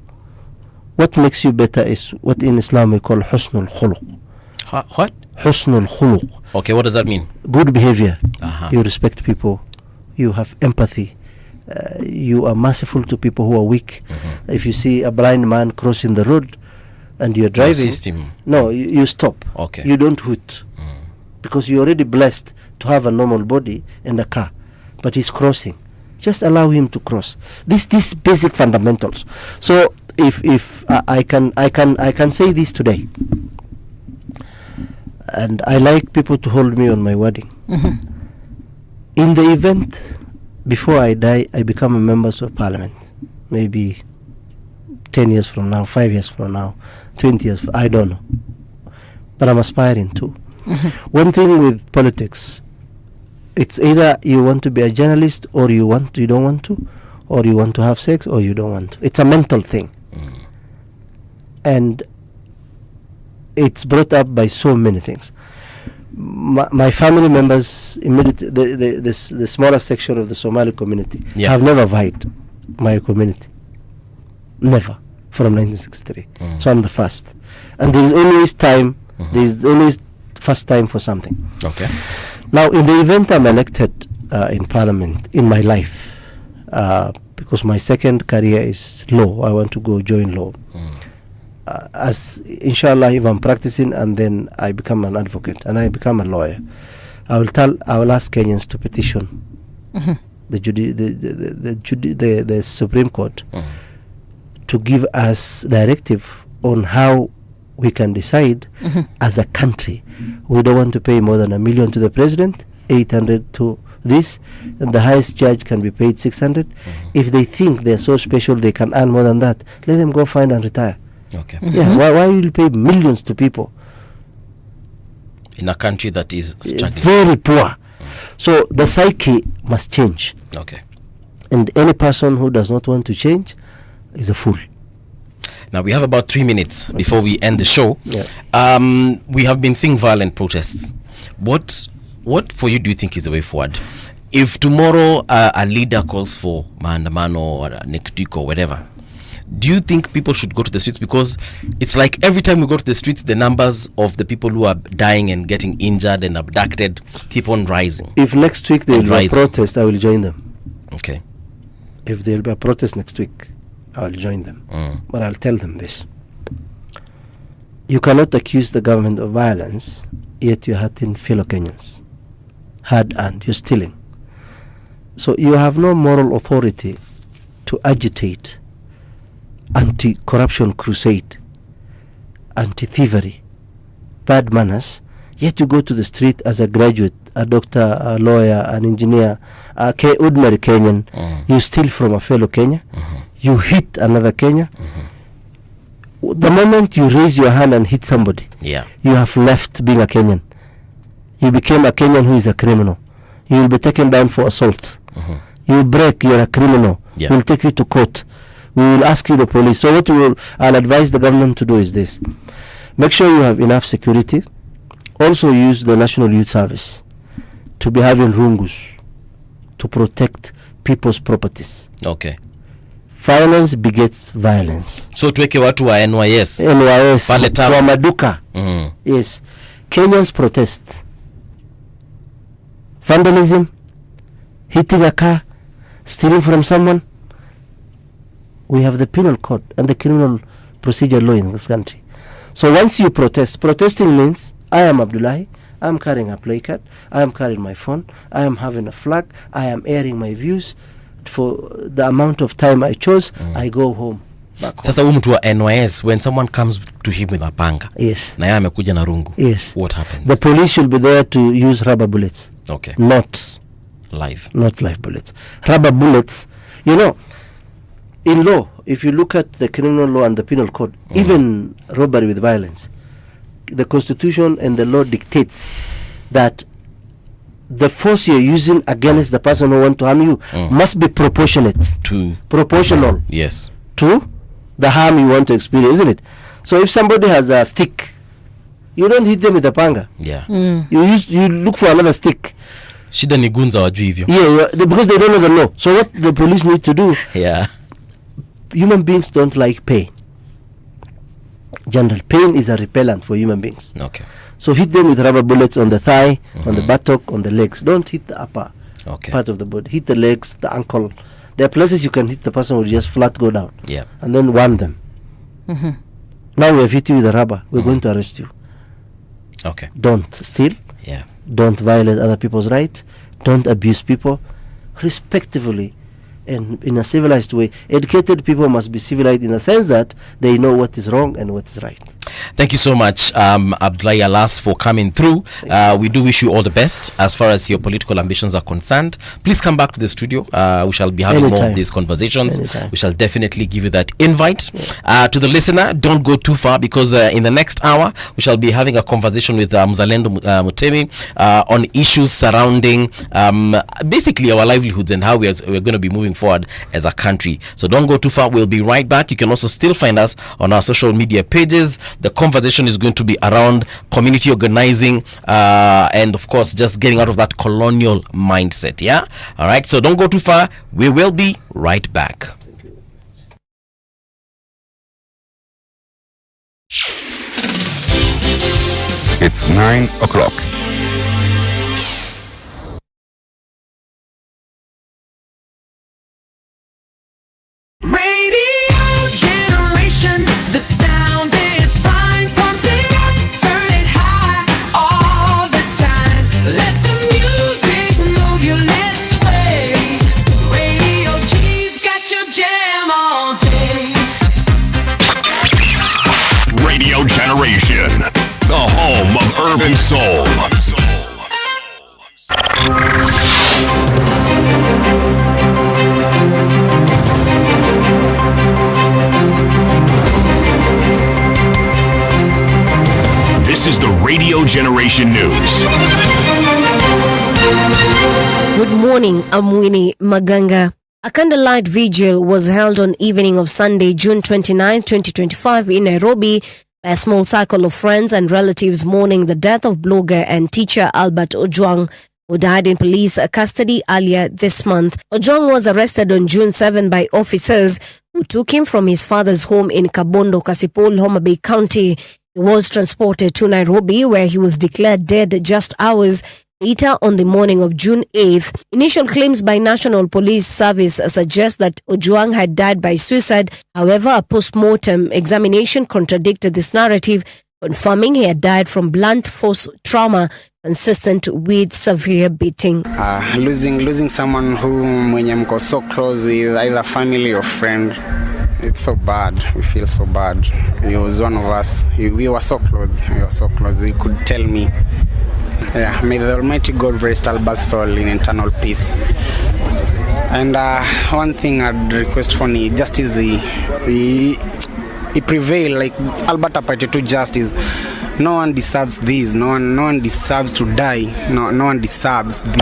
What makes you better is what in Islam we call husnul khuluq. What? Husnul khuluq. Okay, what does that mean? Good behavior. Uh-huh. You respect people. You have empathy. You are merciful to people who are weak. If you see a blind man crossing the road and you're driving, assist him. no, you stop. Okay. You don't hoot because you're already blessed to have a normal body and a car, but he's crossing. Just allow him to cross. These basic fundamentals. So if I can say this today, and I like people to hold me on my wording. In the event before I die, I become a member of parliament, maybe 10 years from now, 5 years from now, 20 years, I don't know. But I'm aspiring to. One thing with politics, it's either you want to be a journalist or you don't want to, or you want to have sex or you don't want to. It's a mental thing. And it's brought up by so many things. My family members, immediately the smallest section of the Somali community, have never vied my community. Never. From 1963. So I'm the first. And there is always time, there is always first time for something. Okay. Now, in the event I'm elected in parliament in my life, because my second career is law, I want to go join law. As inshallah, if I'm practicing and then I become an advocate and I become a lawyer, I will ask Kenyans to petition the Supreme Court to give us directive on how we can decide as a country. We don't want to pay more than $1 million to the president, 800 to this, and the highest judge can be paid 600. If they think they're so special they can earn more than that, let them go find and retire. Okay. Yeah, why will you pay millions to people in a country that is struggling, very poor? So the psyche must change. Okay. And any person who does not want to change is a fool. Now we have about 3 minutes before we end the show. We have been seeing violent protests. What for you do you think is the way forward? If tomorrow a leader calls for maandamano or next week or whatever, do you think people should go to the streets? Because it's like every time we go to the streets, the numbers of the people who are dying and getting injured and abducted keep on rising. If next week there will be a protest, I will join them. Okay. If there will be a protest next week, I will join them. But I'll tell them this. You cannot accuse the government of violence, yet you're hurting fellow Kenyans. Hard-earned, you're stealing. So you have no moral authority to agitate anti-corruption crusade, anti-thievery, bad manners, yet you go to the street as a graduate, a doctor, a lawyer, an engineer, a ordinary Kenyan. You steal from a fellow Kenya. You hit another Kenya. The moment you raise your hand and hit somebody, you have left being a Kenyan. You became a Kenyan who is a criminal. You will be taken down for assault. You break, you're a criminal. We'll take you to court. We will ask you the police. So what I'll advise the government to do is this. Make sure you have enough security. Also use the National Youth Service to be having rungus to protect people's properties. Okay. Violence begets violence. So tuweke watu wa NYS. Pale kwa maduka. Yes. Kenyans protest. Vandalism, hitting a car, stealing from someone. We have the penal code and the criminal procedure law in this country. So once you protesting means I am Abdullahi, I am carrying a placard, I am carrying my phone, I am having a flag, I am airing my views for the amount of time I chose, I go home. Sasa huyu mtu wa NYS, when someone comes to him with a panga, na yeye amekuja na rungu, what happens? The police should be there to use rubber bullets. Okay. Not live bullets. Rubber bullets, you know, in law, if you look at the criminal law and the penal code, even robbery with violence, the constitution and the law dictates that the force you're using against the person who wants to harm you must be proportional to the harm you want to experience, isn't it? So if somebody has a stick, you don't hit them with a panga. Yeah. You look for another stick. Shida ni gunza wajui hivyo. Because they don't know the law. So what the police need to do, human beings don't like pain. General pain is a repellent for human beings. Okay. So hit them with rubber bullets on the thigh, on the buttock, on the legs. Don't hit the upper part of the body. Hit the legs, the ankle. There are places you can hit the person will just flat go down. Yeah. And then warn them. Now we have hit you with a rubber. We're going to arrest you. Okay. Don't steal. Yeah. Don't violate other people's rights. Don't abuse people. Respectfully and in a civilized way. Educated people must be civilized in a sense that they know what is wrong and what is right. Thank you so much, Abdullahi Alas, for coming through. We do wish you all the best as far as your political ambitions are concerned. Please come back to the studio. We shall be having more of these conversations. We shall definitely give you that invite. To the listener, don't go too far, because in the next hour, we shall be having a conversation with Mzalendo Mutemi on issues surrounding basically our livelihoods and how we're going to be moving forward as a country. So don't go too far. We'll be right back. You can also still find us on our social media pages. The conversation is going to be around community organizing and of course just getting out of that colonial mindset. Yeah, all right, so don't go too far. We will be right back. It's 9 o'clock. Radio generation, the sound is fine. Pump it up, turn it high all the time. Let the music move you, let's sway. Radio G's got your jam all day. Radio Generation, the home of urban soul. This is the Radio Generation News. Good morning, I'm Winnie Maganga. A candlelight vigil was held on evening of Sunday, June 29, 2025 in Nairobi by a small circle of friends and relatives mourning the death of blogger and teacher Albert Ojwang, who died in police custody earlier this month. Ojwang was arrested on June 7 by officers who took him from his father's home in Kabondo, Kasipul, Homa Bay County. He was transported to Nairobi, where he was declared dead just hours later on the morning of June 8th. Initial claims by National Police Service suggest that Ojwang had died by suicide. However, a post-mortem examination contradicted this narrative, confirming he had died from blunt force trauma consistent with severe beating. Losing someone who mwenye mko so close with, either family or friend, it's so bad. We feel so bad. He was one of us. We were so close. He could tell me. Yeah, may the Almighty God rest Albert's soul in eternal peace. And one thing I'd request for me, justice, he prevail. Like Albert appointed to justice. No one deserves this. No one deserves to die. No one deserves this.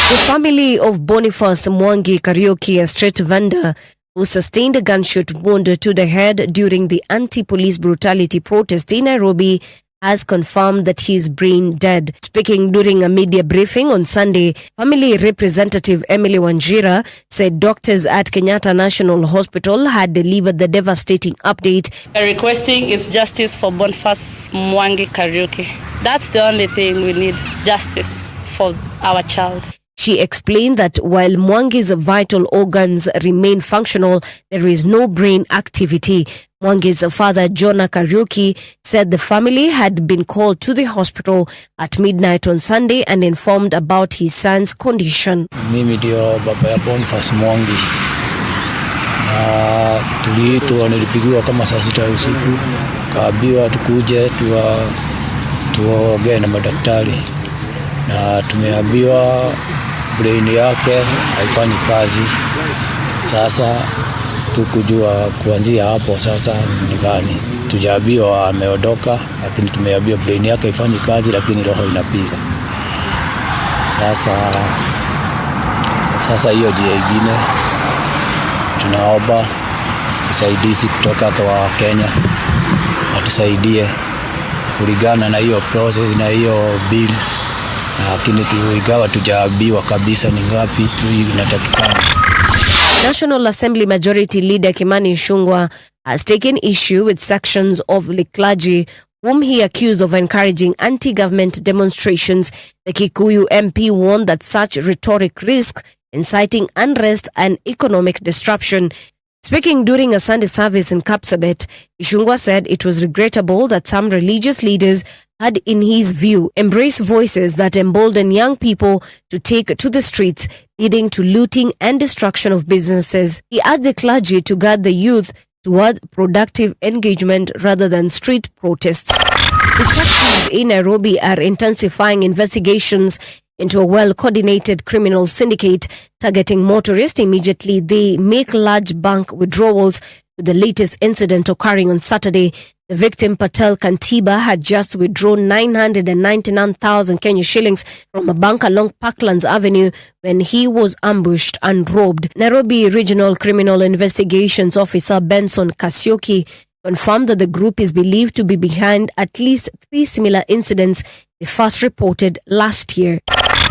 The family of Boniface Mwangi Karaoke, a street vendor who sustained a gunshot wound to the head during the anti-police brutality protest in Nairobi, has confirmed that he is brain dead. Speaking during a media briefing on Sunday, family representative Emily Wanjira said doctors at Kenyatta National Hospital had delivered the devastating update. Requesting is justice for Boniface Mwangi Karaoke. That's the only thing we need, justice for our child. She explained that while Mwangi's vital organs remain functional, there is no brain activity. Mwangi's father, Jonah Karaoke, said the family had been called to the hospital at midnight on Sunday and informed about his son's condition. Mimi ndio baba ya Boniface Mwangi. Na tuliitwa, nilipigiwa kama saa 6 usiku, kaambiwa tukuje tuongee na madaktari, na tumeambiwa brain yake haifanyi kazi. Sasa tukujua kuanzia hapo sasa ni gani. Tujaambiwa ameondoka, lakini tumeambiwa brain yake haifanyi kazi, lakini roho inapiga. Sasa hiyo ndio ingine. Tunaomba usaidizi kutoka kwa Kenya, atusaidie kulingana na hiyo process na hiyo bill lakini tuigawa tujaambiwa kabisa ni ngapi inatakikana. National Assembly Majority Leader Kimani Ichung'wah has taken issue with sections of the clergy whom he accused of encouraging anti-government demonstrations. The Kikuyu MP warned that such rhetoric risks inciting unrest and economic disruption. Speaking during a Sunday service in Kapsabet, Ichung'wah said it was regrettable that some religious leaders had, in his view, embraced voices that embolden young people to take to the streets, leading to looting and destruction of businesses. He urged the clergy to guide the youth toward productive engagement rather than street protests. Detectives in Nairobi are intensifying investigations into a well-coordinated criminal syndicate targeting motorists immediately they make large bank withdrawals, with the latest incident occurring on Saturday. The victim, Patel Kantiba, had just withdrawn 999,000 Kenya shillings from a bank along Parklands Avenue when he was ambushed and robbed. Nairobi Regional Criminal Investigations Officer Benson Kasioki confirmed that the group is believed to be behind at least 3 similar incidents they first reported last year.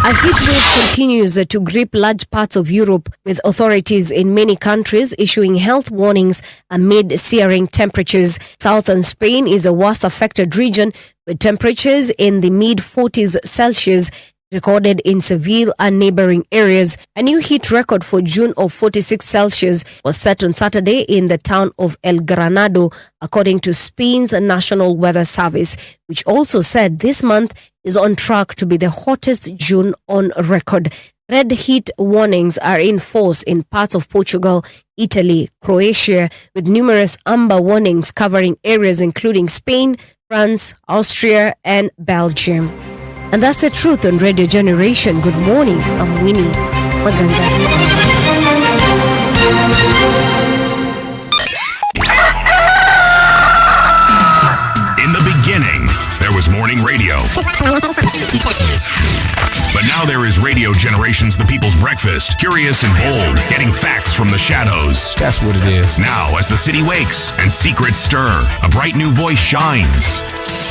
A heat wave continues to grip large parts of Europe, with authorities in many countries issuing health warnings amid searing temperatures. Southern Spain is the worst affected region, with temperatures in the mid-40s Celsius recorded in Seville and neighboring areas. A new heat record for June of 46 Celsius was set on Saturday in the town of El Granado, according to Spain's National Weather Service, which also said this month is on track to be the hottest June on record. Red heat warnings are in force in parts of Portugal, Italy, Croatia, with numerous amber warnings covering areas including Spain, France, Austria, and Belgium. And that's the truth on Radio Generation. Good morning. I'm Winnie Maganga. In the beginning, there was morning radio. But now there is Radio Generation's The People's Breakfast. Curious and bold, getting facts from the shadows. That's what it is. Now, as the city wakes and secrets stir, a bright new voice shines.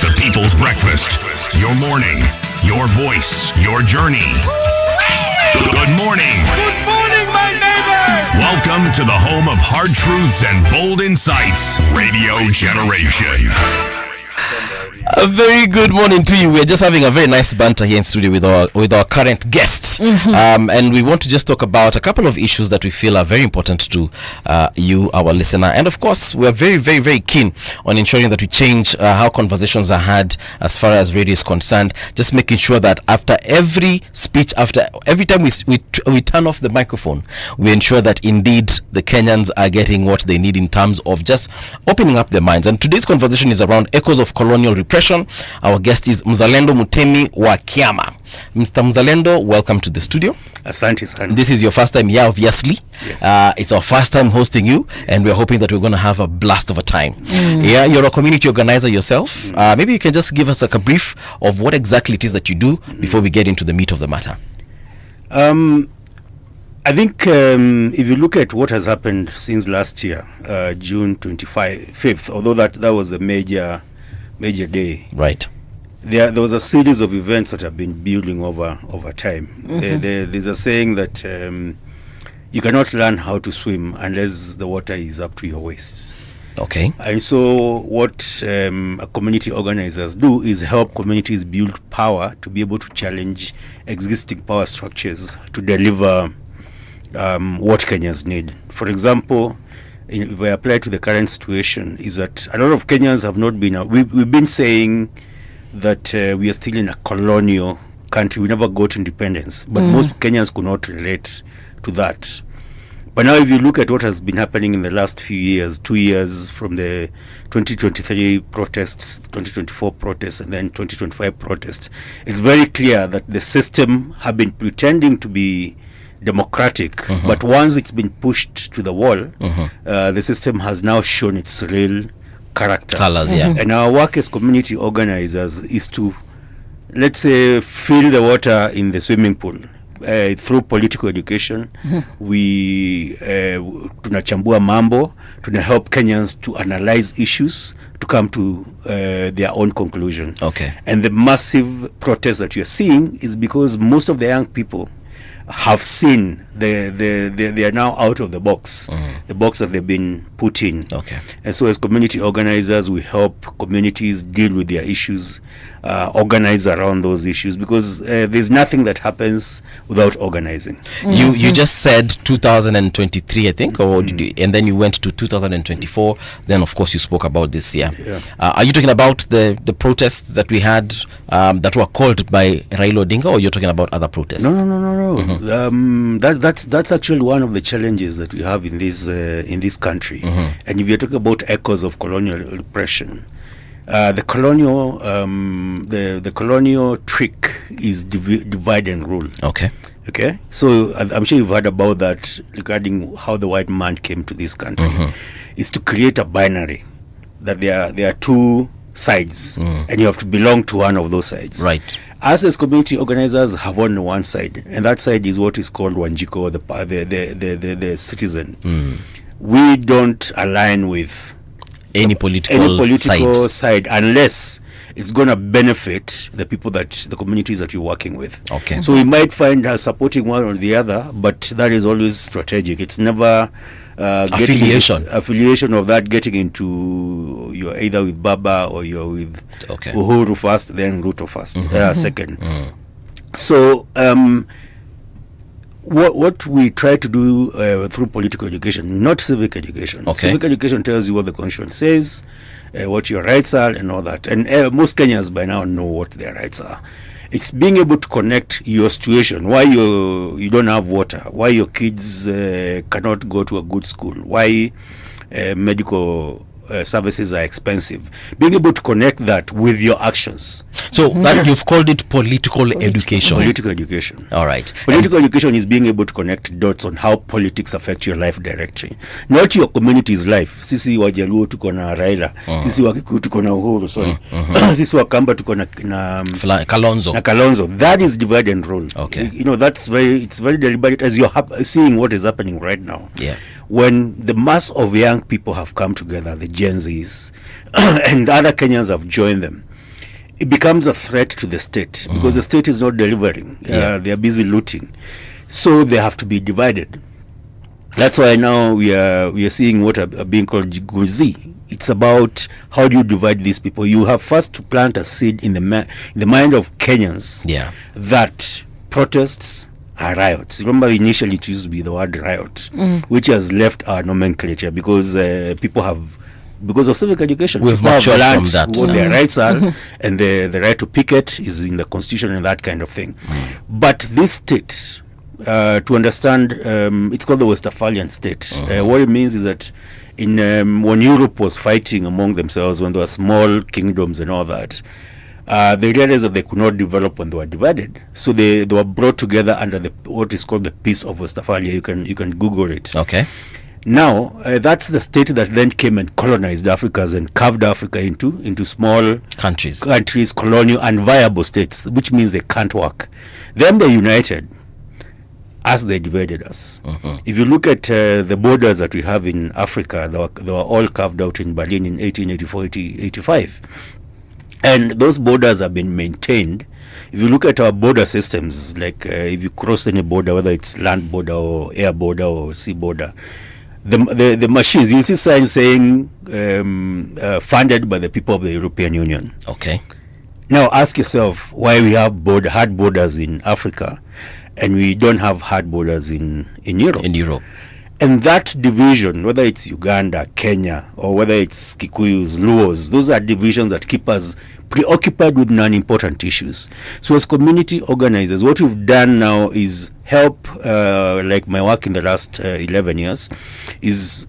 The People's Breakfast. Your morning, your voice, your journey. Good morning. Good morning, my neighbor. Welcome to the home of hard truths and bold insights. Radio Generation. A very good morning to you. We're just having a very nice banter here in studio with our current guests, and we want to just talk about a couple of issues that we feel are very important to you, our listener. And of course, we're very, very, very keen on ensuring that we change how conversations are had as far as radio is concerned. Just making sure that after every speech, after every time we turn off the microphone, we ensure that indeed the Kenyans are getting what they need in terms of just opening up their minds. And today's conversation is around echoes of colonial repression. Our guest is Mzalendo Mutemi wa Kiama. Mr. Mzalendo, welcome to the studio. Asante sana. This is your first time here, obviously. Yes. It's our first time hosting you, and we're hoping that we're going to have a blast of a time. Yeah, you're a community organizer yourself. Maybe you can just give us a brief of what exactly it is that you do before we get into the meat of the matter. I think if you look at what has happened since last year, June 5th, although that was a major day, right? There was a series of events that have been building over time. There's a saying that you cannot learn how to swim unless the water is up to your waist. Okay. And so what community organizers do is help communities build power to be able to challenge existing power structures to deliver what Kenyans need. For example, if I apply to the current situation, is that a lot of Kenyans have not been. We've been saying that we are still in a colonial country. We never got independence, but most Kenyans could not relate to that. But now, if you look at what has been happening in the last few years, 2 years from the 2023 protests, 2024 protests, and then 2025 protests, it's very clear that the system have been pretending to be democratic, but once it's been pushed to the wall, the system has now shown its real character. Colors, yeah. And our work as community organizers is to, let's say, fill the water in the swimming pool, through political education, we tunachambua mambo, tuna help Kenyans to analyze issues, to come to their own conclusion. Okay. And the massive protest that you're seeing is because most of the young people have seen they are now out of the box, the box that they've been put in. Okay. And so as community organizers, we help communities deal with their issues, organize around those issues, because there's nothing that happens without organizing. You just said 2023, I think, or did you, and then you went to 2024. Then of course you spoke about this year. Yeah. Are you talking about the protests that we had that were called by Raila Odinga, or you're talking about other protests? No. That's actually one of the challenges that we have in this country. And if you're talking about echoes of colonial repression, the colonial trick is divide and rule. Okay. So I'm sure you've heard about that regarding how the white man came to this country. Is to create a binary that there are two sides, and you have to belong to one of those sides. Right. Us as community organizers have only one side, and that side is what is called Wanjiko, the citizen. We don't align with any political side unless it's going to benefit the people the communities that you're working with. Okay. So we might find us supporting one or the other, but that is always strategic. It's never affiliation of that getting into you're either with Baba or you're with Uhuru first, then Ruto first, second. So what we try to do through political education, not civic education. Okay. Civic education tells you what the constitution says, what your rights are and all that. And most Kenyans by now know what their rights are. It's being able to connect your situation, why you don't have water, why your kids cannot go to a good school, why medical services are expensive. Being able to connect that with your actions. So that you've called it political education. Political education. All right. Political education is being able to connect dots on how politics affect your life directly, not your community's life. Sisi Wajaluo tuko na Raila, sisi Wakikuyu tuko na Uhuru, sorry. Sisi Wakamba tuko na Kalonzo. That is divide and rule. Okay. It's very deliberate, as you're seeing what is happening right now. Yeah. When the mass of young people have come together, the Gen Zs, and other Kenyans have joined them, it becomes a threat to the state because the state is not delivering. They are busy looting. So they have to be divided. That's why now we are seeing what are being called Guzi. It's about how do you divide these people. You have first to plant a seed in the mind of Kenyans that protests are riots. Remember, initially it used to be the word riot, which has left our nomenclature because because of civic education, we've matured from that. What their rights are, and the right to picket is in the constitution and that kind of thing. But this state, to understand, it's called the Westphalian state. What it means is that when Europe was fighting among themselves, when there were small kingdoms and all that, they realized that they could not develop when they were divided. So they were brought together under what is called the Peace of Westphalia. You can Google it. Okay. Now that's the state that then came and colonized Africa and carved Africa into small countries, colonial and viable states, which means they can't work. Then they united as they divided us. If you look at the borders that we have in Africa, they were all carved out in Berlin in 1884-85. And those borders have been maintained. If you look at our border systems, like if you cross any border, whether it's land border or air border or sea border, the machines, you see signs saying funded by the people of the European Union. Okay. Now ask yourself why we have hard borders in Africa and we don't have hard borders in Europe. And that division, whether it's Uganda, Kenya, or whether it's Kikuyus, Luos, those are divisions that keep us preoccupied with non-important issues. So as community organizers, what we've done now is help, like my work in the last 11 years, is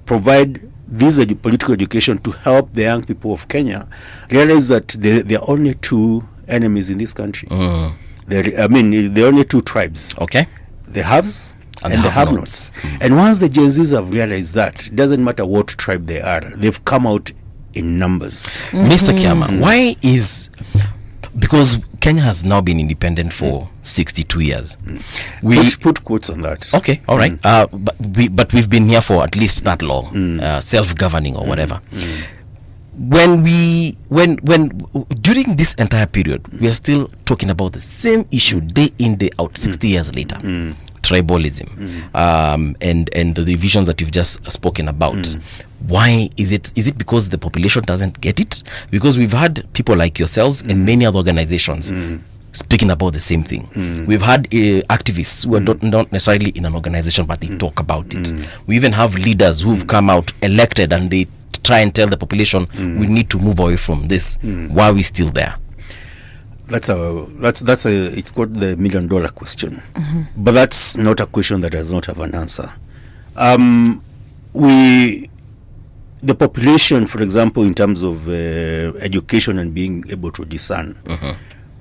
provide this political education to help the young people of Kenya realize that there are only two enemies in this country. There are only two tribes. Okay. The haves and the have-nots. And once the Gen Zs have realized that, it doesn't matter what tribe they are, they've come out in numbers. Mr. Kiama, why is, because Kenya has now been independent for 62 years. Put quotes on that. Okay, all right. But we've been here for at least that long, self-governing or whatever. When during this entire period, we are still talking about the same issue day in, day out, 60 years later. Tribalism, and the divisions that you've just spoken about. Why is it because the population doesn't get it? Because we've had people like yourselves and many other organizations speaking about the same thing. We've had activists who are not necessarily in an organization, but they talk about it. We even have leaders who've come out elected and they try and tell the population we need to move away from this. Why are we still there? That's it's called the $1 million question. But that's not a question that does not have an answer. The population, for example, in terms of education and being able to discern,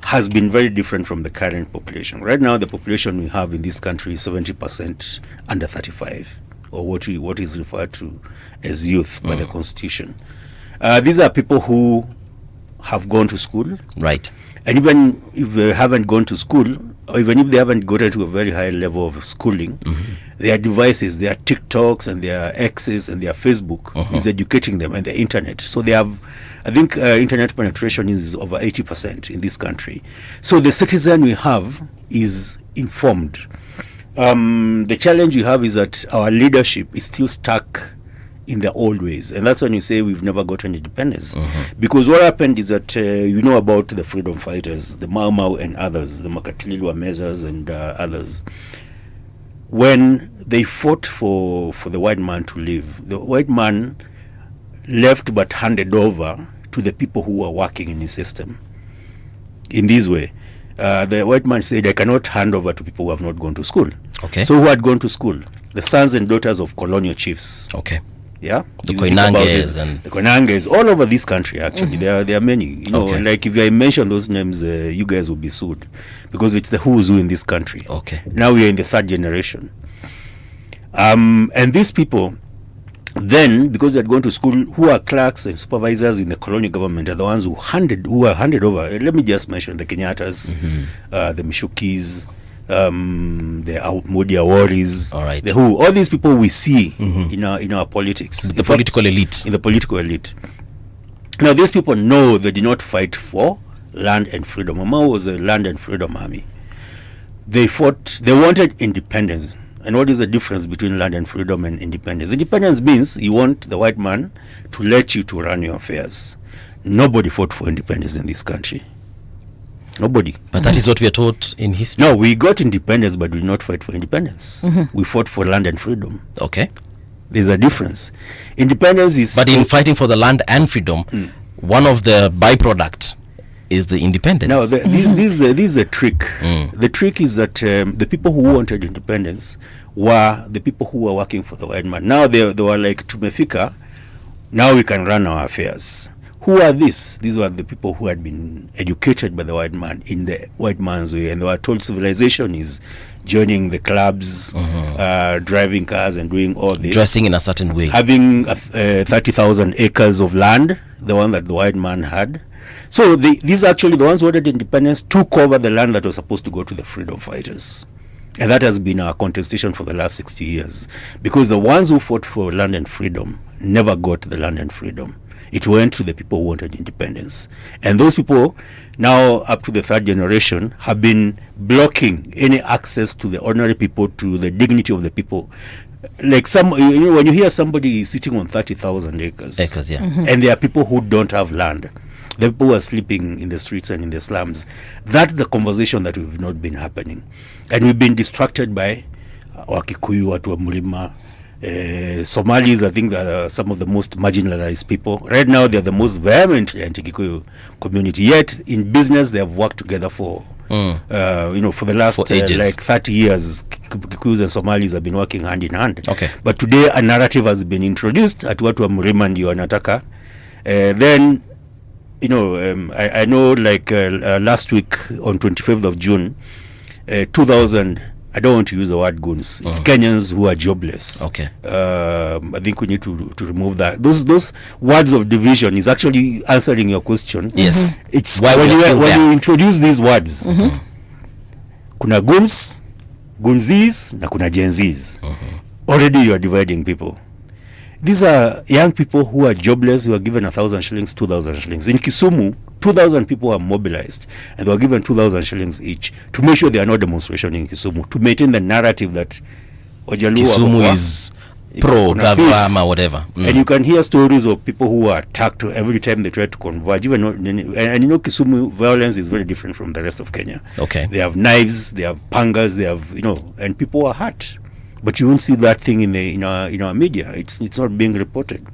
has been very different from the current population. Right now, the population we have in this country is 70% under 35, or what is referred to as youth by the Constitution. These are people who have gone to school. Right. And even if they haven't gone to school, or even if they haven't gotten to a very high level of schooling, their devices, their TikToks and their X's and their Facebook is educating them, and the internet. So they have, I think internet penetration is over 80% in this country. So the citizen we have is informed. The challenge we have is that our leadership is still stuck in the old ways, and that's when you say we've never gotten independence. Because what happened is that you know about the freedom fighters, the Mau Mau and others, the Makatililwa Mezas and others. When they fought for the white man to leave, the white man left but handed over to the people who were working in his system. In this way, the white man said, I cannot hand over to people who have not gone to school. Okay. So who had gone to school? The sons and daughters of colonial chiefs. Okay. Yeah, the Koinanges and the Koinanges all over this country. Actually, there are many. You know, like if I mention those names, you guys will be sued because it's the who's who in this country. Okay. Now we are in the third generation, and these people, then because they had gone to school, who are clerks and supervisors in the colonial government, are the ones who are handed over. Let me just mention the Kenyattas, the Mishukis. The Modia Waris, all these people we see in our politics, the political elite. In the political elite. Now these people know they did not fight for land and freedom. Mama was a land and freedom army. They wanted independence. And what is the difference between land and freedom and independence? Independence means you want the white man to let you to run your affairs. Nobody fought for independence in this country. Nobody. But that is what we are taught in history. No, we got independence, but we did not fight for independence. We fought for land and freedom. Okay. There's a difference. Independence is... But in fighting for the land and freedom, one of the byproduct is the independence. No, this is a trick. The trick is that the people who wanted independence were the people who were working for the white man. Now they were like, tumefika, now we can run our affairs. Who are these? These were the people who had been educated by the white man in the white man's way, and they were told civilization is joining the clubs, driving cars and doing all this. Dressing in a certain way. Having 30,000 acres of land, the one that the white man had. So these actually, the ones who wanted independence, took over the land that was supposed to go to the freedom fighters. And that has been our contestation for the last 60 years. Because the ones who fought for land and freedom never got the land and freedom. It went to the people who wanted independence. And those people, now up to the third generation, have been blocking any access to the ordinary people, to the dignity of the people. Like when you hear somebody sitting on 30,000 acres. Acres, yeah. And there are people who don't have land. The people who are sleeping in the streets and in the slums. That's the conversation that we've not been happening. And we've been distracted by Wakikuyu, watu wa Mlima, Somalis. I think are some of the most marginalized people. Right now, they're the most vehement anti-Kikuyu community. Yet, in business, they have worked together for for the last like 30 years. Kikuyus and Somalis have been working hand in hand. Okay. But today, a narrative has been introduced at watu wa Mlima ndio wanataka. Then, I know like last week on 25th of June, 2000. I don't want to use the word goons. It's Kenyans who are jobless. Okay. I think we need to remove that. Those words of division is actually answering your question. Yes. It's why when you introduce these words. kuna gunzis na kuna genzis. Already you are dividing people. These are young people who are jobless, who are given 1,000 shillings, 2,000 shillings. In Kisumu, 2,000 people are mobilized and they were given 2,000 shillings each to make sure there are no demonstration in Kisumu, to maintain the narrative that Kisumu is pro-Gavama, whatever. And you can hear stories of people who are attacked every time they try to converge. Even and you know, Kisumu violence is very different from the rest of Kenya. Okay. They have knives, they have pangas, they have, you know, and people are hurt. But you won't see that thing in our media. It's not being reported.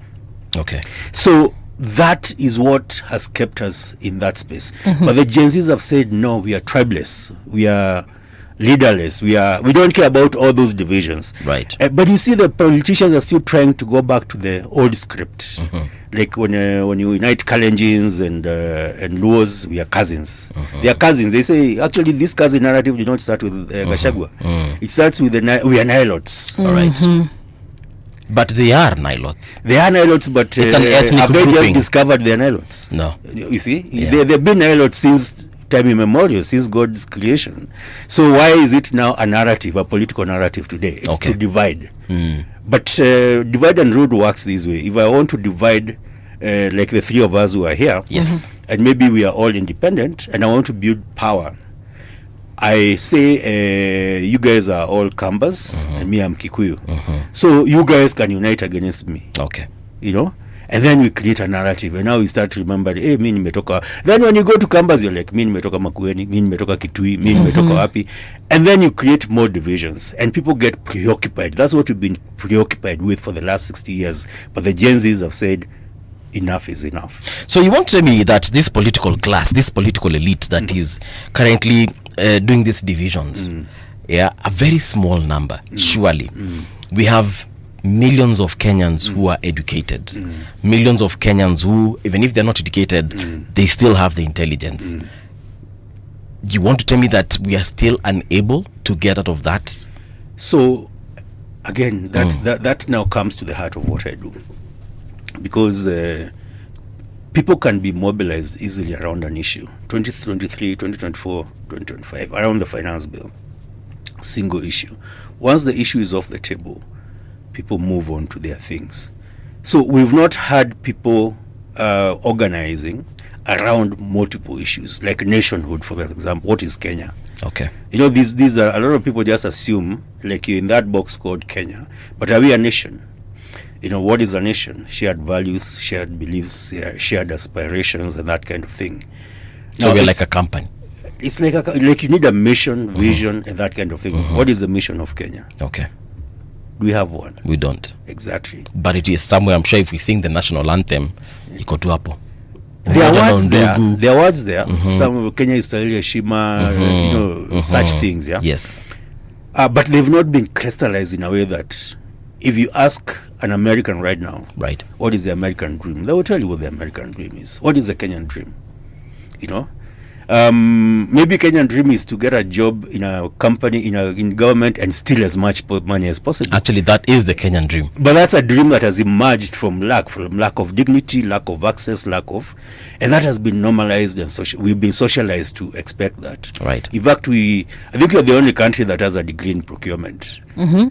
Okay. So that is what has kept us in that space. But the Gen Zs have said, no, we are tribeless. We are leaderless. We don't care about all those divisions. Right. But you see, the politicians are still trying to go back to the old script. Like when you unite Kalenjins and Luos, we are cousins. They are cousins. They say, actually, this cousin narrative did not start with Gachagua. It starts with we are Nilots. All right. But they are Nilots. They are Nilots, but it's an ethnic have they grouping. just discovered they are Nilots? No. You see, they've been Nilots since time immemorial, since God's creation. So why is it now a narrative, a political narrative today? It's to divide. But divide and rule works this way. If I want to divide, like the three of us who are here, yes, and maybe we are all independent, and I want to build power, I say you guys are all Kambas, and me I'm Kikuyu. So you guys can unite against me. Okay. You know? And then we create a narrative, and now we start to remember, hey, mi nimetoka. Then when you go to Kambas, you're like, mi nimetoka Makueni, mi nimetoka Kitui, mi nimetoka wapi. And then you create more divisions, and people get preoccupied. That's what we've been preoccupied with for the last 60 years. But the Gen Zs have said, enough is enough. So you want to tell me that this political class, this political elite that is currently doing these divisions, a very small number, surely. We have millions of Kenyans who are educated, millions of Kenyans who, even if they're not educated, they still have the intelligence. You want to tell me that we are still unable to get out of that? So, again, that now comes to the heart of what I do. Because people can be mobilized easily around an issue. 2023, 2024, 2025, around the finance bill. Single issue. Once the issue is off the table, people move on to their things. So we've not had people organizing around multiple issues, like nationhood, for example. What is Kenya? Okay. You know, these are, a lot of people just assume, like, you're in that box called Kenya. But are we a nation? You know, what is a nation? Shared values, shared beliefs, shared aspirations, and that kind of thing. So we're like a company. It's like you need a mission, vision, and that kind of thing. What is the mission of Kenya? Okay. We have one. We don't. Exactly. But it is somewhere, I'm sure if we sing the national anthem, iko tu hapo. There are words there. There are words there. Some Kenya is Stahili Heshima, you know, such things, yeah? Yes. But they've not been crystallized in a way that if you ask an American right now, right, what is the American dream? They will tell you what the American dream is. What is the Kenyan dream? You know? Maybe Kenyan dream is to get a job in a company, in government, and steal as much money as possible. Actually, that is the Kenyan dream. But that's a dream that has emerged from lack of dignity, lack of access, and that has been normalized and we've been socialized to expect that. Right. In fact, I think we're the only country that has a degree in procurement,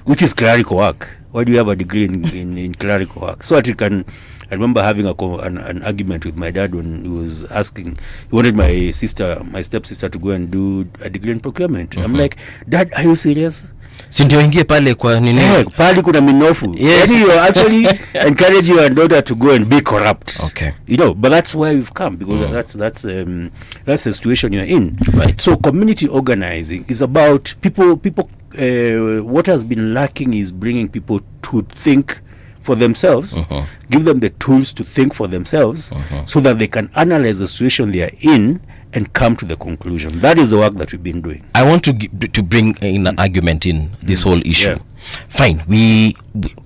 which is clerical work. Why do you have a degree in clerical work? So that you can. I remember having an argument with my dad when he was asking, he wanted my stepsister to go and do a degree in procurement. I'm like, Dad, are you serious? Si ndio ingie pale kwa nini? Pale kuna minofu. Yes. You're actually encouraging your daughter to go and be corrupt. Okay. You know, but that's why we've come, because that's the situation you're in. Right. So community organizing is about people. What has been lacking is bringing people to think for themselves, give them the tools to think for themselves, so that they can analyze the situation they are in and come to the conclusion. That is the work that we've been doing. I want to bring in an argument in this whole issue. Yeah. Fine,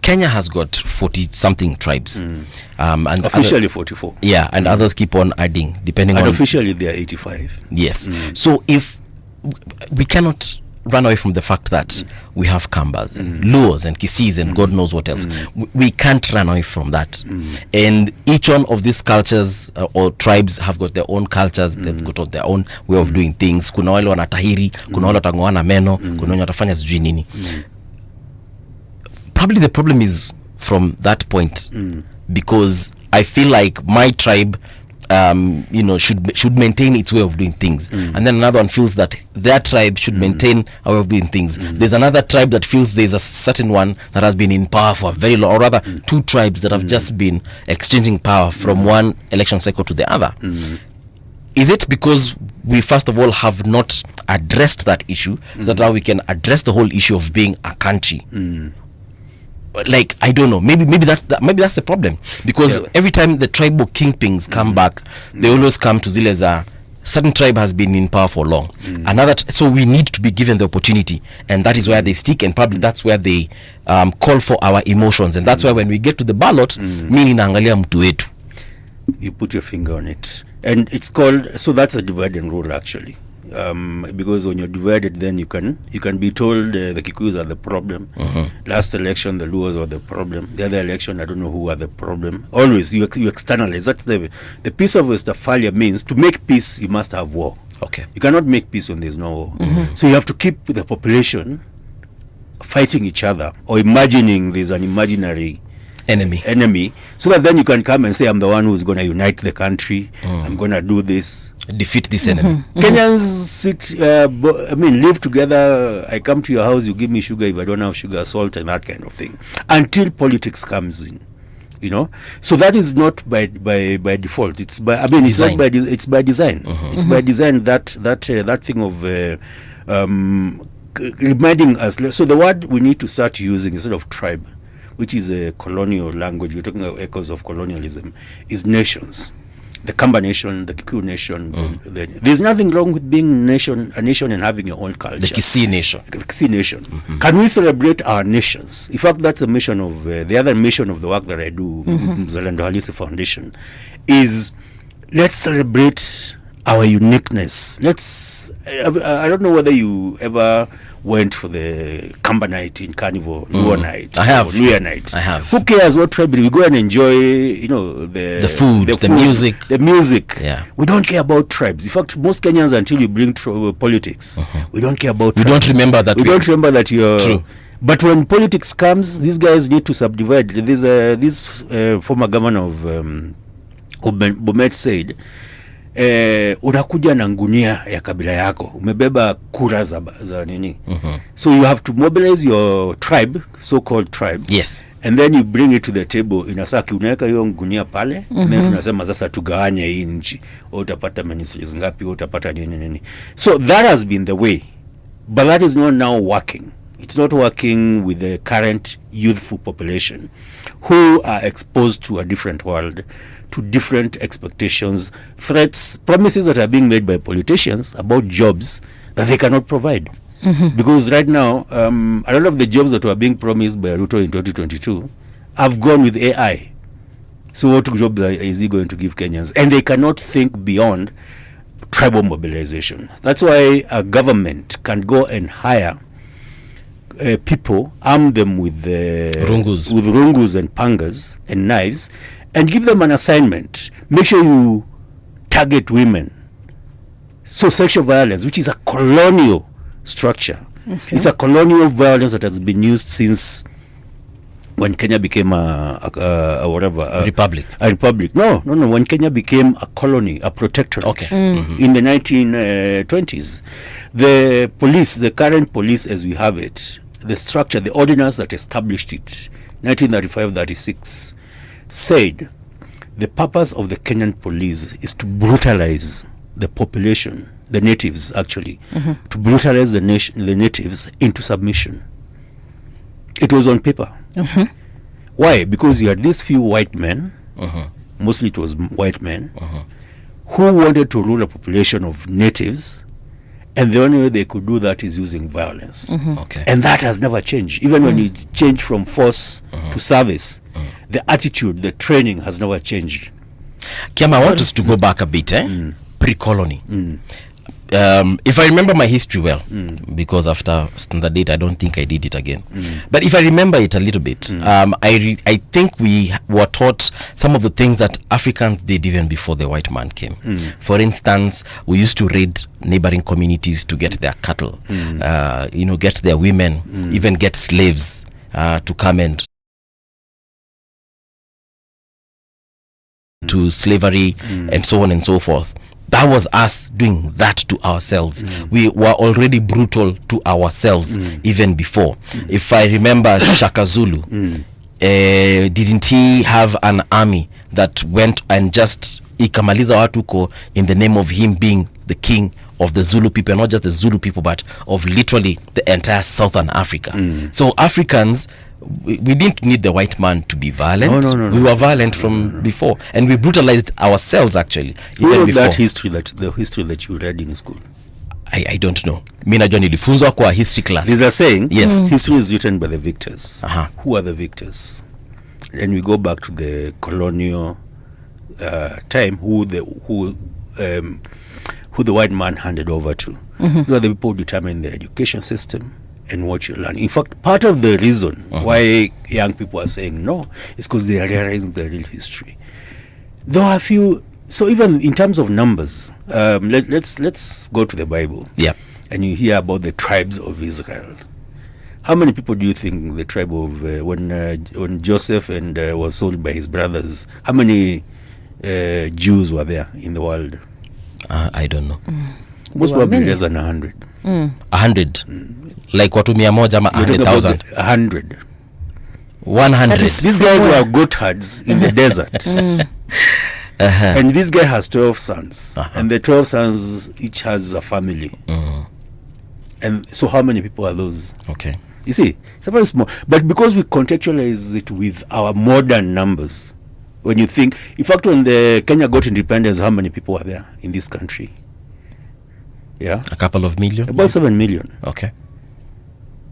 Kenya has got 40 something tribes, and officially 44. Yeah, and others keep on adding depending on. And officially they are 85. Yes. So if we cannot run away from the fact that we have Kambas and Luos and Kisis and God knows what else. We can't run away from that. And each one of these cultures or tribes have got their own cultures. They've got their own way of doing things. Kuna wale wanatahiri, kuna wale watangoana meno, kuna wale watafanya sijui nini. Probably the problem is from that point, because I feel like my tribe should maintain its way of doing things, and then another one feels that their tribe should maintain a way of doing things. There's another tribe that feels there's a certain one that has been in power for a very long, or rather two tribes that have just been exchanging power from one election cycle to the other. Is it because we first of all have not addressed that issue, so that now we can address the whole issue of being a country? Like, I don't know, maybe that's the problem, because every time the tribal kingpins come back, they always come to zile za certain tribe has been in power for long, so we need to be given the opportunity, and that is where they stick, and probably that's where they call for our emotions, and that's why when we get to the ballot, mimi naangalia mtu wetu. You put your finger on it, and it's called, so that's a divide and rule actually. Because when you're divided, then you can be told the Kikuyus are the problem. Last election, the Luos are the problem. The other election, I don't know who are the problem. Always you externalize. That's the peace of Westphalia means to make peace, you must have war. Okay. You cannot make peace when there's no war. So you have to keep the population fighting each other, or imagining there's an imaginary enemy, so that then you can come and say, I'm the one who's going to unite the country. I'm going to do this, defeat this enemy. Kenyans sit, live together. I come to your house, you give me sugar if I don't have sugar, salt, and that kind of thing, until politics comes in. So that is not by default. It's by it's not by it's by design. It's by design that thing of reminding us. So the word we need to start using instead of tribe, which is a colonial language, we're talking about echoes of colonialism, is nations. The Kamba nation, the Kikuyu nation. There's nothing wrong with being a nation and having your own culture. The Kisii nation. The Kisii nation. Can we celebrate our nations? In fact, that's the mission of the other mission of the work that I do with Mzalendo Halisi Foundation, is let's celebrate our uniqueness. I don't know whether you ever went for the Kamba night in Carnival, Luo night. I have. Luo night. I have. Who cares what tribe? We go and enjoy, the food, the music. The music. Yeah. We don't care about tribes. In fact, most Kenyans, until you bring politics, we don't care about tribes. We don't remember that. We don't remember that you're... True. But when politics comes, these guys need to subdivide. There's this former governor of Bomet said, unakuja na ngunia ya kabila yako, umebeba kura za nini. So you have to mobilize your tribe, so-called tribe. Yes. And then you bring it to the table. Inasaki unaweka hiyo ngunia pale, and then tunasema sasa tugawanye hii nchi, utapata ministries ngapi, utapata nini. So that has been the way, but that is not now working. It's not working with the current youthful population who are exposed to a different world, to different expectations, threats, promises that are being made by politicians about jobs that they cannot provide. Because right now, a lot of the jobs that were being promised by Ruto in 2022 have gone with AI. So what jobs is he going to give Kenyans? And they cannot think beyond tribal mobilization. That's why a government can go and hire people, arm them with rungus and pangas and knives, and give them an assignment. Make sure you target women. So sexual violence, which is a colonial structure, it's a colonial violence that has been used since when Kenya became a republic. A republic. No. When Kenya became a colony, a protectorate. In the 1920s, the police, the current police as we have it, the structure, the ordinance that established it, 1935-36, said the purpose of the Kenyan police is to brutalize the population, the natives actually, to brutalize the natives into submission. It was on paper. Why? Because you had these few white men, mostly it was white men, who wanted to rule a population of natives, and the only way they could do that is using violence. And that has never changed. Even when you change from force to service, the attitude, the training has never changed. Kiama, I want us to go back a bit, pre-colony. if I remember my history well, because after Standard 8, I don't think I did it again. But if I remember it a little bit, I think we were taught some of the things that Africans did even before the white man came. For instance, we used to raid neighboring communities to get their cattle, get their women, even get slaves to come and to slavery and so on and so forth. That was us doing that to ourselves. We were already brutal to ourselves even before. If I remember Shaka Zulu, didn't he have an army that went and just ikamaliza watu ko in the name of him being the king of the Zulu people, not just the Zulu people, but of literally the entire Southern Africa. So Africans, we didn't need the white man to be violent. No. We were violent from before, and we brutalized ourselves actually. Who Even wrote before. that history, the history that you read in school? I don't know. Mi najua nilifunzwa kwa history class. There's a saying, yes, history is written by the victors. Who are the victors? And we go back to the colonial time, who the white man handed over to. Who are the people who determine the education system and what you learn. In fact, part of the reason why young people are saying no is because they are realizing the real history. There are a few. So even in terms of numbers, let's go to the Bible. Yeah. And you hear about the tribes of Israel. How many people do you think the tribe of when Joseph and was sold by his brothers? How many Jews were there in the world? I don't know. Most probably less than 100. 100, like watu 100 ama 100,000. 100. 100. These guys were goat herds in the desert. And this guy has 12 sons, and the 12 sons each has a family. And so how many people are those? Okay. You see, it's very small. But because we contextualize it with our modern numbers, when you think, in fact, when the Kenya got independence, how many people were there in this country? Yeah, a couple of million. About 7 million. Okay.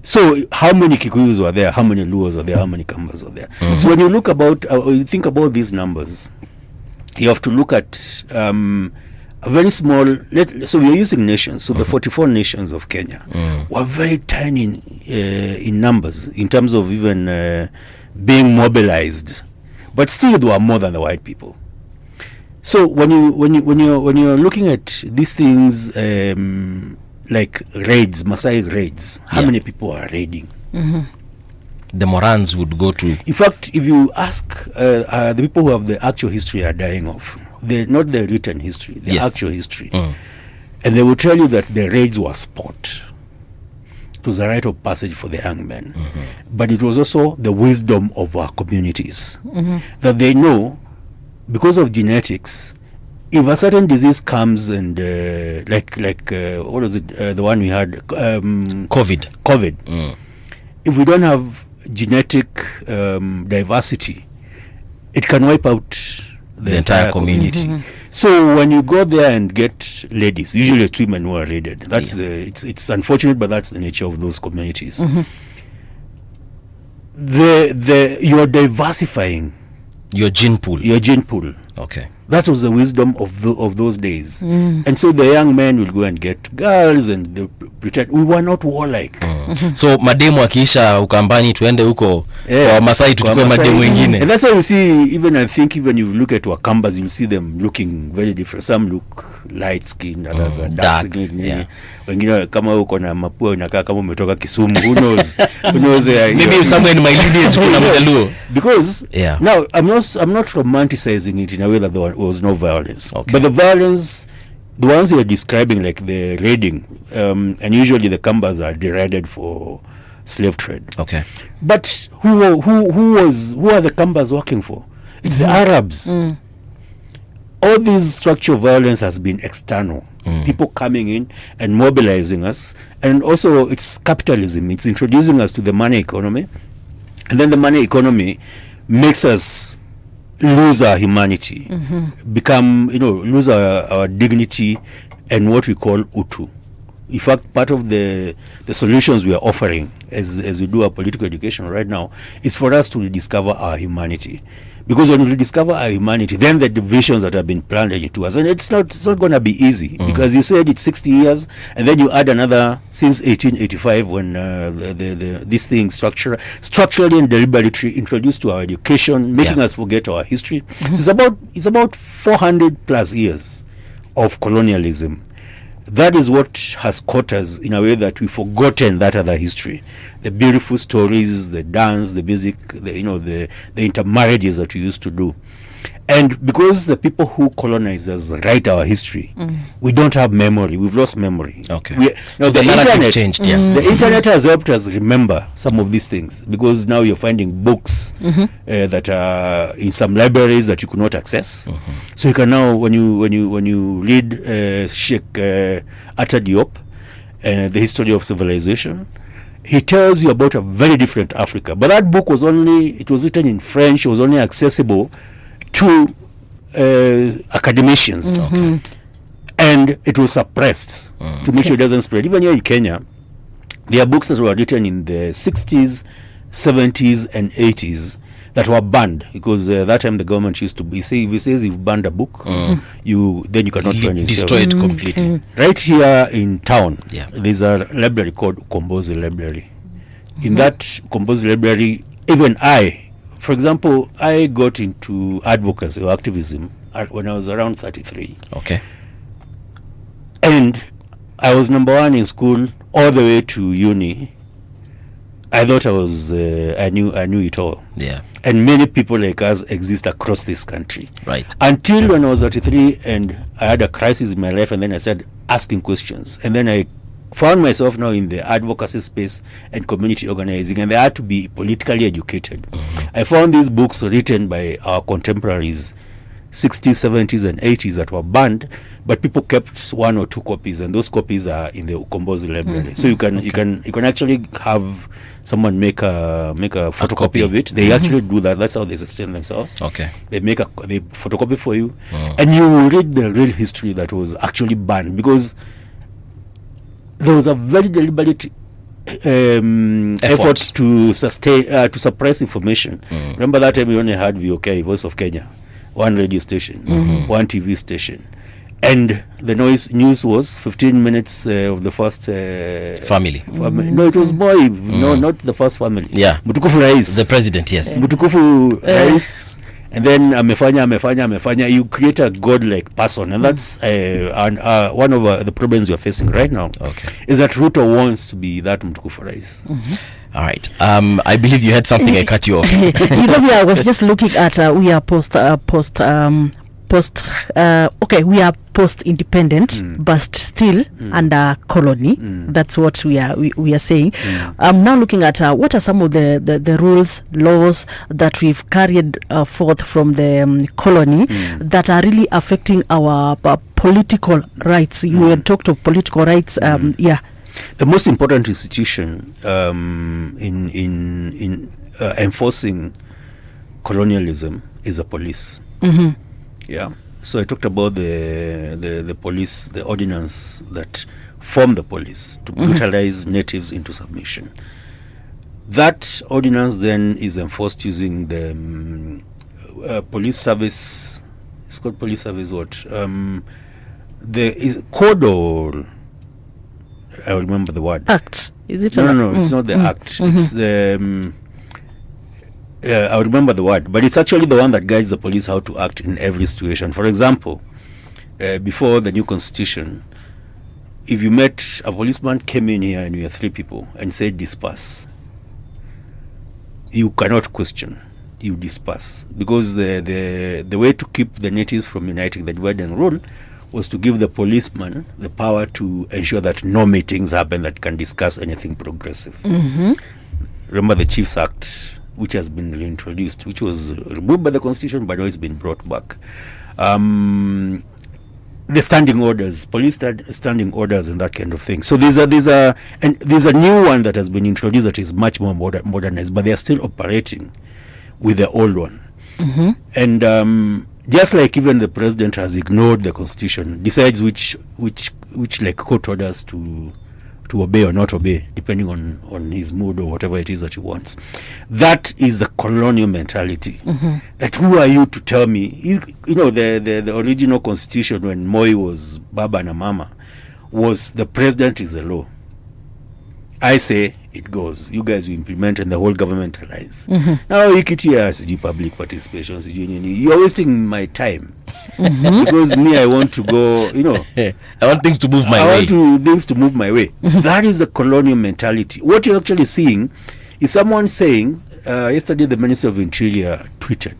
So how many Kikuyus were there? How many Luos were there? How many Kambas were there? So when you look about, you think about these numbers, you have to look at a very small. So we are using nations. So the 44 nations of Kenya were very tiny in numbers, in terms of even being mobilized, but still they were more than the white people. So when you're looking at these things, like raids, Maasai raids, how many people are raiding? The Morans would go to. In fact, if you ask the people who have the actual history are dying off, not the written history, the actual history, and they will tell you that the raids were sport. It was a rite of passage for the young men, but it was also the wisdom of our communities that they know. Because of genetics, if a certain disease comes and like what was it, the one we had, COVID. If we don't have genetic diversity, it can wipe out the entire community. So when you go there and get ladies, usually it's women who are raided. That's it's unfortunate, but that's the nature of those communities. You're diversifying your gene pool. Okay. That was the wisdom of those days. And so the young men will go and get girls and they pretend we were not warlike. So mademu akiisha ukambani tuende huko kwa Masai tuchukue mademu wengine. And that's why you see, even I think even you look at Wakambas, you'll see them looking very different. Some look light skinned, others are dark skinned. Wengine kama uko na mapua unakaa kama umetoka Kisumu. Who knows? Maybe somewhere in my lineage kuna Mjaluo. Because now I'm not romanticizing it in a way that there was no violence. But the violence, the ones you are describing, like the raiding, and usually the Kambas are derided for slave trade. Okay. But who are the Kambas working for? It's the Arabs. All this structural violence has been external. People coming in and mobilizing us, and also it's capitalism. It's introducing us to the money economy, and then the money economy makes us lose our humanity, become, lose our dignity and what we call utu. In fact, part of the solutions we are offering as we do our political education right now is for us to rediscover our humanity. Because when we rediscover our humanity, then the divisions that have been planted into us, and it's not going to be easy, because you said it's 60 years, and then you add another since 1885 when this thing structurally and deliberately introduced to our education, making us forget our history. So it's about 400 plus years of colonialism. That is what has caught us in a way that we've forgotten that other history, the beautiful stories, the dance, the music, the intermarriages that we used to do. And because the people who colonize us write our history, we don't have memory. We've lost memory. Okay. Now So the narrative changed, yeah. The internet has helped us remember some of these things, because now you're finding books that are in some libraries that you could not access. So you can now, when you read Sheikh Anta Diop, The History of Civilization, he tells you about a very different Africa. But that book was written in French. It was only accessible to academicians, and it was suppressed to make sure it doesn't spread. Even here in Kenya, there are books that were written in the 60s, 70s, and 80s that were banned, because that time the government used to be if it says you've banned a book, then you cannot find it. Destroy it completely. Right here in town, there's a library called Ukombozi Library. In that Ukombozi Library, even for example, I got into advocacy or activism when I was around 33. Okay. And I was number one in school all the way to uni. I thought I knew it all. Yeah. And many people like us exist across this country. Right. Until when I was 33 and I had a crisis in my life, and then I started asking questions. And then I found myself now in the advocacy space and community organizing, and they had to be politically educated. I found these books written by our contemporaries, 60s, 70s, and 80s, that were banned, but people kept one or two copies, and those copies are in the Ukombozi Library. So you can actually have someone make a photocopy of it. They actually do that. That's how they sustain themselves. Okay. They make a photocopy for you, and you read the real history that was actually banned, because there was a very deliberate effort to suppress information. Remember that time we only had VOK, Voice of Kenya, one radio station, one TV station, and the news was 15 minutes of the first family. No, it was boy. No, not the first family. Yeah, Mutukufu Rais, the president. Yes, Mutukufu Rais. And then amefanya, you create a godlike person, and that's one of the problems we are facing right now. Okay, is that Ruto wants to be that Mtukufu Rais. All right. I believe you had something. I cut you off. I was just looking at we are we are post-independent, but still under colony. That's what we are saying. I'm now looking at what are some of the rules, laws that we've carried forth from the colony that are really affecting our political rights. You had talked of political rights. The most important institution in enforcing colonialism is the police. Yeah. So I talked about the police, the ordinance that formed the police to brutalize natives into submission. That ordinance then is enforced using the police service. It's called police service. There is code, or I will remember the word. Act. Is it? No, it's not the act. It's the. I remember the word, but it's actually the one that guides the police how to act in every situation. For example, before the new constitution, if you met a policeman, came in here and you had 3 people and said disperse, you cannot question, you disperse, because the way to keep the natives from uniting, the divide and rule, was to give the policeman the power to ensure that no meetings happen that can discuss anything progressive. Remember the Chiefs Act, which has been reintroduced, which was removed by the constitution, but now it's been brought back. The standing orders, police standing orders, and that kind of thing. So there's a new one that has been introduced that is much more modernized, but they are still operating with the old one. And just like even the president has ignored the constitution, decides which which like court orders to obey or not obey, depending on his mood or whatever it is that he wants. That is the colonial mentality. That who are you to tell me? The original constitution when Moi was Baba na Mama was the president is the law. I say it goes. You guys will implement and the whole government lies. Now EQT public participation. You're wasting my time. Because me, I want to go, I want things to move my way. I want things to move my way. That is the colonial mentality. What you're actually seeing is someone saying, yesterday the Minister of Interior tweeted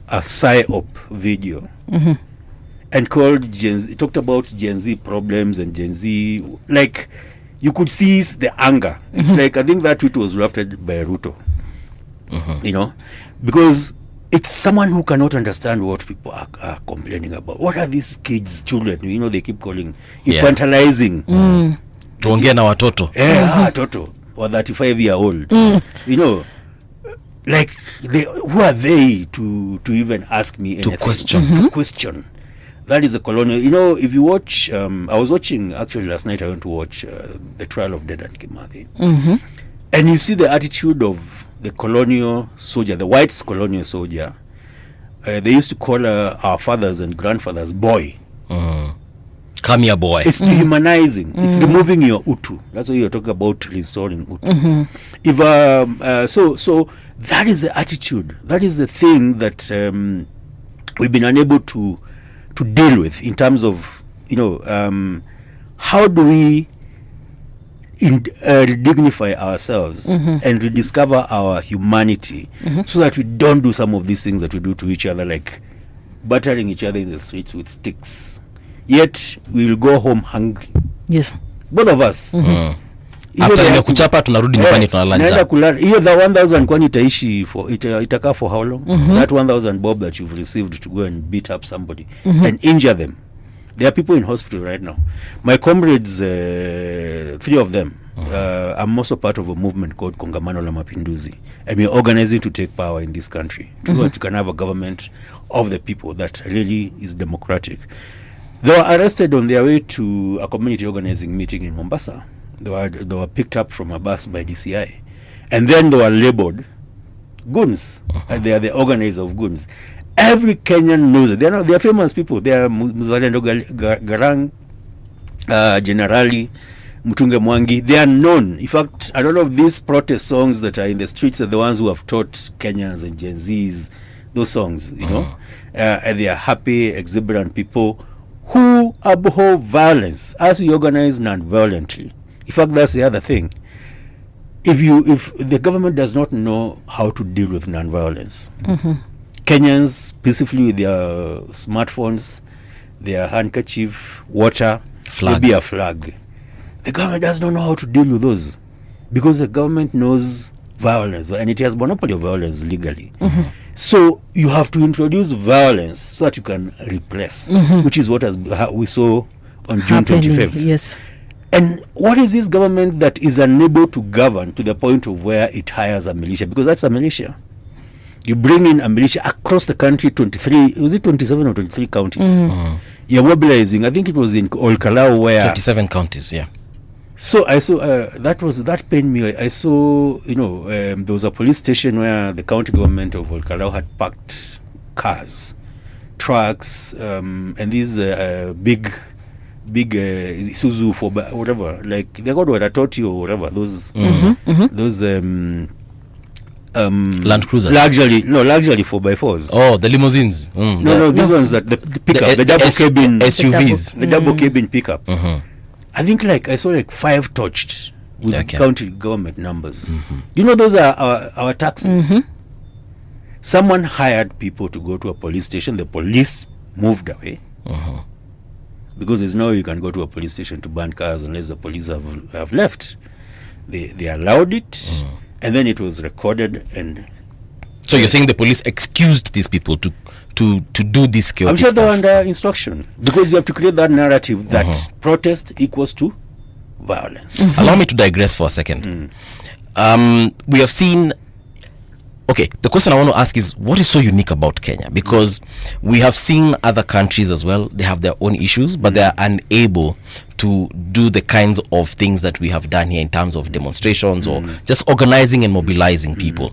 a PSYOP video and called Gen Z, talked about Gen Z problems and Gen Z, like, you could see the anger. It's like, I think that tweet was drafted by Ruto. Because it's someone who cannot understand what people are complaining about. What are these kids, children? They keep calling infantilizing. Tuongea na watoto. Watoto or 35-year-old. Like who are they to even ask me anything? To question. That is a colonial. If you watch, I was watching actually last night. I went to watch the trial of Dedan Kimathi, and you see the attitude of the colonial soldier, the white colonial soldier. They used to call our fathers and grandfathers boy. Come here, boy. It's dehumanizing. It's removing your utu. That's what you're talking about, restoring utu. If so that is the attitude. That is the thing that we've been unable to deal with in terms of how do we dignify ourselves and rediscover our humanity so that we don't do some of these things that we do to each other, like battering each other in the streets with sticks, yet we will go home hungry. Yes, both of us. After nimekuchapa tunarudi nyumbani tunalala. Naenda kulala. Hiyo the 1000 kwani itaishi itakaa for how long? That 1000 bob that you've received to go and beat up somebody and injure them. There are people in hospital right now. My comrades, 3 of them, I'm also part of a movement called Kongamano la Mapinduzi, and we're organizing to take power in this country so that you can have a government of the people that really is democratic. They were arrested on their way to a community organizing meeting in Mombasa. They were picked up from a bus by DCI, and then they were labeled goons. They are the organizers of goons. Every Kenyan knows it. They are famous people. They are Muzalendo Garang, Generali, Mutunge Mwangi. They are known. In fact, a lot of these protest songs that are in the streets are the ones who have taught Kenyans and Gen Zs those songs, and they are happy, exuberant people who abhor violence as we organize non-violently. In fact, that's the other thing. If the government does not know how to deal with non-violence, Kenyans peacefully with their smartphones, their handkerchief, water, maybe a flag. The government does not know how to deal with those because the government knows violence and it has monopoly of violence legally. So you have to introduce violence so that you can repress, which is what we saw on June 25th. Yes. And what is this government that is unable to govern to the point of where it hires a militia? Because that's a militia. You bring in a militia across the country, 27 or 23 counties. You're mobilizing. I think it was in Olkalau where 27 counties, yeah. So I saw that pained me. I saw there was a police station where the county government of Olkalau had parked cars, trucks, and these big Isuzu for whatever, like they got what I taught you or whatever, those Land Cruisers, luxury 4x4s. Oh, the limousines. No, these ones that the pickup, the double cabin SUVs, the double cabin pickup. I think I saw 5 touched with county government numbers. Those are our taxes. Someone hired people to go to a police station. The police moved away. Because there's no way you can go to a police station to burn cars unless the police have left. They allowed it, and then it was recorded. And so you're saying the police excused these people to do this chaotic I'm sure they were stuff. under instruction, because you have to create that narrative that protest equals to violence. Allow me to digress for a second. We have seen Okay, the question I want to ask is, what is so unique about Kenya? Because we have seen other countries as well, they have their own issues, but they are unable to do the kinds of things that we have done here in terms of demonstrations or just organizing and mobilizing people.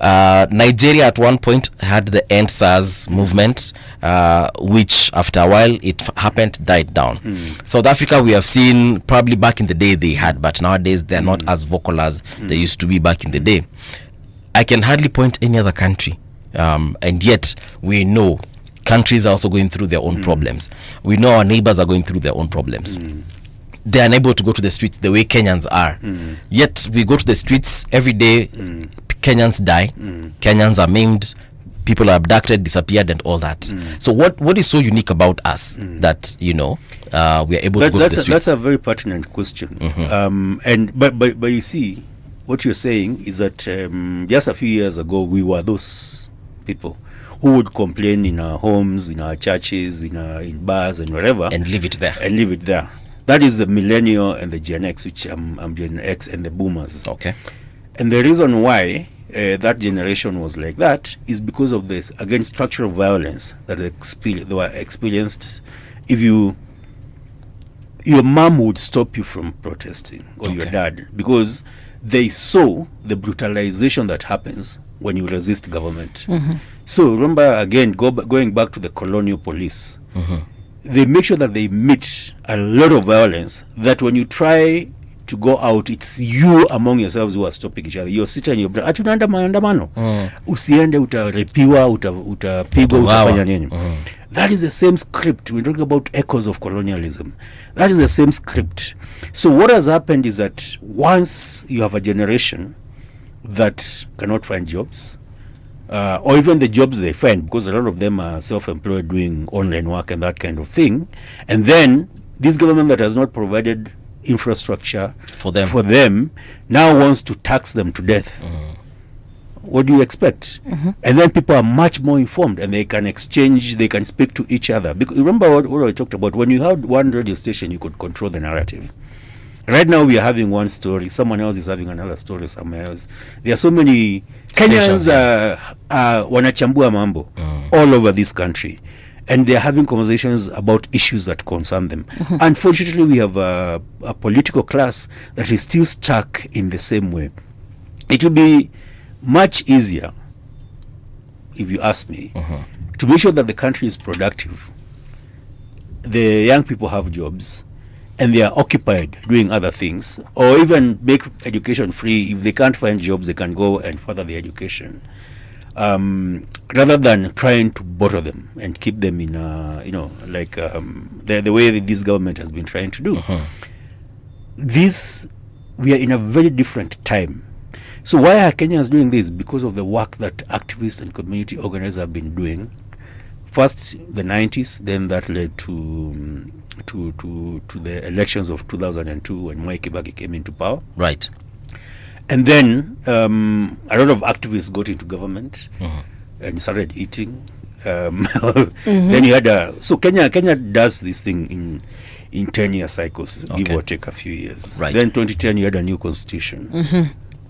Nigeria at one point had the End SARS movement, which after a while it happened, died down. South Africa, we have seen probably back in the day they had, but nowadays they're not as vocal as they used to be back in the day. I can hardly point any other country, and yet we know countries are also going through their own problems. We know our neighbors are going through their own problems. They are unable to go to the streets the way Kenyans are. Yet we go to the streets every day. Kenyans die. Kenyans are maimed. People are abducted, disappeared, and all that. So what is so unique about us that we are able to go to the streets? That's a very pertinent question. But you see, what you're saying is that just a few years ago we were those people who would complain in our homes, in our churches, in bars and wherever, and leave it there. That is the millennial and the Gen X, which I'm Gen X, and the boomers. Okay. And the reason why that generation was like that is because of this, again, structural violence that they were experienced. If your mom would stop you from protesting, or your dad, because they saw the brutalization that happens when you resist government. So remember, again, going back to the colonial police, they make sure that they meet a lot of violence, that when you try to go out, it's you among yourselves who are stopping each other. You're sitting in your brain, tunaenda maandamano, usiende utarepiwa, utapigwa, utafanya nini. That is the same script. We're talking about echoes of colonialism. That is the same script. So what has happened is that once you have a generation that cannot find jobs, or even the jobs they find, because a lot of them are self-employed doing online work and that kind of thing, and then this government that has not provided infrastructure for them now wants to tax them to death. What do you expect? And then people are much more informed, and they can exchange, they can speak to each other. Because remember what I talked about, when you had one radio station, you could control the narrative. Right now we are having one story, someone else is having another story somewhere else. There are so many Kenyans wanachambua mambo all over this country, and they are having conversations about issues that concern them. Unfortunately, we have a political class that is still stuck in the same way. It will be much easier, if you ask me, to make sure that the country is productive, the young people have jobs, and they are occupied doing other things, or even make education free. If they can't find jobs, they can go and further their education, rather than trying to bottle them and keep them in the way that this government has been trying to do. We are in a very different time. So why are Kenyans doing this? Because of the work that activists and community organizers have been doing. First the 90s, then that led to the elections of 2002 when Mwai Kibaki came into power. Right. And then a lot of activists got into government and started eating. Then you had so Kenya does this thing in 10-year cycles, give or take a few years. Right. Then 2010 you had a new constitution.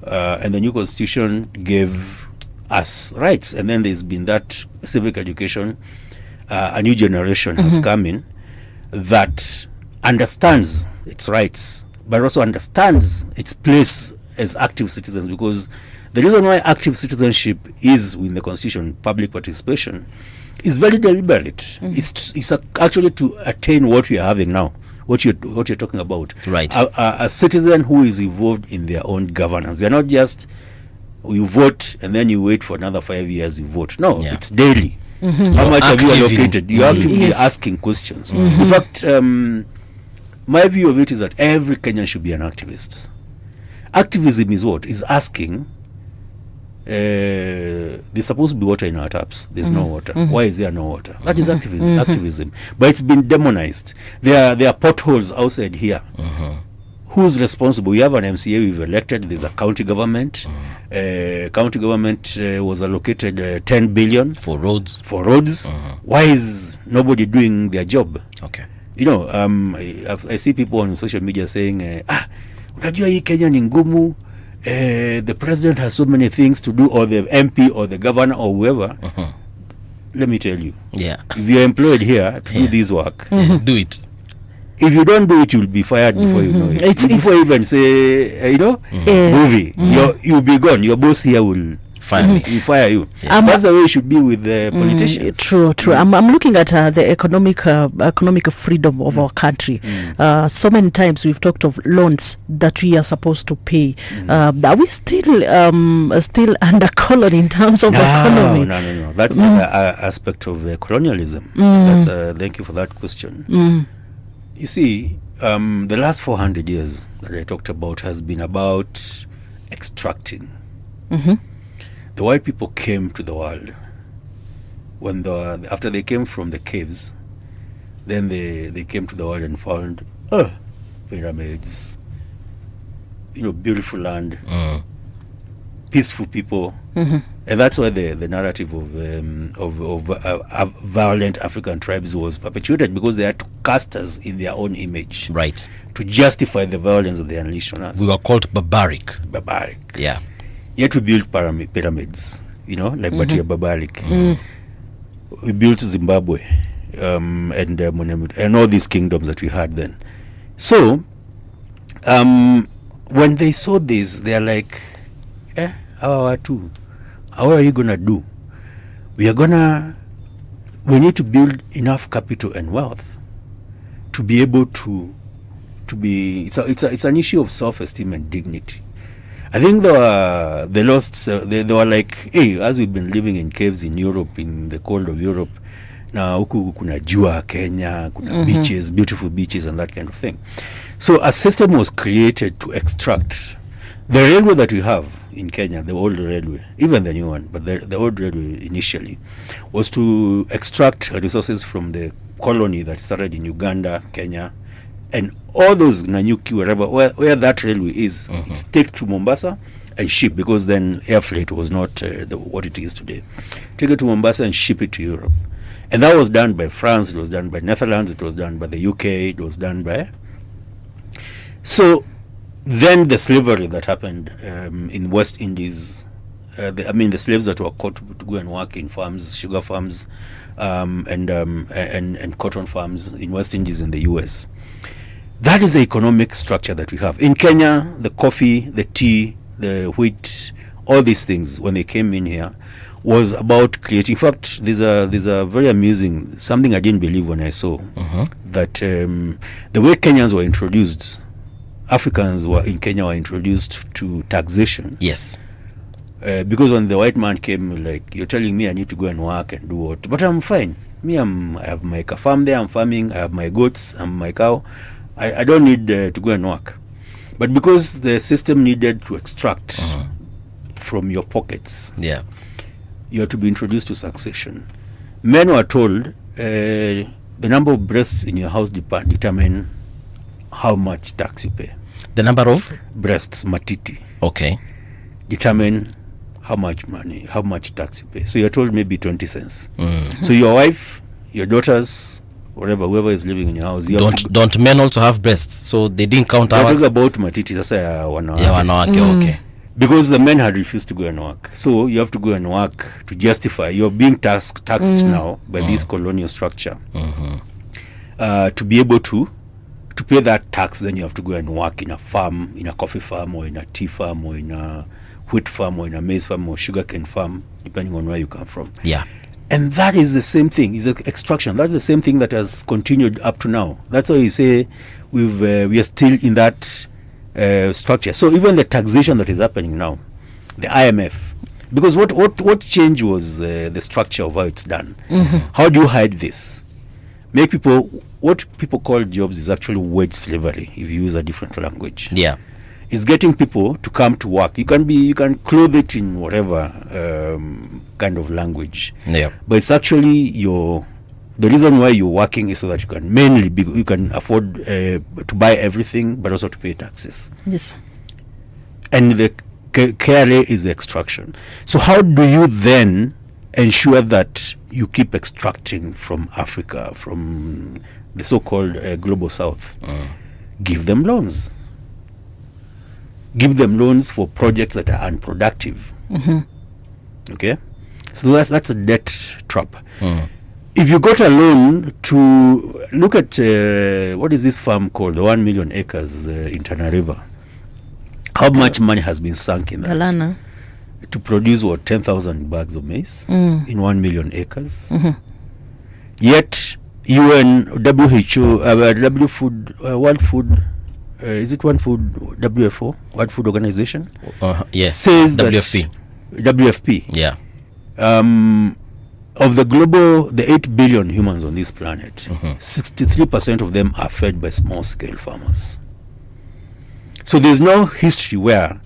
And the new constitution gave us rights. And then there's been that civic education. A new generation has come in that understands its rights, but also understands its place as active citizens, because the reason why active citizenship is in the constitution, public participation, is very deliberate. It's actually to attain what we are having now, what you're talking about. Right. A citizen who is involved in their own governance. They're not just you vote and then you wait for another 5 years you vote. No, it's daily. How much have you allocated? You're actively asking questions. In fact, my view of it is that every Kenyan should be an activist. Activism is what? Is asking, there's supposed to be water in our taps. There's no water. Why is there no water? That is activism. But it's been demonized. There are potholes outside here. Who's responsible? We have an MCA we've elected. There's a county government. County government was allocated 10 billion for roads. Why is nobody doing their job? Okay. I see people on social media saying, unajua hii Kenya ni ngumu, the president has so many things to do, or the MP or the governor or whoever. Let me tell you. Yeah. If you're employed here to do this work, do it. If you don't do it, you'll be fired before you know it. Before you even say, movie, you'll be gone. Your boss here will fire you. That's the way it should be with the politicians. True. I'm looking at the economic freedom of our country. So many times we've talked of loans that we are supposed to pay. Are we still under colony in terms of economy? No. That's an aspect of colonialism. That's thank you for that question. You see, the last 400 years that I talked about has been about extracting. The white people came to the world after they came from the caves. Then they came to the world and found pyramids, beautiful land, peaceful people, and that's why the narrative of violent African tribes was perpetuated, because they had to cast us in their own image, right, to justify the violence that they unleashed on us. We were called barbaric. Yeah. Yet we built pyramids, but you're barbaric. We built Zimbabwe, and all these kingdoms that we had then. So, when they saw this, they're like, how are you gonna do? We need to build enough capital and wealth to be able to be. It's an issue of self-esteem and dignity. I think they were like, hey, as we've been living in caves in Europe, in the cold of Europe, now huku kuna jua Kenya, kuna beaches, beautiful beaches and that kind of thing. So a system was created to extract. The railway that we have in Kenya, the old railway, even the new one, but the old railway initially, was to extract resources from the colony that started in Uganda, Kenya, and all those Nanyuki, where that railway is, it's take to Mombasa and ship, because then air freight was not what it is today. Take it to Mombasa and ship it to Europe. And that was done by France, it was done by Netherlands, it was done by the UK, it was done by... So then the slavery that happened in West Indies, the slaves that were caught to go and work in farms, sugar farms, and cotton farms in West Indies in the US. That is the economic structure that we have. In Kenya, the coffee, the tea, the wheat, all these things, when they came in here, was about creating... In fact, there's a very amusing, something I didn't believe when I saw, that the way Kenyans were introduced, Africans in Kenya were introduced to taxation. Yes. Because when the white man came, like, you're telling me I need to go and work and do what? But I'm fine. I have my farm there, I'm farming, I have my goats, I'm my cow. I don't need to go and work. But because the system needed to extract from your pockets, you have to be introduced to succession. Men were told the number of breasts in your house determine how much tax you pay. The number of breasts, matiti. Okay. Determine how much tax you pay. So you're told maybe 20 cents. So your wife, your daughters, whoever is living in your house, don't men also have breasts? So they didn't count hours. Talk about matiti. Sasa wanawake. Okay. Because the men had refused to go and work, so you have to go and work to justify you're being taxed now by this colonial structure. To be able to pay that tax, then you have to go and work in a farm, in a coffee farm, or in a tea farm, or in a wheat farm, or in a maize farm, or sugarcane farm, depending on where you come from. Yeah. And that is the same thing, is extraction. That's the same thing that has continued up to now. That's why you say we are still in that structure. So even the taxation that is happening now, the IMF, because what change was the structure of how it's done. How do you hide this? Make people, what people call jobs is actually wage slavery, if you use a different language. Yeah. It's getting people to come to work. You can clothe it in whatever kind of language. Yeah. But it's actually the reason why you're working is so that you can afford to buy everything, but also to pay taxes. Yes. And the KRA is the extraction. So how do you then ensure that you keep extracting from Africa, from the so-called global south? Give them loans. give them loans for projects that are unproductive. Okay, so that's a debt trap. If you got a loan to look at what is this farm called, the 1 million acres in Tana River, how much money has been sunk in that? Galana. To produce 10,000 bags of maize in 1 million acres. Yet UN, WHO, World Food, is it One Food, WFO, World Food Organization? Yes, says WFP. That WFP. Yeah. Of the 8 billion humans on this planet, 63% of them are fed by small-scale farmers. So there's no history where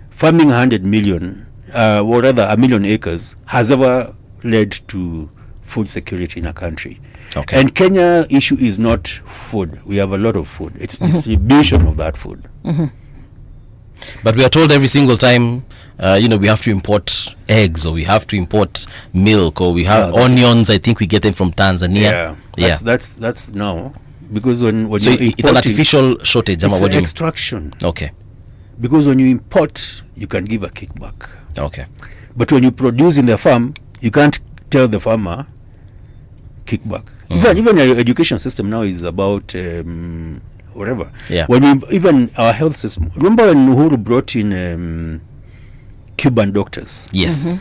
farming 100 million, or rather 1 million acres, has ever led to food security in a country. Okay. And Kenya issue is not food. We have a lot of food. It's distribution of that food. But we are told every single time, we have to import eggs, or we have to import milk, or we have onions. I think we get them from Tanzania. That's now, because when so it's an artificial shortage. It's What an extraction. Okay. Because when you import, you can give a kickback. Okay. But when you produce in the farm, you can't tell the farmer kickback. Even our education system now is about whatever. Yeah. Even our health system. Remember when Uhuru brought in Cuban doctors? Yes.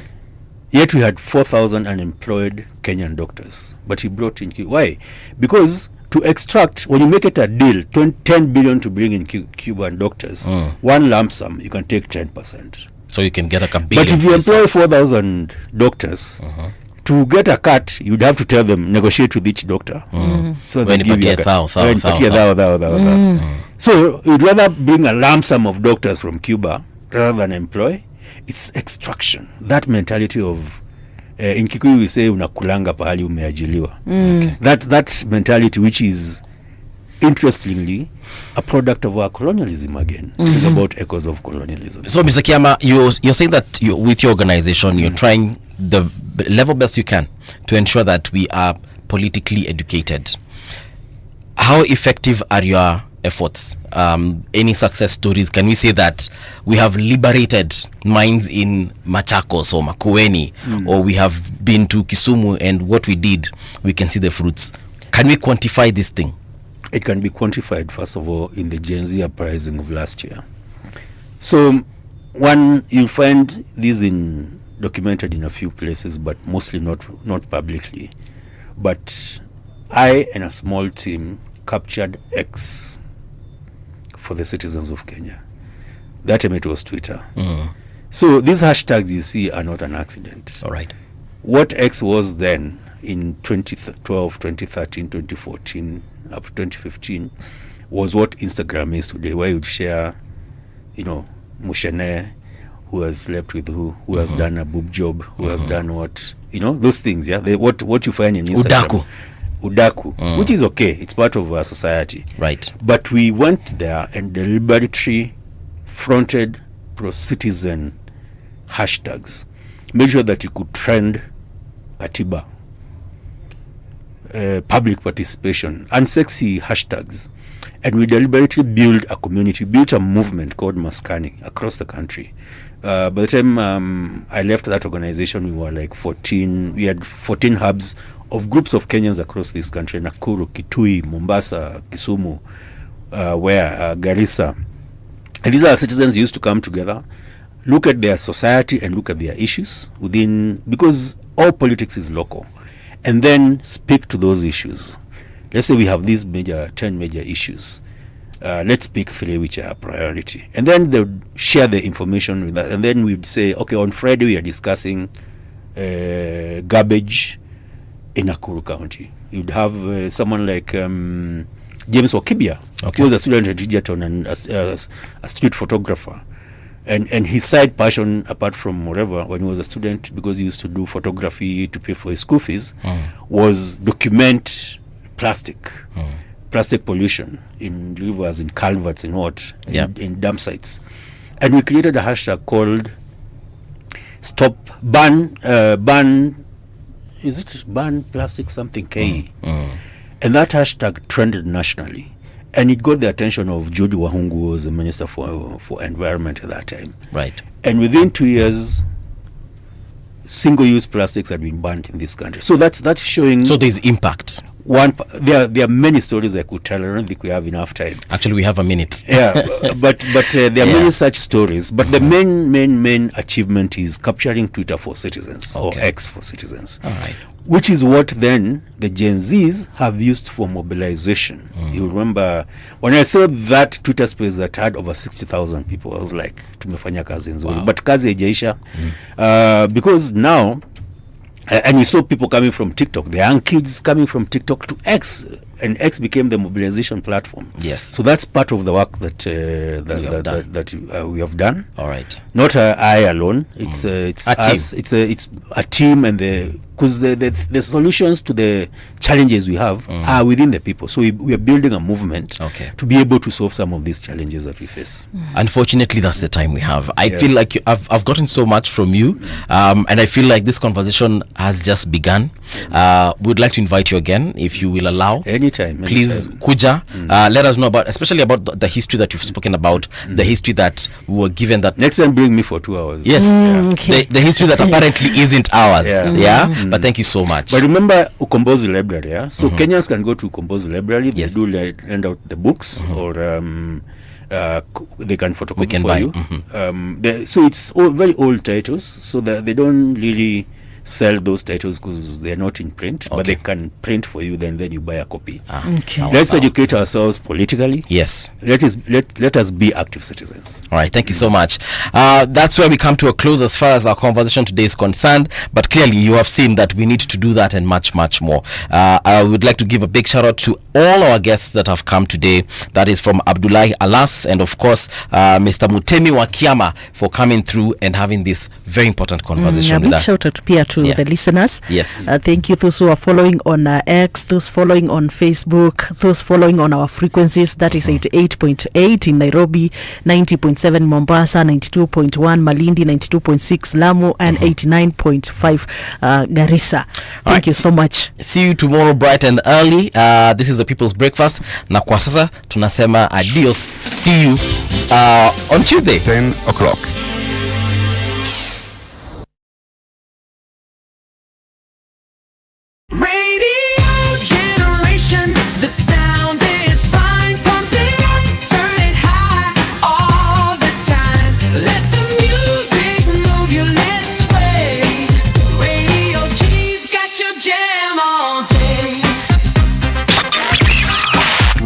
Yet we had 4,000 unemployed Kenyan doctors. But he brought in why? Because to extract, when you make it a deal, 10 billion to bring in Cuban doctors, one lump sum, you can take 10%. So you can get like a billion. But if you employ 4,000 doctors, to get a cut, you'd have to tell them, negotiate with each doctor. So they give you a cut. So you'd rather bring a lump sum of doctors from Cuba rather than employ. It's extraction. That mentality of in Kikuyu we say unakulanga pahali umeajiliwa. That mentality, which is interestingly a product of our colonialism again. Think about echoes of colonialism. So Mr. Kiama, you're saying that with your organization you're trying the level best you can to ensure that we are politically educated. How effective are your efforts? Any success stories? Can we say that we have liberated minds in Machakos or Makueni, or we have been to Kisumu, and what we did, we can see the fruits? Can we quantify this thing? It can be quantified, first of all, in the Gen Z uprising of last year. So one, you'll find these documented in a few places, but mostly not publicly. But I and a small team captured X for the citizens of Kenya. That time it was Twitter. So these hashtags you see are not an accident. All right. What X was then in 2012, 2013, 2014, up to 2015 was what Instagram is today, where you'd share, Mushene, who has slept with who has done a boob job, who has done what, those things, what you find in Instagram. Udaku, which is okay. It's part of our society. Right. But we went there and deliberately fronted pro-citizen hashtags. Made sure that you could trend Katiba, public participation, unsexy hashtags. And we deliberately built a community, built a movement called Maskani across the country. By the time I left that organization, we were like 14. We had 14 hubs of groups of Kenyans across this country: Nakuru, Kitui, Mombasa, Kisumu, Garissa. And these are citizens who used to come together, look at their society and look at their issues because all politics is local, and then speak to those issues. Let's say we have these 10 major issues. Let's pick 3 which are a priority. And then they would share the information with us. And then we'd say, okay, on Friday we are discussing garbage in Nakuru County. You'd have someone like James Wakibia, who was a student at Egerton and a street photographer. And his side passion, apart from whatever, when he was a student, because he used to do photography to pay for his school fees, was document plastic pollution in rivers, in culverts, in in dump sites. And we created a hashtag called ban plastic something KE. And that hashtag trended nationally. And it got the attention of George Wahungu, who was the Minister for Environment at that time. Right. And within 2 years, single-use plastics had been banned in this country. So that's showing. So there's impact. There are many stories I could tell. I don't think we have enough time. Actually, we have a minute. Yeah, but there are many such stories. But the main achievement is capturing Twitter for citizens, or X for citizens. All right. Which is what then the Gen Zs have used for mobilization. You remember when I saw that Twitter space that had over 60,000 people, I was like, tumefanya kazi nzuri. But kazi haijaisha. Because now, and you saw people coming from TikTok, the young kids coming from TikTok to X, and X became the mobilization platform. Yes. So that's part of the work that we have done. All right. Not I alone. It's us. It's a team, and because the solutions to the challenges we have are within the people. So we are building a movement to be able to solve some of these challenges that we face. Unfortunately, that's the time we have. I feel like I've gotten so much from you, and I feel like this conversation has just begun. We'd like to invite you again, if you will allow. Anytime. Please, Kuja, let us know especially about the history that you've spoken about, the history that we were given. That next time, bring me for 2 hours. Yes, the history that apparently isn't ours. But thank you so much. But remember Ukombozi Library, so Kenyans can go to Ukombozi Library. They do lend out the books, or they can photocopy for you. So it's all very old titles, so that they don't really sell those titles because they're not in print, but they can print for you, then you buy a copy. Let's educate ourselves politically. Yes. Let us be active citizens. All right, thank you so much. That's where we come to a close as far as our conversation today is concerned, but clearly you have seen that we need to do that and much more. I would like to give a big shout out to all our guests that have come today. That is from Abdullahi Alas, and of course Mr. Mutemi Wakiama, for coming through and having this very important conversation with us. Shout out to the listeners. Yes. Thank you, those who are following on X, those following on Facebook, those following on our frequencies. That is 88.8 in Nairobi, 90.7 Mombasa, 92.1 Malindi, 92.6 Lamu, and 89.5 Garissa. Thank you so much. See you tomorrow bright and early. This is the People's Breakfast. Na kwa sasa tunasema adios. See you on Tuesday, 10 o'clock. The sound is fine, pump it up, turn it high, all the time. Let the music move you, let's sway. Radio G's got your jam all day.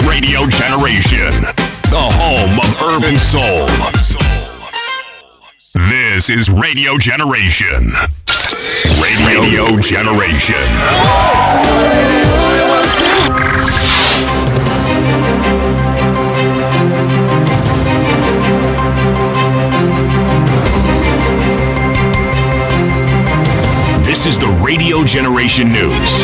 Radio Generation, the home of urban soul. This is Radio Generation. Radio Generation. This is the Radio Generation News.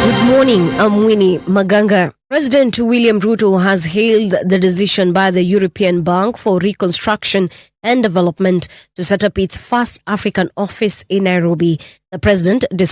Good morning, I'm Winnie Maganga. President William Ruto has hailed the decision by the European Bank for Reconstruction and Development to set up its first African office in Nairobi. The president described